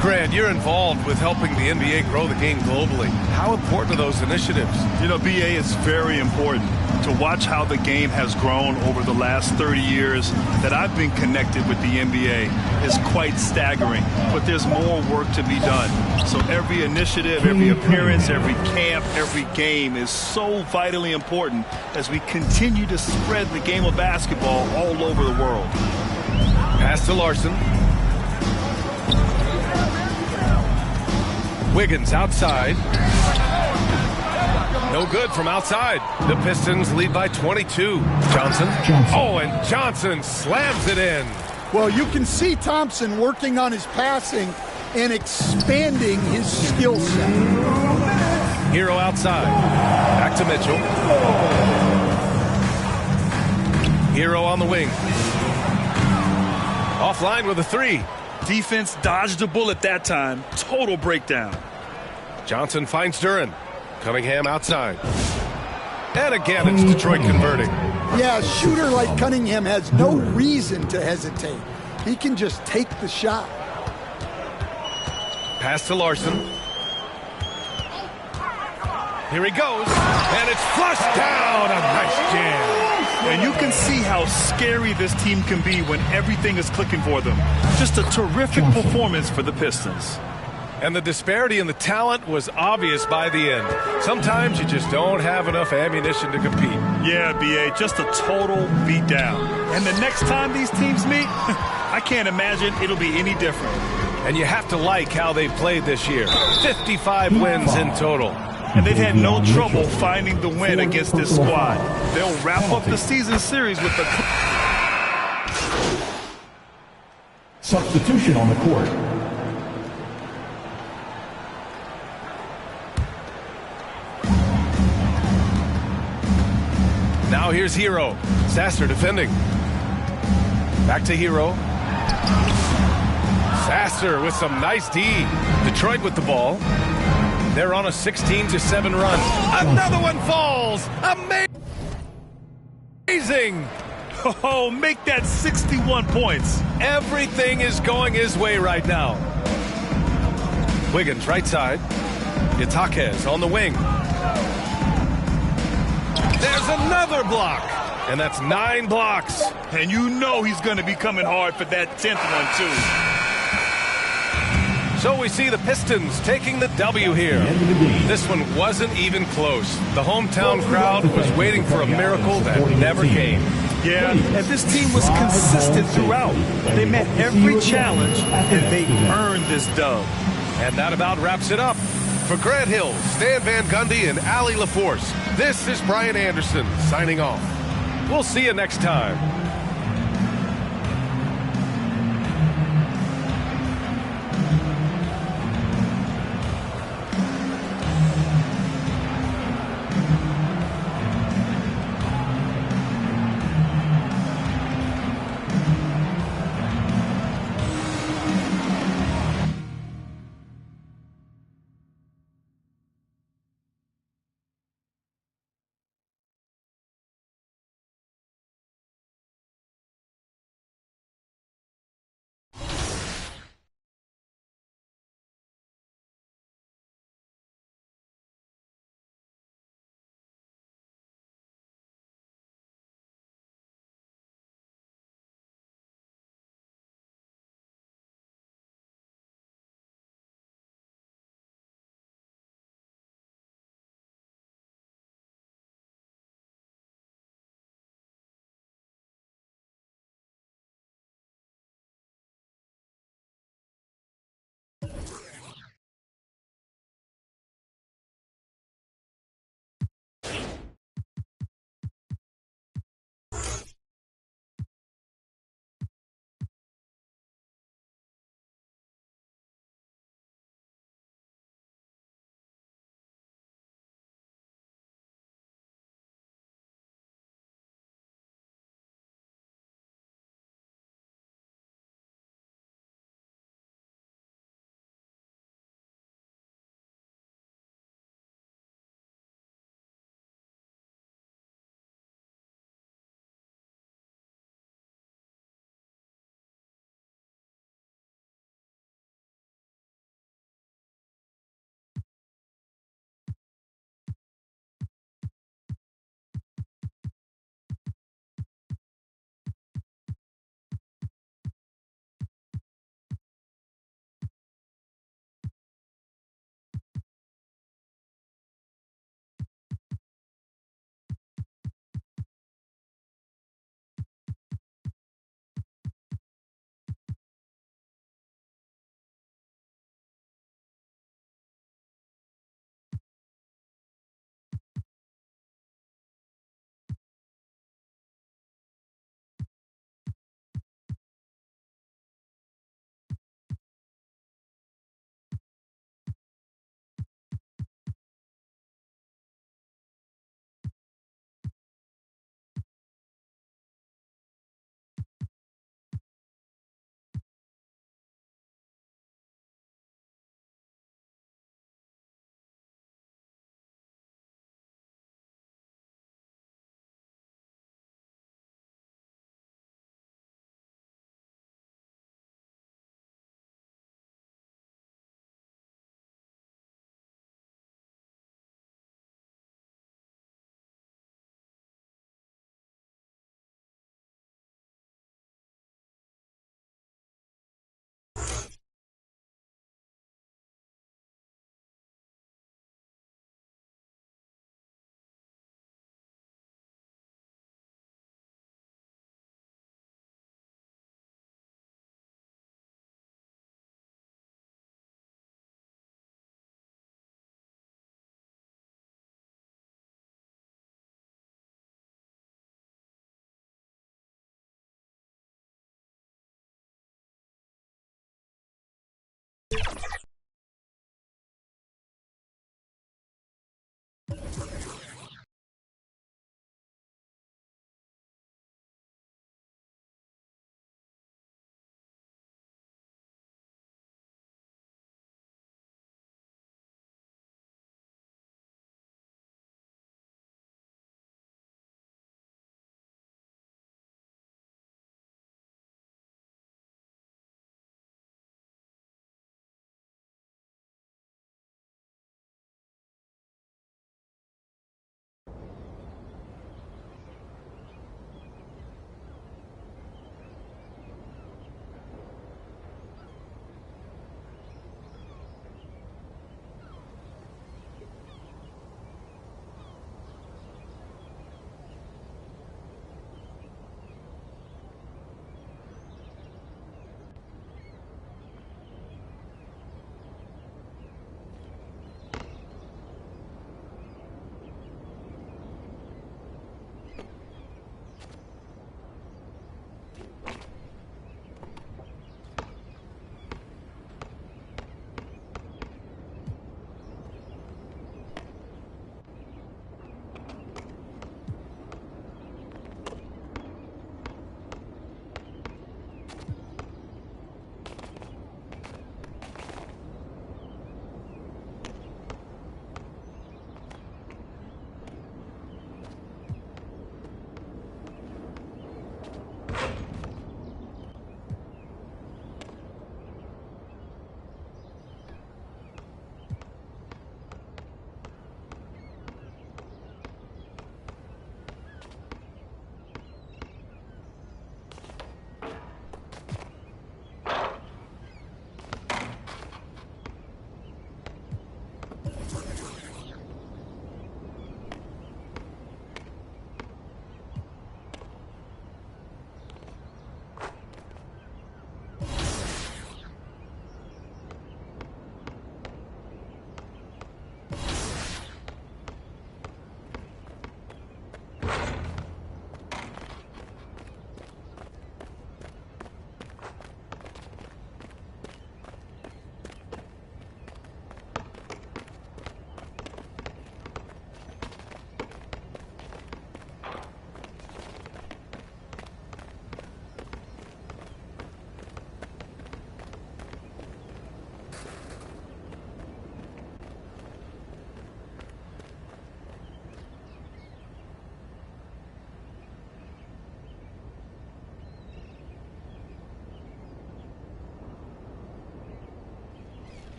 Grant, you're involved with helping the NBA grow the game globally. How important are those initiatives? You know, BA, is very important. To watch how the game has grown over the last 30 years that I've been connected with the NBA is quite staggering. But there's more work to be done. So every initiative, every appearance, every camp, every game is so vitally important as we continue to spread the game of basketball all over the world. Pass to Larson. Wiggins outside. No good from outside. The Pistons lead by 22. Johnson. Oh, and Johnson slams it in. Well, you can see Thompson working on his passing and expanding his skill set. Hero outside. Back to Mitchell. Hero on the wing. Offline with a three. Defense dodged a bullet that time. Total breakdown. Johnson finds Duran. Cunningham outside. And again, it's Detroit converting. Yeah, a shooter like Cunningham has no reason to hesitate. He can just take the shot. Pass to Larson. Here he goes. And it's flushed down. A nice jam. And you can see how scary this team can be when everything is clicking for them. Just a terrific performance for the Pistons. And the disparity in the talent was obvious by the end. Sometimes you just don't have enough ammunition to compete. Yeah, BA, just a total beatdown. And the next time these teams meet, I can't imagine it'll be any different. And you have to like how they've played this year. 55 wins in total. And they've had no trouble finding the win against this squad. They'll wrap up the season series with the substitution on the court. Now here's Hero. Sasser defending. Back to Hero. Sasser with some nice D. Detroit with the ball. They're on a 16-7 run. Another one falls. Amazing. Oh, make that 61 points. Everything is going his way right now. Wiggins right side. Itaquez on the wing. There's another block. And that's 9 blocks. And you know he's going to be coming hard for that 10th one, too. So we see the Pistons taking the W here. This one wasn't even close. The hometown crowd was waiting for a miracle that never came. Yeah, and this team was consistent throughout. They met every challenge, and they earned this dub. And that about wraps it up. For Grant Hill, Stan Van Gundy, and Allie LaForce, this is Brian Anderson signing off. We'll see you next time.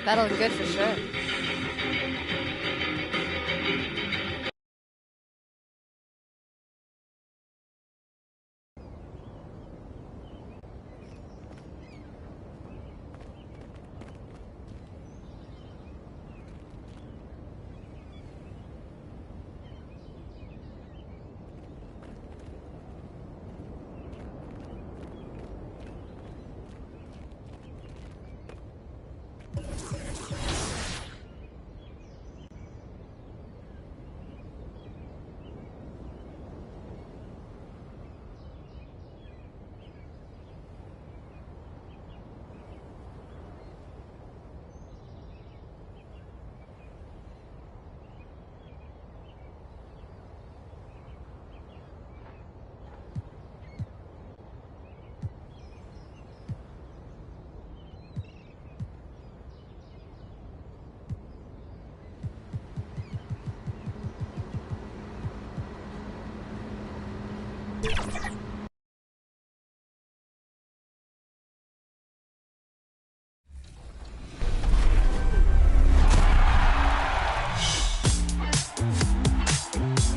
That'll look good for sure.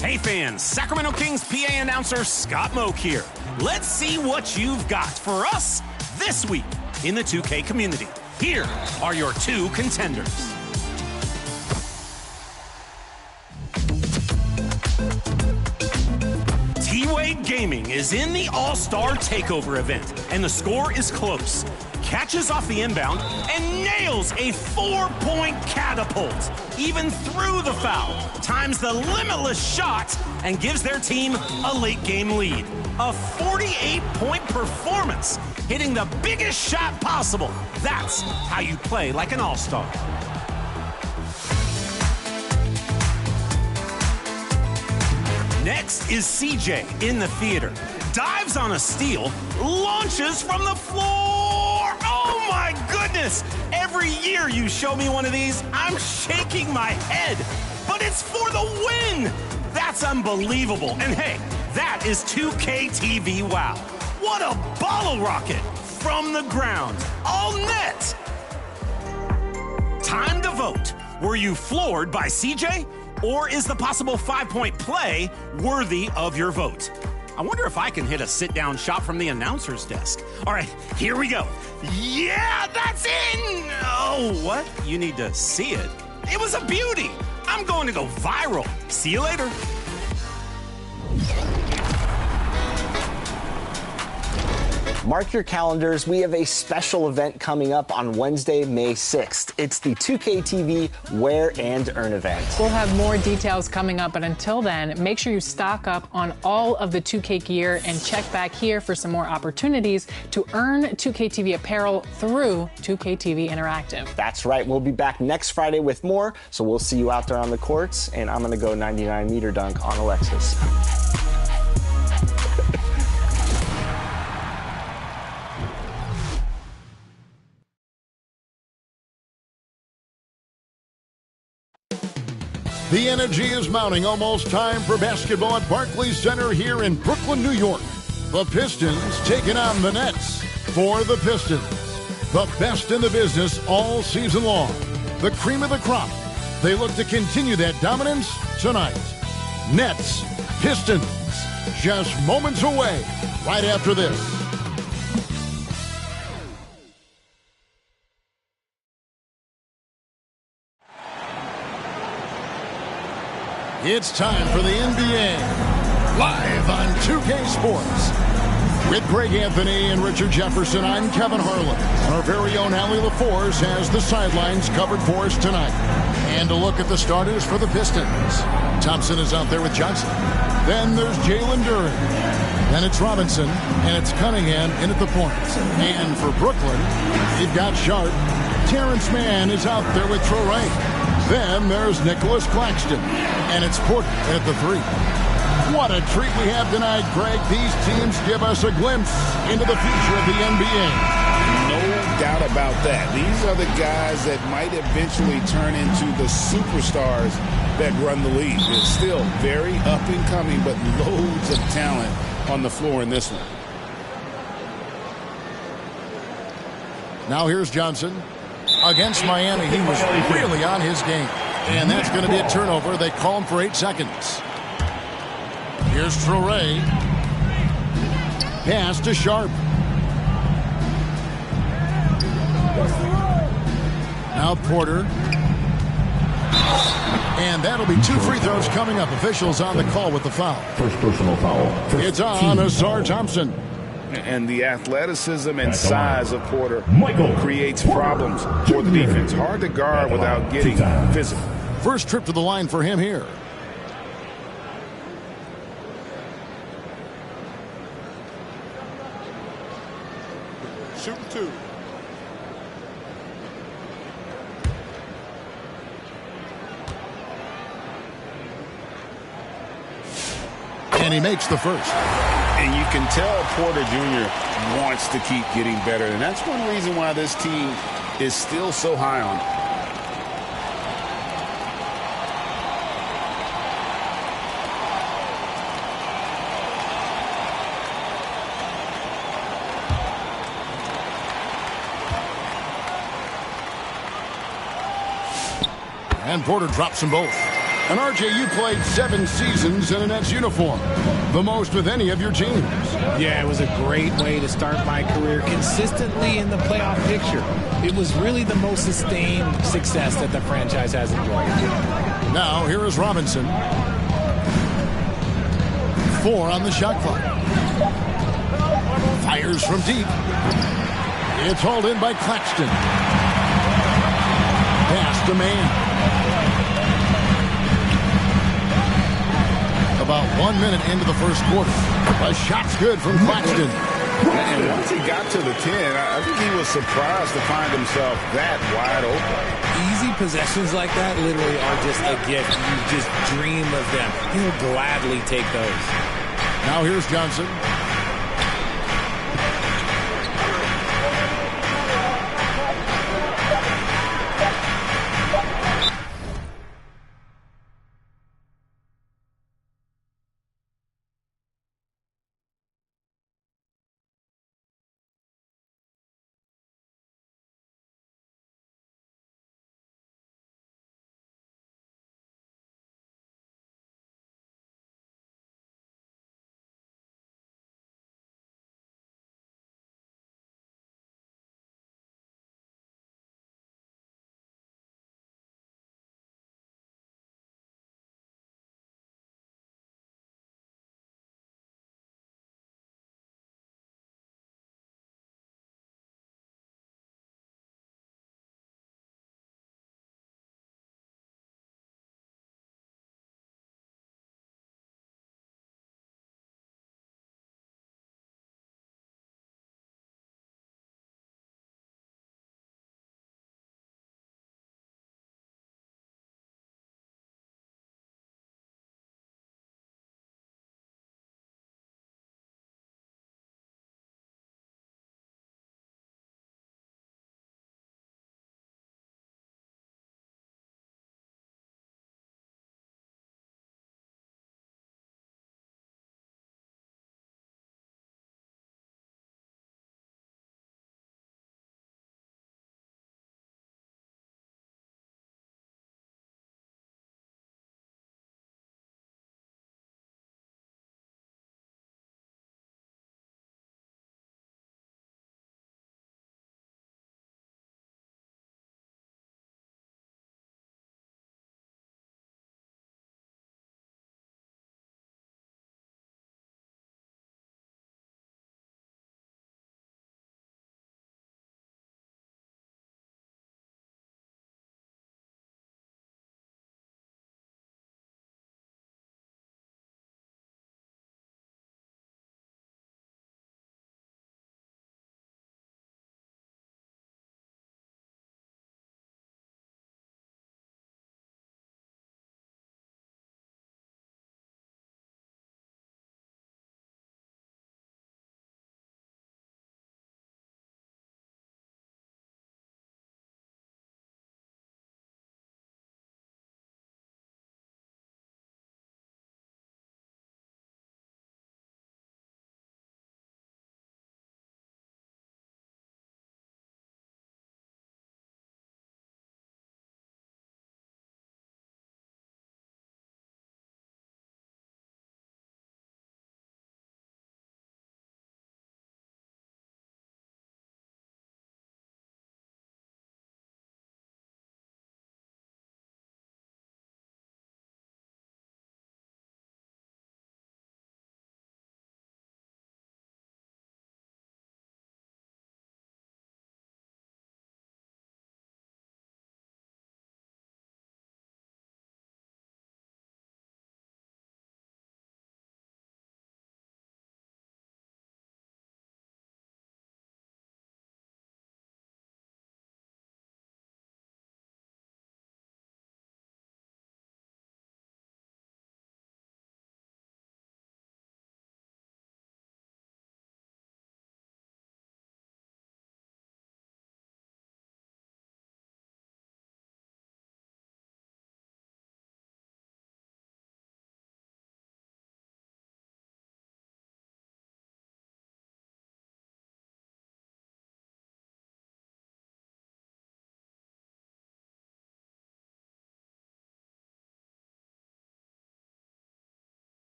Hey fans, Sacramento Kings PA announcer Scott Moak here. Let's see what you've got for us this week in the 2K community. Here are your two contenders. T-Wade Gaming is in the All-Star Takeover event, and the score is close. Catches off the inbound and nails a 4-point catapult, even through the foul, times the limitless shot, and gives their team a late-game lead. A 48-point performance, hitting the biggest shot possible. That's how you play like an all-star. Next is CJ in the theater. Dives on a steal, launches from the floor. Oh my goodness! Every year you show me one of these, I'm shaking my head. But it's for the win! That's unbelievable. And hey, that is 2K TV wow. What a bottle rocket from the ground. All net. Time to vote. Were you floored by CJ? Or is the possible 5-point play worthy of your vote? I wonder if I can hit a sit-down shot from the announcer's desk. All right, here we go. Yeah, that's in! Oh, what? You need to see it. It was a beauty. I'm going to go viral. See you later. Mark your calendars. We have a special event coming up on Wednesday, May 6th. It's the 2K TV Wear and Earn event. We'll have more details coming up, but until then, make sure you stock up on all of the 2K gear and check back here for some more opportunities to earn 2K TV apparel through 2K TV Interactive. That's right. We'll be back next Friday with more, so we'll see you out there on the courts, and I'm going to go 99-meter dunk on Alexis. The energy is mounting. Almost time for basketball at Barclays Center here in Brooklyn, New York. The Pistons taking on the Nets. For the Pistons, the best in the business all season long. The cream of the crop. They look to continue that dominance tonight. Nets, Pistons, just moments away right after this. It's time for the NBA, live on 2K Sports. With Greg Anthony and Richard Jefferson, I'm Kevin Harlan. Our very own Allie LaForce has the sidelines covered for us tonight. And a look at the starters for the Pistons. Thompson is out there with Johnson. Then there's Jalen Duren. Then it's Robinson, and it's Cunningham in at the point. And for Brooklyn, you've got Sharp. Terrence Mann is out there with Traore. Then there's Nicholas Claxton, and it's Porter at the 3. What a treat we have tonight, Greg. These teams give us a glimpse into the future of the NBA. No doubt about that. These are the guys that might eventually turn into the superstars that run the league. It's still very up and coming, but loads of talent on the floor in this one. Now here's Johnson. Against Miami, he was really on his game. And that's going to be a turnover. They call him for 8 seconds. Here's Traore. Pass to Sharp. Now Porter. And that'll be 2 free throws coming up. Officials on the call with the foul. First personal foul. It's on Azar Thompson. And the athleticism and size of Porter creates problems for the defense. Hard to guard without getting physical. First trip to the line for him here. Shooting 2. And he makes the first. And you can tell Porter Jr. wants to keep getting better. And that's one reason why this team is still so high on him. And Porter drops them both. And RJ, you played 7 seasons in a Nets uniform, the most with any of your teams. Yeah, it was a great way to start my career consistently in the playoff picture. It was really the most sustained success that the franchise has enjoyed. Now, here is Robinson. 4 on the shot clock. Fires from deep. It's hauled in by Claxton. Pass to man. About 1 minute into the first quarter. A shot's good from Claxton. And once he got to the 10, I think he was surprised to find himself that wide open. Easy possessions like that literally are just a gift. You just dream of them. He'll gladly take those. Now here's Johnson.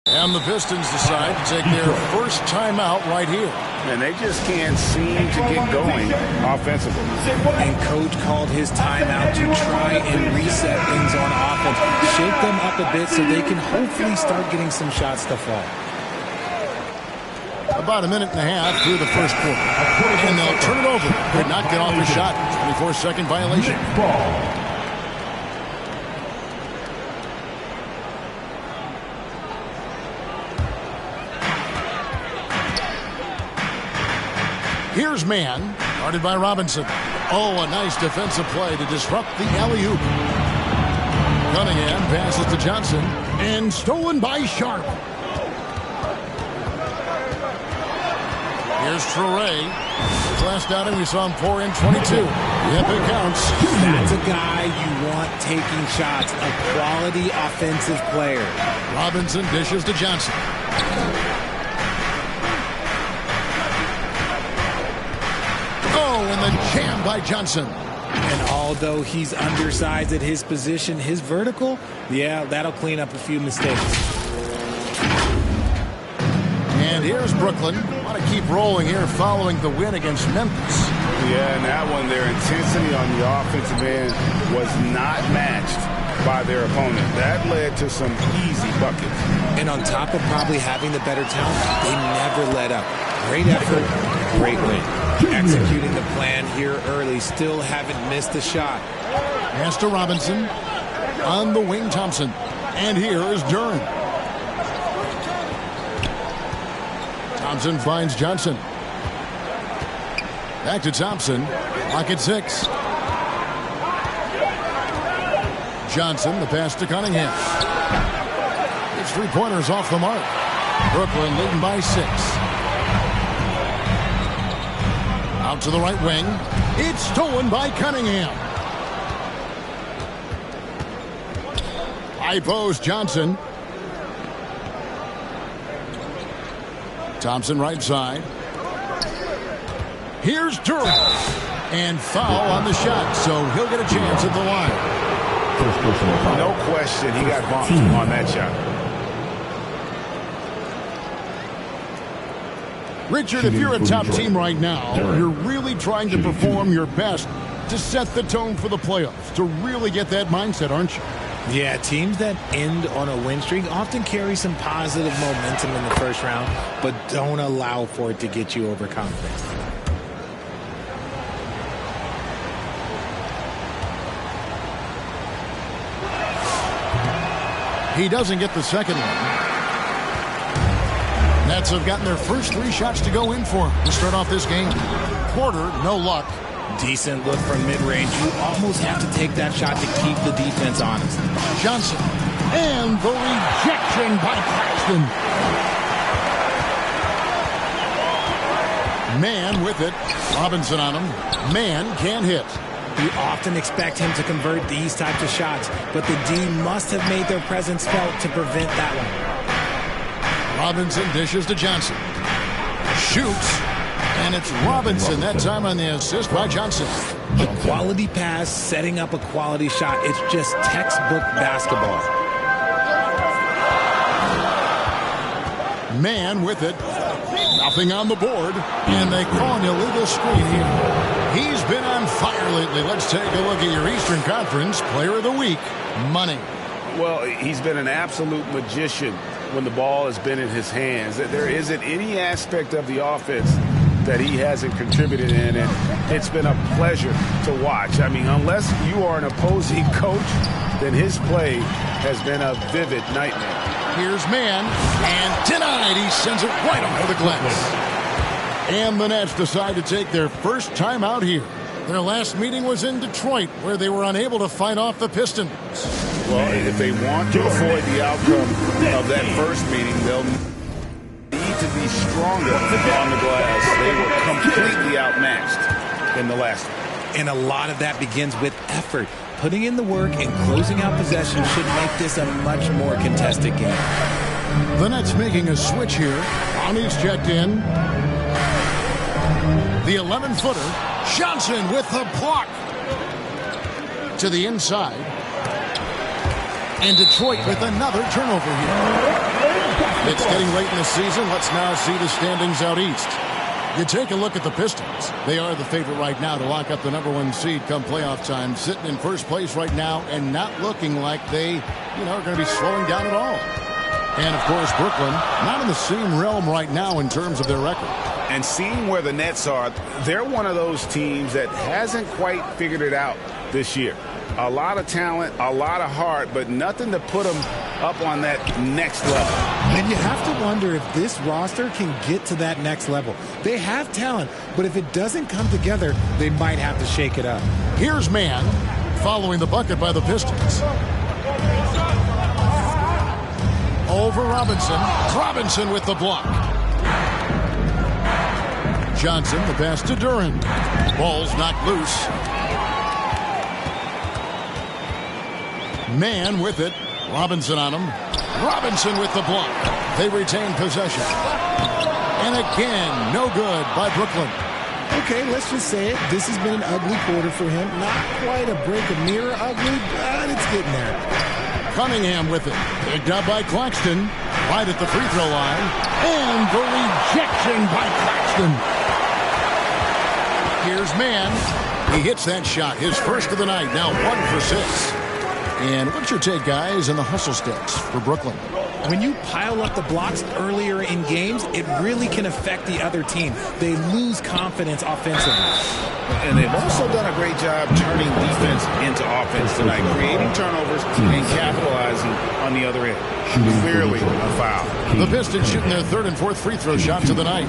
And the Pistons decide to take their first timeout right here. And they just can't seem to get going offensively. And Coach called his timeout to try and reset things on offense. Shake them up a bit so they can hopefully start getting some shots to fall. About a minute and a half through the first quarter. And they'll turn it over. Could not get off the shot. 24-second violation. Here's man, guarded by Robinson. Oh, a nice defensive play to disrupt the alley-oop. Cunningham passes to Johnson, and stolen by Sharp. Here's Traore. His last outing, we saw him pour in 22. Yep, it counts. That's a guy you want taking shots, a quality offensive player. Robinson dishes to Johnson. And the jam by Johnson. And although he's undersized at his position, his vertical, yeah, that'll clean up a few mistakes. And here's Brooklyn. Want to keep rolling here following the win against Memphis. Yeah, and that one, their intensity on the offensive end was not matched by their opponent. That led to some easy buckets. And on top of probably having the better talent, they never let up. Great effort, great win. Executing the plan here early, still haven't missed a shot. Pass to Robinson. On the wing, Thompson. And here is Duran. Thompson finds Johnson. Back to Thompson. Lock at 6. Johnson, the pass to Cunningham. His three-pointers off the mark. Brooklyn leading by 6. Out to the right wing. It's stolen by Cunningham. High post, Johnson. Thompson right side. Here's Duran. And foul on the shot, so he'll get a chance at the line. No question, he got bumped on that shot. Richard, if you're a top team right now, you're really trying to perform your best to set the tone for the playoffs, to really get that mindset, aren't you? Yeah, teams that end on a win streak often carry some positive momentum in the first round, but don't allow for it to get you overconfident. He doesn't get the second one. Nets have gotten their first 3 shots to go in for him to start off this game. Porter, no luck. Decent look from mid-range. You almost have to take that shot to keep the defense honest. Johnson. And the rejection by Claxton. Man with it. Robinson on him. Man can't hit. You often expect him to convert these types of shots, but the D must have made their presence felt to prevent that one. Robinson dishes to Johnson. Shoots. And it's Robinson that time on the assist by Johnson. A quality pass, setting up a quality shot. It's just textbook basketball. Man with it. Nothing on the board. And they call an illegal screen here. He's been on fire lately. Let's take a look at your Eastern Conference Player of the Week, Money. Well, he's been an absolute magician when the ball has been in his hands. There isn't any aspect of the offense that he hasn't contributed in, and it's been a pleasure to watch. I mean, unless you are an opposing coach, then his play has been a vivid nightmare. Here's man, and denied. He sends it right off the glass. And the Nets decide to take their first time out here. Their last meeting was in Detroit, where they were unable to fight off the Pistons. Well, if they want to avoid the outcome of that first meeting, they'll need to be stronger on the glass. They were completely outmatched in the last one. And a lot of that begins with effort. Putting in the work and closing out possession should make this a much more contested game. The Nets making a switch here. Bonnie's checked in. The 11-footer. Johnson with the block. To the inside. And Detroit with another turnover here. It's getting late in the season. Let's now see the standings out east. You take a look at the Pistons. They are the favorite right now to lock up the #1 seed come playoff time, sitting in first place right now and not looking like they, are going to be slowing down at all. And, of course, Brooklyn, not in the same realm right now in terms of their record. And seeing where the Nets are, they're one of those teams that hasn't quite figured it out this year. A lot of talent, a lot of heart, but nothing to put them up on that next level. And you have to wonder if this roster can get to that next level. They have talent, but if it doesn't come together, they might have to shake it up. Here's Mann following the bucket by the Pistons. Over Robinson. Robinson with the block. Johnson, the pass to Duran. Ball's knocked loose. Mann with it. Robinson on him. Robinson with the block. They retain possession. And again, no good by Brooklyn. Okay, let's just say it. This has been an ugly quarter for him. Not quite a break of mirror ugly, but it's getting there. Cunningham with it. Picked up by Claxton. Right at the free throw line. And the rejection by Claxton. Here's Mann. He hits that shot. His first of the night. Now 1 for 6. And what's your take, guys, in the hustle sticks for Brooklyn? When you pile up the blocks earlier in games, it really can affect the other team. They lose confidence offensively. And they've also done a great job turning defense into offense tonight, creating turnovers and capitalizing on the other end. Clearly a foul. The Pistons shooting their 3rd and 4th free throw shots of the night.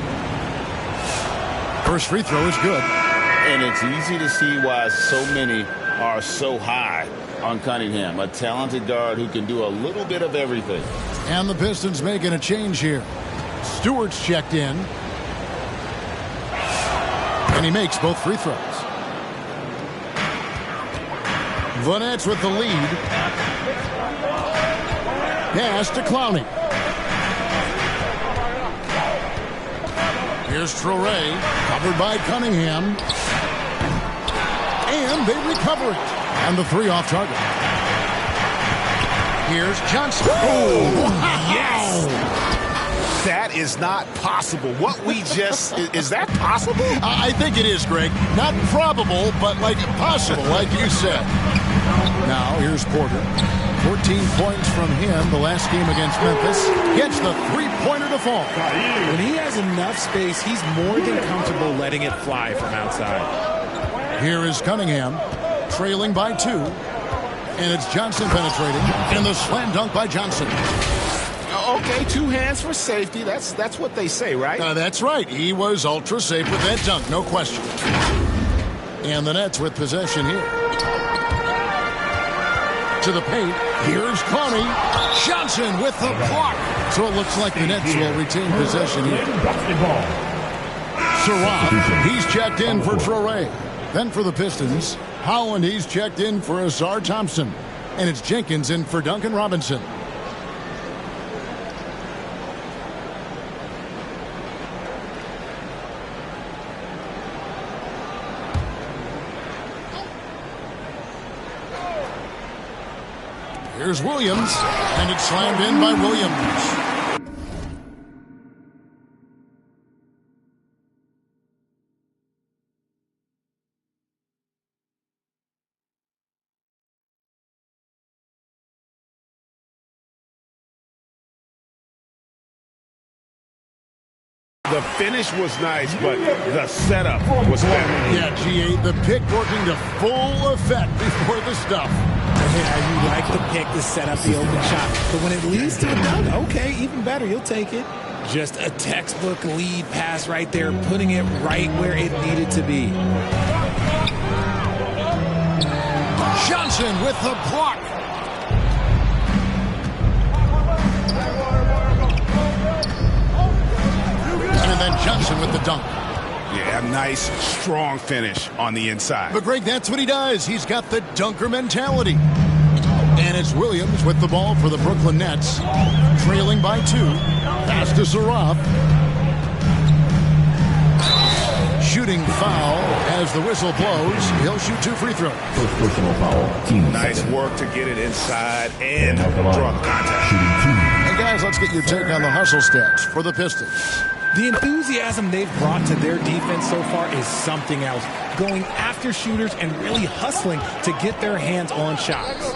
First free throw is good. And it's easy to see why so many are so high on Cunningham, a talented guard who can do a little bit of everything. And the Pistons making a change here. Stewart's checked in. And he makes both free throws. The Nets with the lead. Pass to Clowney. Here's Traore, covered by Cunningham. And they recover it. And the 3 off target. Here's Johnson. Oh, yes! That is not possible. What we just... is that possible? I think it is, Greg. Not probable, but like possible, like you said. Now, here's Porter. 14 points from him the last game against Memphis. Gets the 3-pointer to fall. When he has enough space, he's more than comfortable letting it fly from outside. Here is Cunningham, trailing by 2. And it's Johnson penetrating. And the slam dunk by Johnson. Okay, 2 hands for safety. That's what they say, right? That's right. He was ultra safe with that dunk, no question. And the Nets with possession here. To the paint. Here's Clowney. Johnson with the block. So it looks like the Nets will retain possession here. Sarab, he's checked in for Traore. Then for the Pistons, Howland, he's checked in for Azar Thompson. And it's Jenkins in for Duncan Robinson. Here's Williams, and it's slammed in by Williams. The finish was nice, but the setup was better. Yeah, G8, the pick working to full effect before the stuff. Yeah, you like the pick to set up the open shot. But when it leads to a dunk, okay, even better, you'll take it. Just a textbook lead pass right there, putting it right where it needed to be. Johnson with the block. And then Johnson with the dunk. Yeah, nice, strong finish on the inside. But, Greg, that's what he does. He's got the dunker mentality. And it's Williams with the ball for the Brooklyn Nets. Trailing by 2. Pass to Sarab. Shooting foul as the whistle blows. He'll shoot 2 free throws. First personal foul, team. Nice work to get it inside and draw the contact. Shooting 2. And, guys, Guys, let's get your take on the hustle stats for the Pistons. The enthusiasm they've brought to their defense so far is something else. Going after shooters and really hustling to get their hands on shots.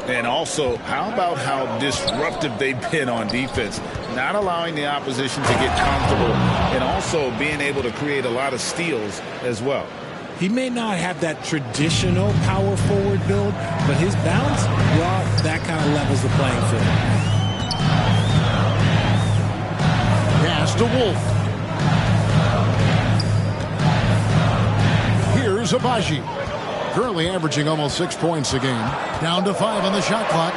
And also, how about how disruptive they've been on defense? Not allowing the opposition to get comfortable and also being able to create a lot of steals as well. He may not have that traditional power forward build, but his bounce, well, that kind of levels the playing field. Pass to Wolf. Here's Abaji. Currently averaging almost 6 points a game. Down to 5 on the shot clock.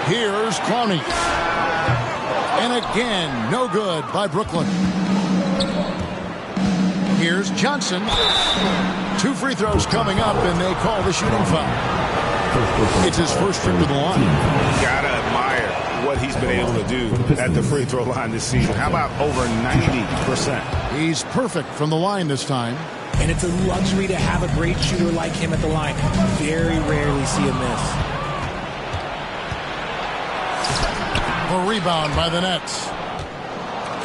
Here's Clowney. And again, no good by Brooklyn. Here's Johnson. 2 free throws coming up, and they call the shooting foul. It's his first trip to the line. Gotta admire what he's been able to do at the free throw line this season. How about over 90%? He's perfect from the line this time. And it's a luxury to have a great shooter like him at the line. Very rarely see a miss. A rebound by the Nets.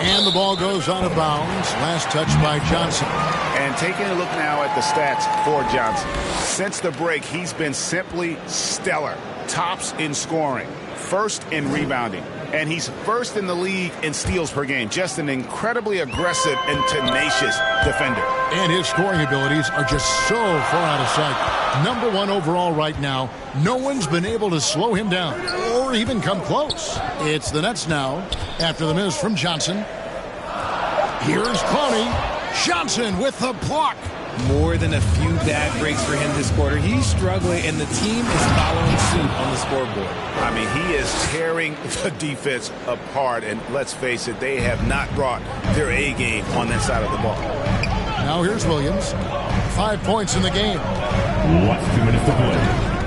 And the ball goes out of bounds. Last touch by Johnson. And taking a look now at the stats for Johnson. Since the break, he's been simply stellar. Tops in scoring, first in rebounding, and he's first in the league in steals per game. Just an incredibly aggressive and tenacious defender. And his scoring abilities are just so far out of sight. Number 1 overall right now. No one's been able to slow him down or even come close. It's the Nets now after the miss from Johnson. Here's Clowney. Johnson with the block. More than a few bad breaks for him this quarter. He's struggling, and the team is following suit on the scoreboard. I mean, he is tearing the defense apart, and let's face it, they have not brought their A game on that side of the ball. Now here's Williams. 5 points in the game. Last 2 minutes to play.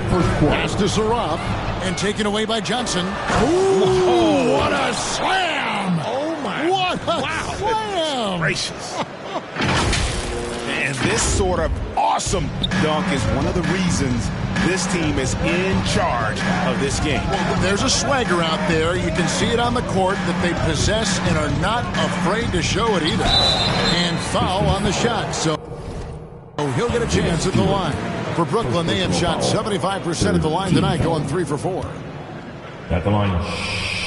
First quarter. Pass to Zarab, and taken away by Johnson. Ooh, what a slam! Oh, my. What a slam! Gracious. And this sort of awesome dunk is one of the reasons this team is in charge of this game. Well, there's a swagger out there. You can see it on the court that they possess and are not afraid to show it either. And foul on the shot. So he'll get a chance at the line. For Brooklyn, they have shot 75% at the line tonight, going 3 for 4. At the line,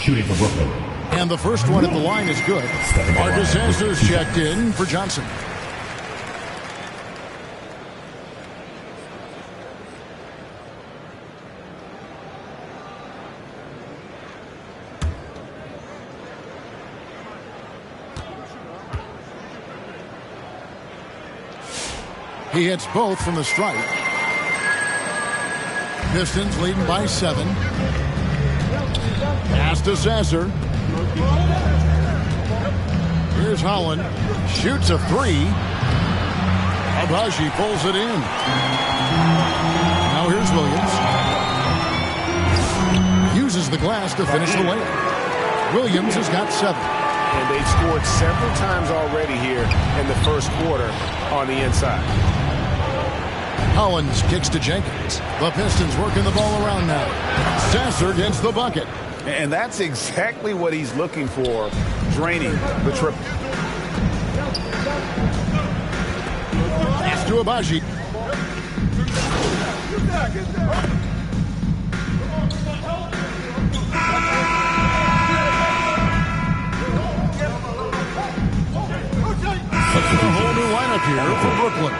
shooting for Brooklyn. And the first one at the line is good. Marcus Sanders checked in for Johnson. He hits both from the stripe. Pistons leading by 7. Pass to Sasser. Here's Holland. Shoots a 3. Abaji pulls it in. Now here's Williams. Uses the glass to finish the layup. Williams has got 7. And they've scored several times already here in the first quarter on the inside. Hollins kicks to Jenkins. The Pistons working the ball around now. Sasser gets the bucket. And that's exactly what he's looking for, draining the triple. Pass to Abaji. A whole new lineup here for Brooklyn.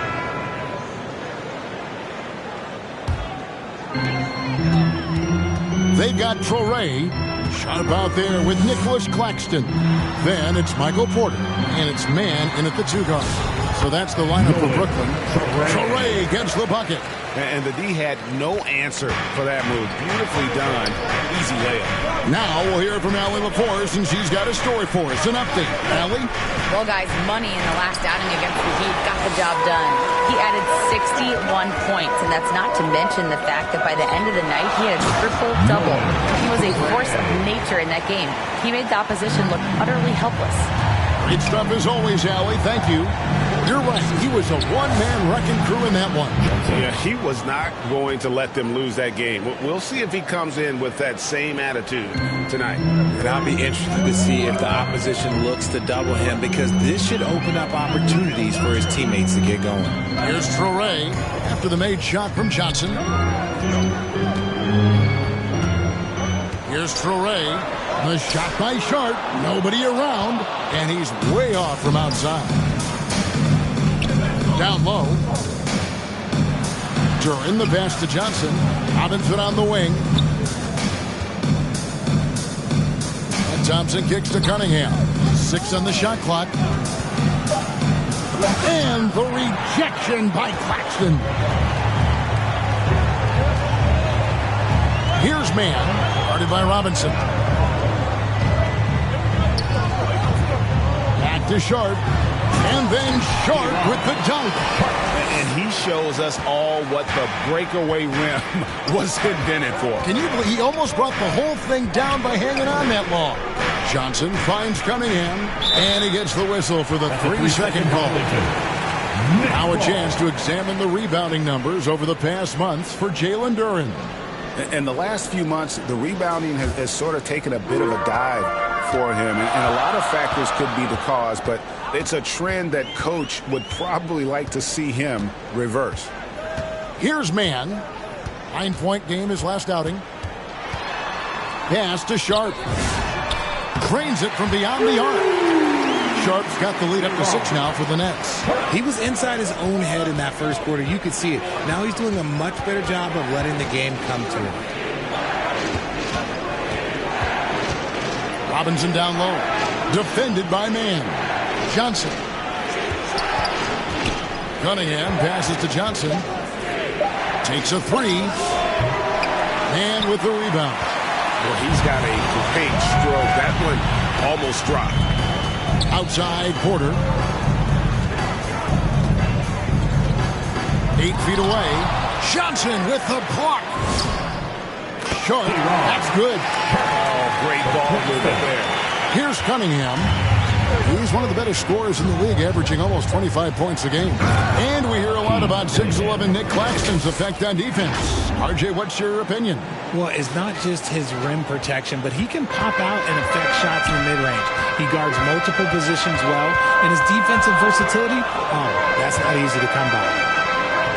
They've got Traore. Shot about there with Nicholas Claxton. Then it's Michael Porter. And it's man in at the 2 guard. So that's the lineup for Brooklyn. Traore gets the bucket. And the D had no answer for that move. Beautifully done. Easy layup. Now we'll hear from Allie LaForce, and she's got a story for us. An update. Allie? Well, guys, money in the last outing against the Heat got the job done. He added 61 points, and that's not to mention the fact that by the end of the night, he had a triple-double. He was a force of nature in that game. He made the opposition look utterly helpless. Great stuff as always, Allie. Thank you. You're right. He was a one-man wrecking crew in that one. Yeah, he was not going to let them lose that game. We'll see if he comes in with that same attitude tonight. And I'll be interested to see if the opposition looks to double him, because this should open up opportunities for his teammates to get going. Here's Traore after the made shot from Johnson. Here's Traore. The shot by Sharp. Nobody around. And he's way off from outside. Down low. Duran the pass to Johnson. Robinson on the wing. And Thompson kicks to Cunningham. 6 on the shot clock. And the rejection by Claxton. Here's man. Guarded by Robinson. Back to Sharp. And then Sharp with the dunk. And he shows us all what the breakaway rim was invented for. Can you believe he almost brought the whole thing down by hanging on that long? Johnson finds Cunningham, and he gets the whistle for the 3-second call. Now a chance to examine the rebounding numbers over the past months for Jalen Duran. In the last few months, the rebounding has sort of taken a bit of a dive for him. And a lot of factors could be the cause, but it's a trend that coach would probably like to see him reverse. Here's man. 9-point game his last outing. Pass to Sharp. Cranes it from beyond the arc. Sharp's got the lead up to 6 now for the Nets. He was inside his own head in that first quarter. You could see it. Now he's doing a much better job of letting the game come to him. Robinson down low. Defended by man. Johnson. Cunningham passes to Johnson. Takes a 3. Man with the rebound. Well, he's got a great stroke. That one almost dropped. Outside Porter. 8 feet away. Johnson with the block. Short. That's good. Oh, great ball movement there. Here's Cunningham. He's one of the better scorers in the league, averaging almost 25 points a game. And we hear a lot about 6'11" Nick Claxton's effect on defense. RJ, what's your opinion? Well, it's not just his rim protection, but he can pop out and affect shots in the mid-range. He guards multiple positions well, and his defensive versatility, that's not easy to come by.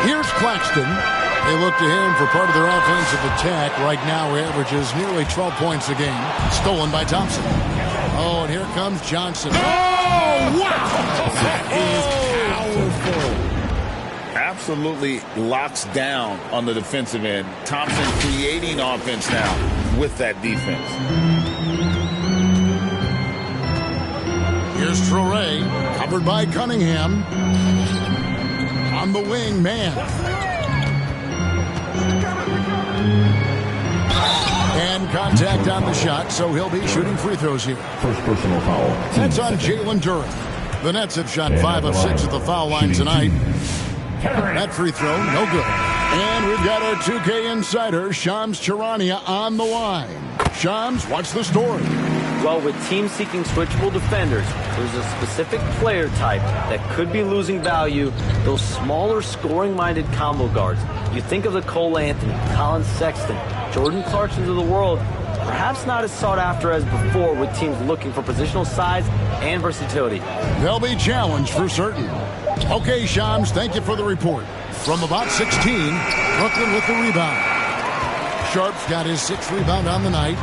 Here's Claxton. They look to him for part of their offensive attack. Right now, he averages nearly 12 points a game. Stolen by Thompson. Oh, and here comes Johnson. Oh, wow! That is powerful. Absolutely locks down on the defensive end. Thompson creating offense now with that defense. Here's Traore, covered by Cunningham. On the wing, man. And contact on the shot, so he'll be shooting free throws here. First personal foul. That's on Jalen Duran. The Nets have shot 5 of 6 at the foul line tonight. That free throw, no good. And we've got our 2K insider, Shams Charania, on the line. Shams, what's the story? Well, with teams seeking switchable defenders, there's a specific player type that could be losing value, those smaller scoring-minded combo guards. You think of the Cole Anthony, Colin Sexton, Jordan Clarksons of the world, perhaps not as sought after as before with teams looking for positional size and versatility. They'll be challenged for certain. Okay, Shams, thank you for the report. From about 16, Brooklyn with the rebound. Sharp's got his 6th rebound on the night.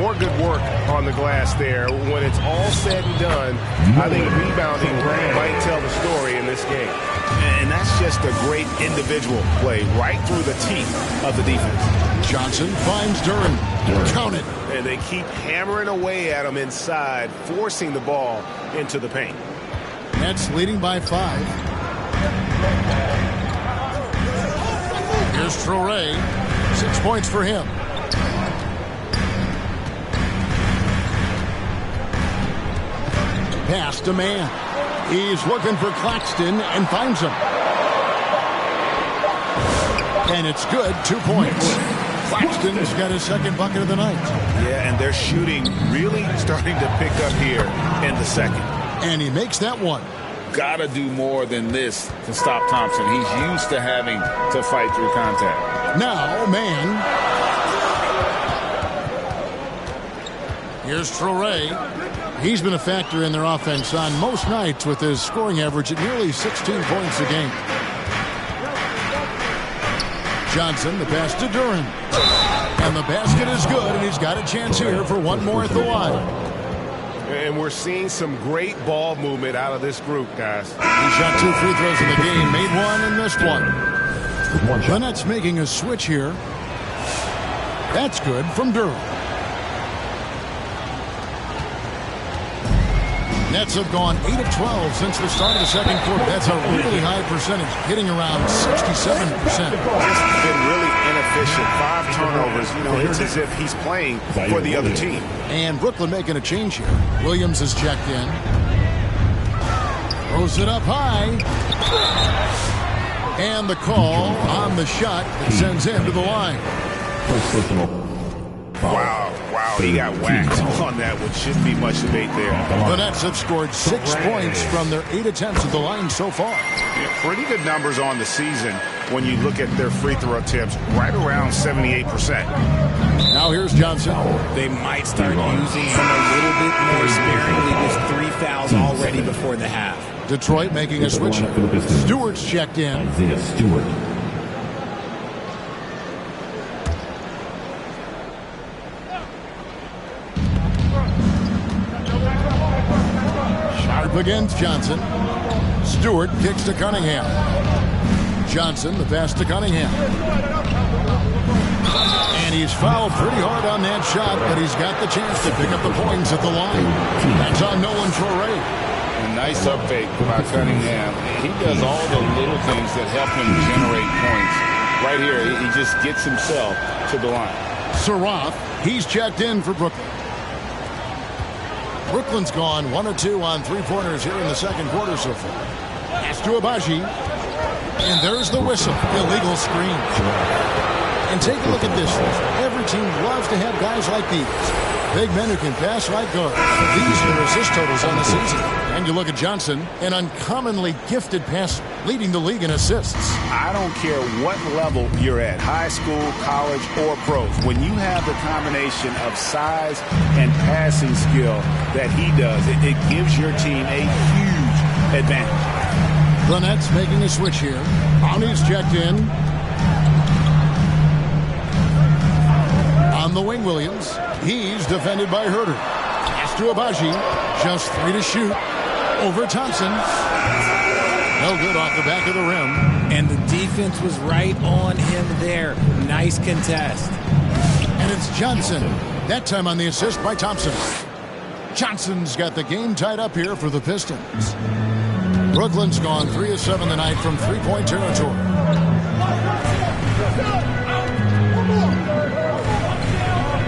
More good work on the glass there. When it's all said and done, I think rebounding might tell the story in this game. And that's just a great individual play right through the teeth of the defense. Johnson finds Duran. Count it. And they keep hammering away at him inside, forcing the ball into the paint. Nets leading by 5. Here's Traore. 6 points for him. Pass to man. He's looking for Claxton and finds him. And it's good. 2 points. Claxton's got his 2nd bucket of the night. Yeah, and their shooting really starting to pick up here in the 2nd. And he makes that one. Gotta do more than this to stop Thompson. He's used to having to fight through contact. Now, man. Here's Traore. He's been a factor in their offense on most nights with his scoring average at nearly 16 points a game. Johnson, the pass to Duran. And the basket is good, and he's got a chance here for one more at the line. And we're seeing some great ball movement out of this group, guys. He shot 2 free throws in the game, made one and missed one. The Nets making a switch here. That's good from Duran. Nets have gone 8 of 12 since the start of the second quarter. That's a really high percentage, hitting around 67%. Just been really inefficient. 5 turnovers. You know, it's as if he's playing for the other team. And Brooklyn making a change here. Williams is checked in. Throws it up high. And the call on the shot that sends him to the line. Wow, he got whacked on that, which shouldn't be much debate there. The Nets have scored 6 points from their 8 attempts at the line so far. Yeah, pretty good numbers on the season when you look at their free throw attempts, right around 78%. Now here's Johnson. They might start using him a little bit more sparingly with 3 fouls already before the half. Detroit making a switch. Stewart's checked in. Isaiah Stewart. Against Johnson. Stewart kicks to Cunningham. Johnson, the pass to Cunningham. And he's fouled pretty hard on that shot, but he's got the chance to pick up the points at the line. That's on Nolan Traore. A nice up fake by Cunningham. He does all the little things that help him generate points. Right here, he just gets himself to the line. Sarath, he's checked in for Brooklyn. Brooklyn's gone 1 of 2 on 3-pointers here in the second quarter so far. Pass to Abaji. And there's the whistle. Illegal screen. And take a look at this. Every team loves to have guys like these. Big men who can pass like guards. These are assist totals on the season. And you look at Johnson, an uncommonly gifted passer, leading the league in assists. I don't care what level you're at, high school, college, or pros. When you have the combination of size and passing skill that he does, it gives your team a huge advantage. The Nets making a switch here. Bounty's checked in. On the wing, Williams. He's defended by Herter. Pass to Abaji. Just 3 to shoot. Over Thompson. No good off the back of the rim. And the defense was right on him there. Nice contest. And it's Johnson. That time on the assist by Thompson. Johnson's got the game tied up here for the Pistons. Brooklyn's gone 3 of 7 tonight from 3-point territory.